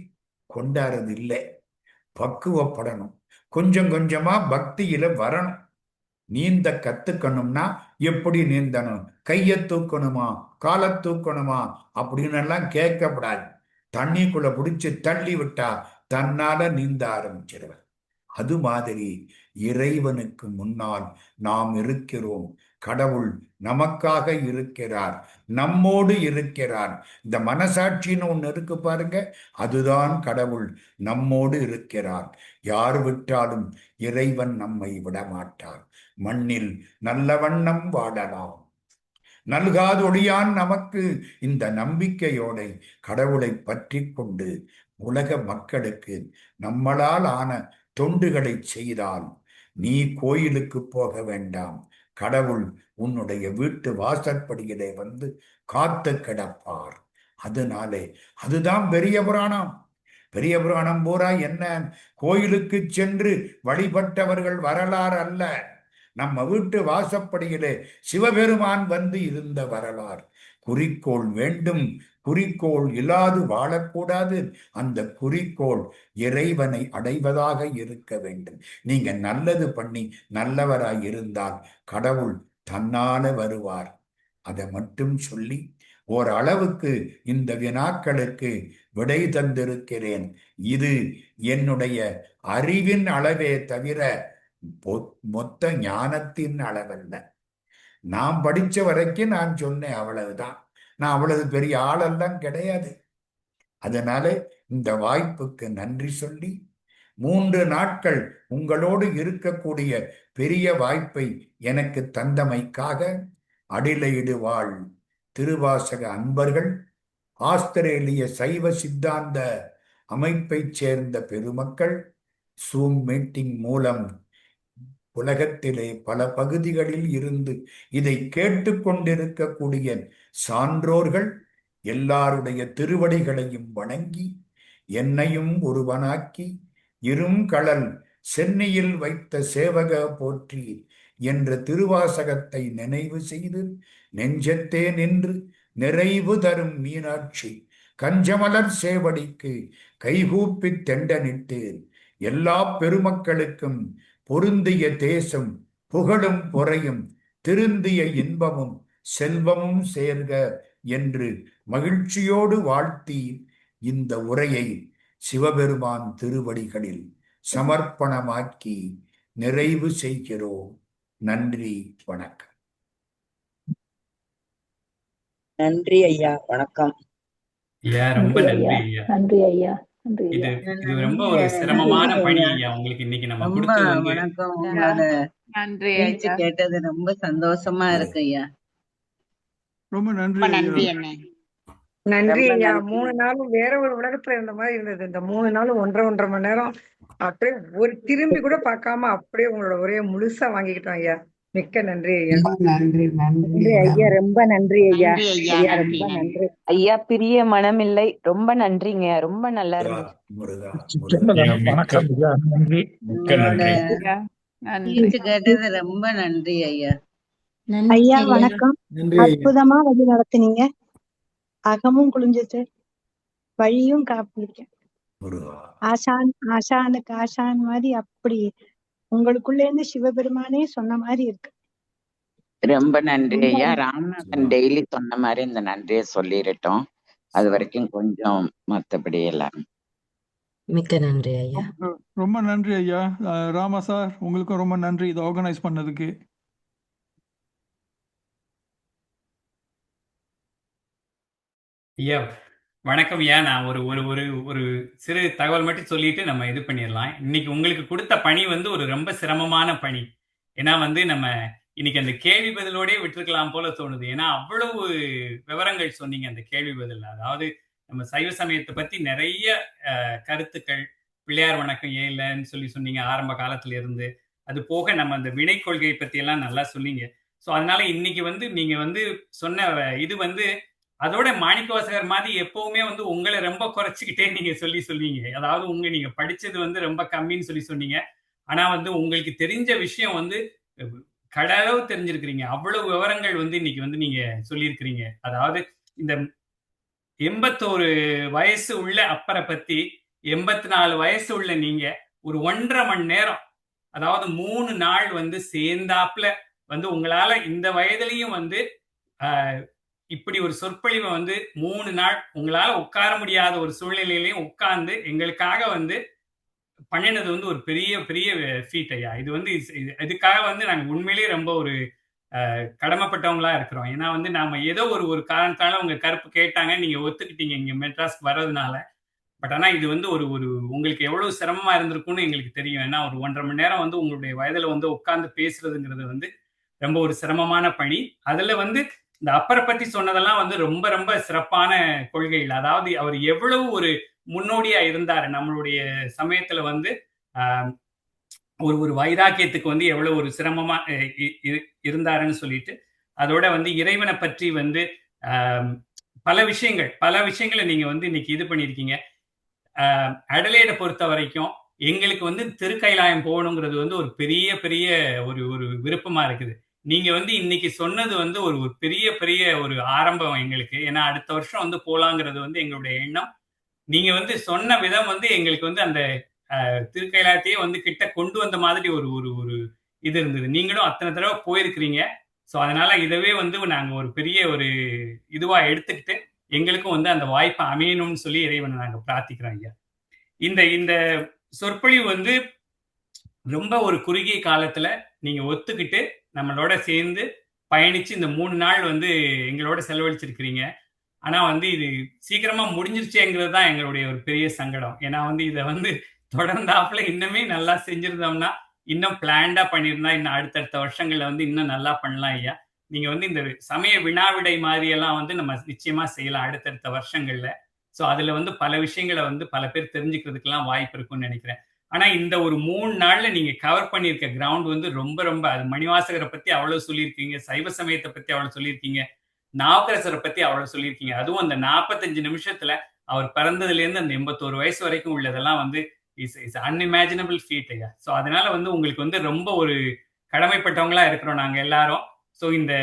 கொண்டாடுறது இல்லை, பக்குவப்படணும். கொஞ்சம் கொஞ்சமா பக்தியில வரணும். நீந்த கத்துக்கணும்னா எப்படி நீந்தணும்? கையை தூக்கணுமா, காலை தூக்கணுமா அப்படின்னு எல்லாம் கேட்கக்கூடாது. தண்ணிக்குள்ள பிடிச்சு தள்ளி விட்டா தன்னால நீந்த ஆரம்பிச்சிருவேன். அது மாதிரி இறைவனுக்கு முன்னால் நாம் இருக்கிறோம். கடவுள் நமக்காக இருக்கிறார், நம்மோடு இருக்கிறார். இந்த மனசாட்சின்னு ஒண்ணு இருக்கு பாருங்க, அதுதான் கடவுள் நம்மோடு இருக்கிறார். யார் விட்டாலும் இறைவன் நம்மை விடமாட்டார். மண்ணில் நல்ல வண்ணம் வாழலாம், நல்காதொழியான் நமக்கு. இந்த நம்பிக்கையோட கடவுளை பற்றி கொண்டு உலக மக்களுக்கு நம்மளால் ஆன தொண்டுகளை செய்தால் நீ கோயிலுக்கு போக வேண்டாம். கடவுள் உன்னுடைய வீட்டு வாசற்படியிலே வந்து காத்து கிடப்பார். அதனாலே அதுதான் பெரிய புராணம். பெரிய புராணம் பூரா என்ன? கோயிலுக்கு சென்று வழிபட்டவர்கள் வரலாறு அல்ல, நம்ம வீட்டு வாசப்படியிலே சிவபெருமான் வந்து இருந்த வரலாறு. குறிக்கோள் வேண்டும், குறிக்கோள் இல்லாது வாழக்கூடாது. அந்த குறிக்கோள் இறைவனை அடைவதாக இருக்க வேண்டும். நீங்க நல்லது பண்ணி நல்லவராய் இருந்தால் கடவுள் தன்னால வருவார். அதை மட்டும் சொல்லி ஓரளவுக்கு இந்த வினாக்களுக்கு விடை தந்திருக்கிறேன். இது என்னுடைய அறிவின் அளவே தவிர மொத்த ஞானத்தின் அளவல்ல. நான் படிச்ச வரைக்கும் நான் சொன்னேன், அவ்வளவுதான். நான் அவ்வளவு பெரிய ஆளெல்லாம் கிடையாது. அதனால இந்த வாய்ப்புக்கு நன்றி சொல்லி 3 நாட்கள் உங்களோடு இருக்கக்கூடிய பெரிய வாய்ப்பை எனக்கு தந்தமைக்காக அடிலையிடு வாழ் திருவாசக அன்பர்கள், ஆஸ்திரேலிய சைவ சித்தாந்த அமைப்பைச் சேர்ந்த பெருமக்கள், சூம் மீட்டிங் மூலம் உலகத்திலே பல பகுதிகளில் இருந்து இதை கேட்டுக்கொண்டிருக்கக்கூடிய சான்றோர்கள் எல்லாருடைய திருவடிகளையும் வணங்கி, என்னையும் ஒருவனாக்கி இருங்கழல் சென்னையில் வைத்த சேவக போற்றி என்ற திருவாசகத்தை நினைவு செய்து நெஞ்சத்தே நின்று நிறைவு தரும் மீனாட்சி கஞ்சமலர் சேவடிக்கு கைகூப்பி தெண்டனிட்டு எல்லா பெருமக்களுக்கும் பொருந்திய தேசம் புகழும் பொறையும் திருந்திய இன்பமும் செல்வமும் சேர்க என்று மகிழ்ச்சியோடு வாழ்த்தி இந்த உரையை சிவபெருமான் திருவடிகளில் சமர்ப்பணமாக்கி நிறைவு செய்கிறோம். நன்றி, வணக்கம். நன்றி ஐயா, வணக்கம். ஐயா ரொம்ப நன்றி ஐயா. நன்றி ஐயா. நன்றி இது ஐயா. இது ரொம்ப ஒரு சிரமமான பணி ஐயா உங்களுக்கு இன்னைக்கு நம்ம ரொம்ப கொடுத்தது வந்து. வணக்கம். உங்களோட நன்றி பேச்சு ஐயா. கேட்டது ரொம்ப சந்தோஷமா இருக்கு ஐயா. ரொம்ப நன்றி ரொம்ப ஐயா. நன்றி அண்ணே. நன்றி ரொம்ப ஐயா. நன்றி. 3 நாளும் வேற ஒரு உலகத்துல இருந்த மாதிரி இருந்தது. இந்த 3 நாளும் 1.5 மணி நேரம் அப்படியே ஒரு திரும்பி கூட பார்க்காம அப்படியே உங்களோட உரையை முழுசா வாங்கிக்கிட்டோம் ஐயா. மிக்க நன்றி ஐயா. நன்றி நன்றி ஐயா. ரொம்ப நன்றி ஐயா. நன்றி ஐயா. ஐயா நன்றி ரொம்ப நன்றி. நன்றி. ஐயா பிரிய மனமில்லை. ரொம்ப நன்றிங்க. ரொம்ப நல்லா இருந்துச்சு. முருகா, வணக்கம் ஐயா. நன்றி. மிக்க உங்களோட நன்றி. நன்றி. பேச்சு கேட்டது ரொம்ப நன்றி ஐயா. ஐயா வணக்கம். நன்றி ஐயா. அற்புதமா வழி நடத்தினீங்க. அகமும் குளிஞ்சிச்சு, வழியும் காப்பிடிக்க. முருகா, ஆசானுக்கு ஆசான் மாதிரி அப்படி உங்களுக்குள்ள இருந்து சிவபெருமானே சொன்ன மாதிரி இருக்கு. ரொம்ப நன்றி ரொம்ப ஐயா. ராமநாதன் டெய்லி சொன்ன மாதிரி இந்த நன்றியை சொல்லிடட்டும். அது வரைக்கும் கொஞ்சம் மத்தபடி எல்லாரும். மிக்க நன்றி ஐயா. ரொம்ப நன்றி ஐயா. ராமா சார், உங்களுக்கும் ரொம்ப நன்றி இதை ஆர்கனைஸ் பண்ணதுக்கு. ஐயா வணக்கம் ஐயா. நான் ஒரு ஒரு ஒரு ஒரு சிறு தகவல் மட்டும் சொல்லிட்டு நம்ம இது பண்ணிடலாம். இன்னைக்கு உங்களுக்கு கொடுத்த பணி வந்து ஒரு ரொம்ப சிரமமான பணி. ஏன்னா வந்து நம்ம இன்னைக்கு அந்த கேள்வி பதிலோடயே விட்டுருக்கலாம் போல தோணுது. ஏன்னா அவ்வளவு விவரங்கள் சொன்னீங்க அந்த கேள்வி பதில். அதாவது நம்ம சைவ சமயத்தை பத்தி நிறைய கருத்துக்கள், பிள்ளையார் வணக்கம் ஏன் இல்லைன்னு சொல்லி சொன்னீங்க ஆரம்ப காலத்துல இருந்து. அது போக நம்ம அந்த வினை கொள்கையை பத்தி எல்லாம் நல்லா சொன்னீங்க. ஸோ அதனால இன்னைக்கு வந்து நீங்க வந்து சொன்ன இது வந்து அதோட மாணிக்கவாசகர் மாதிரி எப்பவுமே வந்து உங்களை ரொம்ப குறைச்சிக்கிட்டே நீங்க சொல்லுவீங்க. அதாவது நீங்க படிச்சது வந்து ரொம்ப கம்மின்னு சொல்லி சொன்னீங்க. ஆனா வந்து உங்களுக்கு தெரிஞ்ச விஷயம் வந்து கடலளவு தெரிஞ்சிருக்கிறீங்க. அவ்வளவு விவரங்கள் வந்து இன்னைக்கு வந்து நீங்க சொல்லியிருக்கிறீங்க. அதாவது இந்த 81 வயசு உள்ள அப்பரை பத்தி 84 வயசு உள்ள நீங்க ஒரு 1.5 மணி நேரம் அதாவது 3 நாள் வந்து சேர்ந்தாப்புல வந்து உங்களால இந்த வயதிலையும் வந்து இப்படி ஒரு சொற்பொழிவை வந்து 3 நாள் உங்களால உட்கார முடியாத ஒரு சூழ்நிலையிலையும் உட்கார்ந்து எங்களுக்காக வந்து பண்ணினது வந்து ஒரு பெரிய பெரிய ஃபீட் ஐயா. இது வந்து இதுக்காக வந்து நாங்க உண்மையிலேயே ரொம்ப ஒரு கடமைப்பட்டவங்களா இருக்கிறோம். ஏன்னா வந்து நாம ஏதோ ஒரு காரணத்தால உங்க கருப்பு கேட்டாங்க, நீங்க ஒத்துக்கிட்டீங்க இங்க மெட்ராஸ்க்கு வர்றதுனால. பட் ஆனா இது வந்து ஒரு உங்களுக்கு எவ்வளவு சிரமமா இருந்திருக்கும்னு எங்களுக்கு தெரியும். ஏன்னா ஒரு 1.5 மணி நேரம் வந்து உங்களுடைய வயதுல வந்து உட்கார்ந்து பேசுறதுங்கிறது வந்து ரொம்ப ஒரு சிரமமான பணி. அதுல வந்து இந்த அப்பரை பத்தி சொன்னதெல்லாம் வந்து ரொம்ப ரொம்ப சிறப்பான கொள்கைகள். அதாவது அவர் எவ்வளவு ஒரு முன்னோடியா இருந்தாரு நம்மளுடைய சமயத்துல வந்து ஒரு வைராக்கியத்துக்கு வந்து எவ்வளவு ஒரு சிரமமா இருந்தாருன்னு சொல்லிட்டு, அதோட வந்து இறைவனை பற்றி வந்து பல விஷயங்களை நீங்க வந்து இன்னைக்கு இது பண்ணிருக்கீங்க. அடலேடை பொறுத்த வரைக்கும் எங்களுக்கு வந்து திருக்கைலாயம் போகணுங்கிறது வந்து ஒரு பெரிய பெரிய ஒரு விருப்பமா இருக்குது. நீங்க வந்து இன்னைக்கு சொன்னது வந்து ஒரு பெரிய பெரிய ஒரு ஆரம்பம் எங்களுக்கு. ஏன்னா அடுத்த வருஷம் வந்து போலாங்கிறது வந்து எங்களுடைய எண்ணம். நீங்க வந்து சொன்ன விதம் வந்து எங்களுக்கு வந்து அந்த திருக்கைலாயத்தையே வந்து கிட்ட கொண்டு வந்த மாதிரி ஒரு இது இருந்தது. நீங்களும் அத்தனை தடவை போயிருக்கிறீங்க. ஸோ அதனால இதவே வந்து நாங்க ஒரு பெரிய ஒரு இதுவா எடுத்துக்கிட்டு எங்களுக்கும் வந்து அந்த வாய்ப்பை அமையணும்னு சொல்லி இறைவனை நாங்க பிரார்த்திக்கிறோம் ஐயா. இந்த சொற்பொழிவு வந்து ரொம்ப ஒரு குறுகிய காலத்துல நீங்க ஒத்துக்கிட்டு நம்மளோட சேர்ந்து பயணிச்சு இந்த 3 நாள் வந்து எங்களோட செலவழிச்சிருக்கிறீங்க. ஆனா வந்து இது சீக்கிரமா முடிஞ்சிருச்சேங்கிறது தான் எங்களுடைய ஒரு பெரிய சங்கடம். ஏன்னா வந்து இதை வந்து தொடர்ந்தாப்புல இன்னுமே நல்லா செஞ்சிருந்தோம்னா, இன்னும் பிளான்டா பண்ணியிருந்தா இன்னும் அடுத்தடுத்த வருஷங்கள்ல வந்து இன்னும் நல்லா பண்ணலாம் ஐயா. நீங்க வந்து இந்த சமய வினாவிடை மாதிரி எல்லாம் வந்து நம்ம நிச்சயமா செய்யலாம் அடுத்தடுத்த வருஷங்கள்ல. ஸோ அதுல வந்து பல விஷயங்களை வந்து பல பேர் தெரிஞ்சுக்கிறதுக்கெல்லாம் வாய்ப்பு இருக்கும்னு நினைக்கிறேன். ஆனா இந்த ஒரு 3 நாள்ல நீங்க கவர் பண்ணியிருக்க கிரவுண்ட் வந்து ரொம்ப ரொம்ப அது மணிவாசகரை பத்தி அவ்வளவு சொல்லியிருக்கீங்க, சைவ சமயத்தை பத்தி அவ்வளவு சொல்லியிருக்கீங்க, நாவுக்கரசரை பத்தி அவ்வளவு சொல்லியிருக்கீங்க. அதுவும் அந்த 45 நிமிஷத்துல அவர் பிறந்ததுல இருந்து அந்த 81 வயசு வரைக்கும் உள்ளதெல்லாம் வந்து இஸ் அன்இமேஜினபிள் ஃபீட் ஐயா. ஸோ அதனால வந்து உங்களுக்கு வந்து ரொம்ப ஒரு கடமைப்பட்டவங்களா இருக்கிறோம் நாங்க எல்லாரும். ஸோ இந்த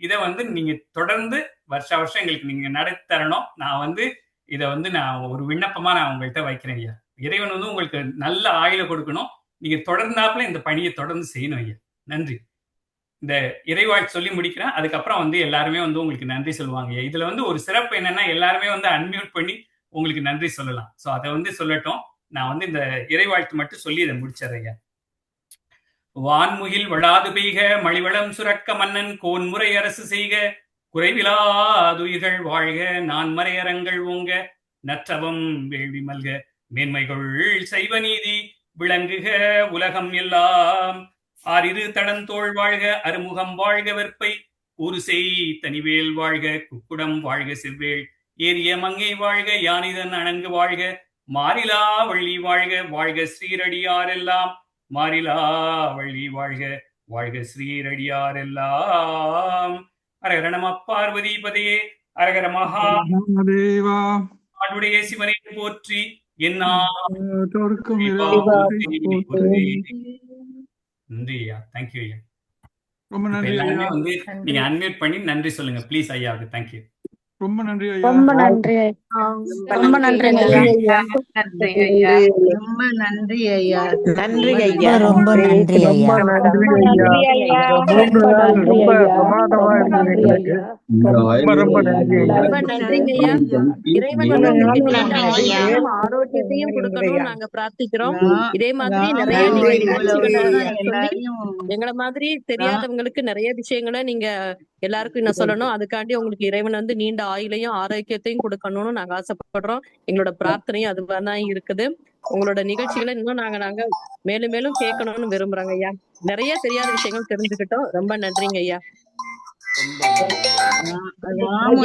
இதை வந்து நீங்க தொடர்ந்து வருஷம் எங்களுக்கு நீங்க நடத்தி தரணும். நான் வந்து இதை வந்து நான் ஒரு விண்ணப்பமா நான் உங்கள்கிட்ட வைக்கிறேன் ஐயா. இறைவன் வந்து உங்களுக்கு நல்ல ஆயுள கொடுக்கணும். நீங்க தொடர்ந்தாப்புல இந்த பணியை தொடர்ந்து செய்யணும் ஐயா. நன்றி. இந்த இறைவாழ்த்து சொல்லி முடிக்கிறேன். அதுக்கப்புறம் வந்து எல்லாருமே வந்து உங்களுக்கு நன்றி சொல்லுவாங்க. இதுல வந்து ஒரு சிறப்பு என்னன்னா எல்லாருமே வந்து அன்மியூட் பண்ணி உங்களுக்கு நன்றி சொல்லலாம். ஸோ அதை வந்து சொல்லட்டும். நான் வந்து இந்த இறைவாழ்த்து மட்டும் சொல்லி இதை முடிச்சிடறேன். வான்முகில் வளாது பெய்க, மழிவளம் சுரக்க, மன்னன் கோன்முறை அரசு செய்க, குறைவிலாதுயிர்கள் வாழ்க, நான்மறையரங்கள் ஓங்க, நற்றவம் வேள்வி மல்க, மேன்மைகள் செய்வ நீதி விளங்குக உலகம் எல்லாம். ஆறிரு தடந்தோள் வாழ்க, அருமுகம் வாழ்க, வெற்பை ஊருசை தனிவேல் வாழ்க, குக்குடம் வாழ்க, செவ்வேள் ஏரிய மங்கை வாழ்க, யானிதன் அணங்கு வாழ்க, மாறிலா வள்ளி வாழ்க, வாழ்க ஸ்ரீரடியாரெல்லாம், மாறிலா வள்ளி வாழ்க, வாழ்க ஸ்ரீரடியாரெல்லாம். அரகர நம பார்வதி பதையே, அரகர மகாதேவா, ஆடுடைய சிவனை போற்றி, நன்றி ஐயா. தேங்க்யூ ஐயா. ரொம்ப நன்றி. எல்லாருமே வந்து நீங்க அன்மியூட் பண்ணி நன்றி சொல்லுங்க ப்ளீஸ் ஐயா. தேங்க்யூ. ரொம்ப நன்றி ஐயா. ரொம்ப நன்றி. ரொம்ப நன்றி ஐயா. நன்றி ஐயா. ரொம்ப நன்றி ஐயா. நன்றி ஐயா. ரொம்ப நன்றி ஐயா. ஆரோக்கியத்தையும் கொடுக்கணும் நாங்க பிரார்த்திக்கிறோம். இதே மாதிரி நிறைய எங்களை மாதிரி தெரியாதவங்களுக்கு நிறைய விஷயங்களை நீங்க எல்லாருக்கும் இன்னும் சொல்லணும். அதுக்காண்டி உங்களுக்கு இறைவன் வந்து நீண்ட ஆயுளையும் ஆரோக்கியத்தையும் கொடுக்கணும்னு நாங்க ஆசைப்படுறோம். எங்களோட பிரார்த்தனையும் அதுதான் இருக்குது. உங்களோட நிகழ்ச்சிகளை இன்னும் நாங்க மேலும் மேலும் கேட்கணும்னு விரும்புறாங்க ஐயா. நிறைய தெரியாத விஷயங்கள் தெரிஞ்சுக்கிட்டோம். ரொம்ப நன்றிங்க ஐயா.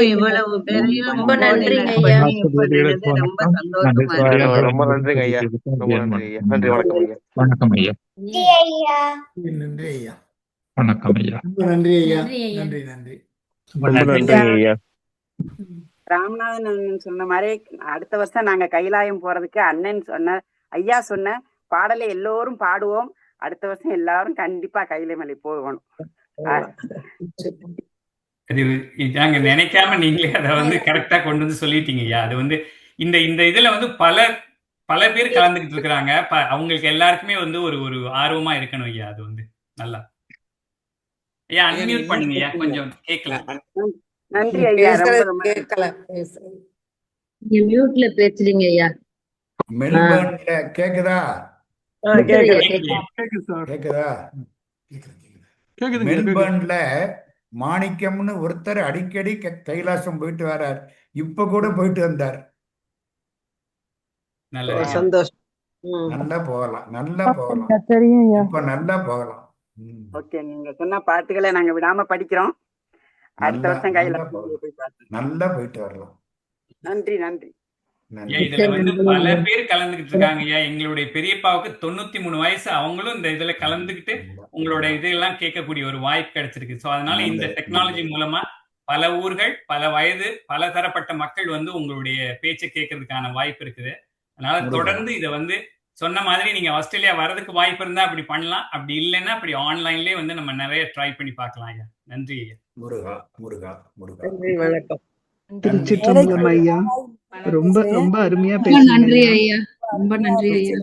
இவ்வளவு பெரிய ரொம்ப நன்றிங்க ஐயா. ரொம்ப சந்தோஷமா இருக்கு. ரொம்ப நன்றிங்க ஐயா. ரொம்ப நன்றி ஐயா. நன்றி. வணக்கம் ஐயா. வணக்கம் ஐயா. நன்றி ஐயா. வணக்கம் ஐயா. நன்றி ஐயா. நன்றி நன்றி. நன்றி ஐயா. ராமநாதன் சொன்ன மாதிரி அடுத்த வருஷம் நாங்க கைலாயம் போறதுக்கு அண்ணன் ஐயா சொன்ன பாடலை எல்லோரும் பாடுவோம். அடுத்த வருஷம் எல்லாரும் கண்டிப்பா கைலைமலை போகணும். நாங்க நினைக்காம நீங்களே அதை வந்து கரெக்டா கொண்டு வந்து சொல்லிட்டீங்க ஐயா. அது வந்து இந்த இதுல வந்து பல பேர் கலந்துகிட்டு இருக்கிறாங்க. அவங்களுக்கு எல்லாருக்குமே வந்து ஒரு ஒரு ஆர்வமா இருக்கணும் ஐயா. அது வந்து நல்லா ஐயா அன்மியூட் பண்ணுங்க ஐயா, கொஞ்சம் கேட்கல. நன்றி ஐயா, ரொம்ப ரொம்ப கேட்கல. நீங்க மியூட்ல பேசுறீங்க ஐயா. மெல்பர்ன்ல கேக்குதா? கேக்குது சார். கேக்குதா? கேக்குதுங்க. மெல்பர்ன்ல மாணிக்கம்னு ஒருத்தர் அடிக்கடி கைலாசம் போயிட்டு வரார். இப்ப கூட போயிட்டு வந்தார். நல்லது ஐயா. சந்தோஷம். நல்லா போகலாம், நல்லா போகலாம், தெரியும் ஐயா. இப்ப நல்லா போகலாம். ஓகே, நீங்க சொன்ன பாட்டுகளை நாங்க விடாம படிக்கிறோம். அடுத்த நல்லா வருஷம் நல்லா கையில போகலாம், போய் பார்த்து. நல்லா போயிட்டு வரலாம். நன்றி நன்றி. ஐயா, நன்றி. இதுல வந்து பல பேர் கலந்துகிட்டு இருக்காங்க ஐயா. எங்களுடைய பெரியப்பாவுக்கு 93 வயசு. அவங்களும் இந்த இதுல கலந்துகிட்டு உங்களோட இதெல்லாம் கேட்கக்கூடிய ஒரு வாய்ப்பு கிடைச்சிருக்கு. சோ அதனால இந்த டெக்னாலஜி மூலமா பல ஊர்கள், பல வயது, பல தரப்பட்ட மக்கள் வந்து உங்களுடைய பேச்சை கேட்கறதுக்கான வாய்ப்பு இருக்குது. அதனால தொடர்ந்து இதை வந்து சொன்ன மாதிரி நீங்க ஆஸ்திரேலியா வர்றதுக்கு வாய்ப்பு இருந்தா அப்படி பண்ணலாம். அப்படி இல்லைன்னா அப்படி ஆன்லைன்லயே வந்து நம்ம நிறைய ட்ரை பண்ணி பார்க்கலாம் ஐயா. நன்றி ஐயா. முருகா முருகா முருகா. நன்றி, வணக்கம். திருச்சிற்றம்பலம் ஐயா. ரொம்ப ரொம்ப அருமையா ரொம்ப பேசுறீங்க நன்றி ஐயா. ஐயா. ரொம்ப நன்றி ஐயா.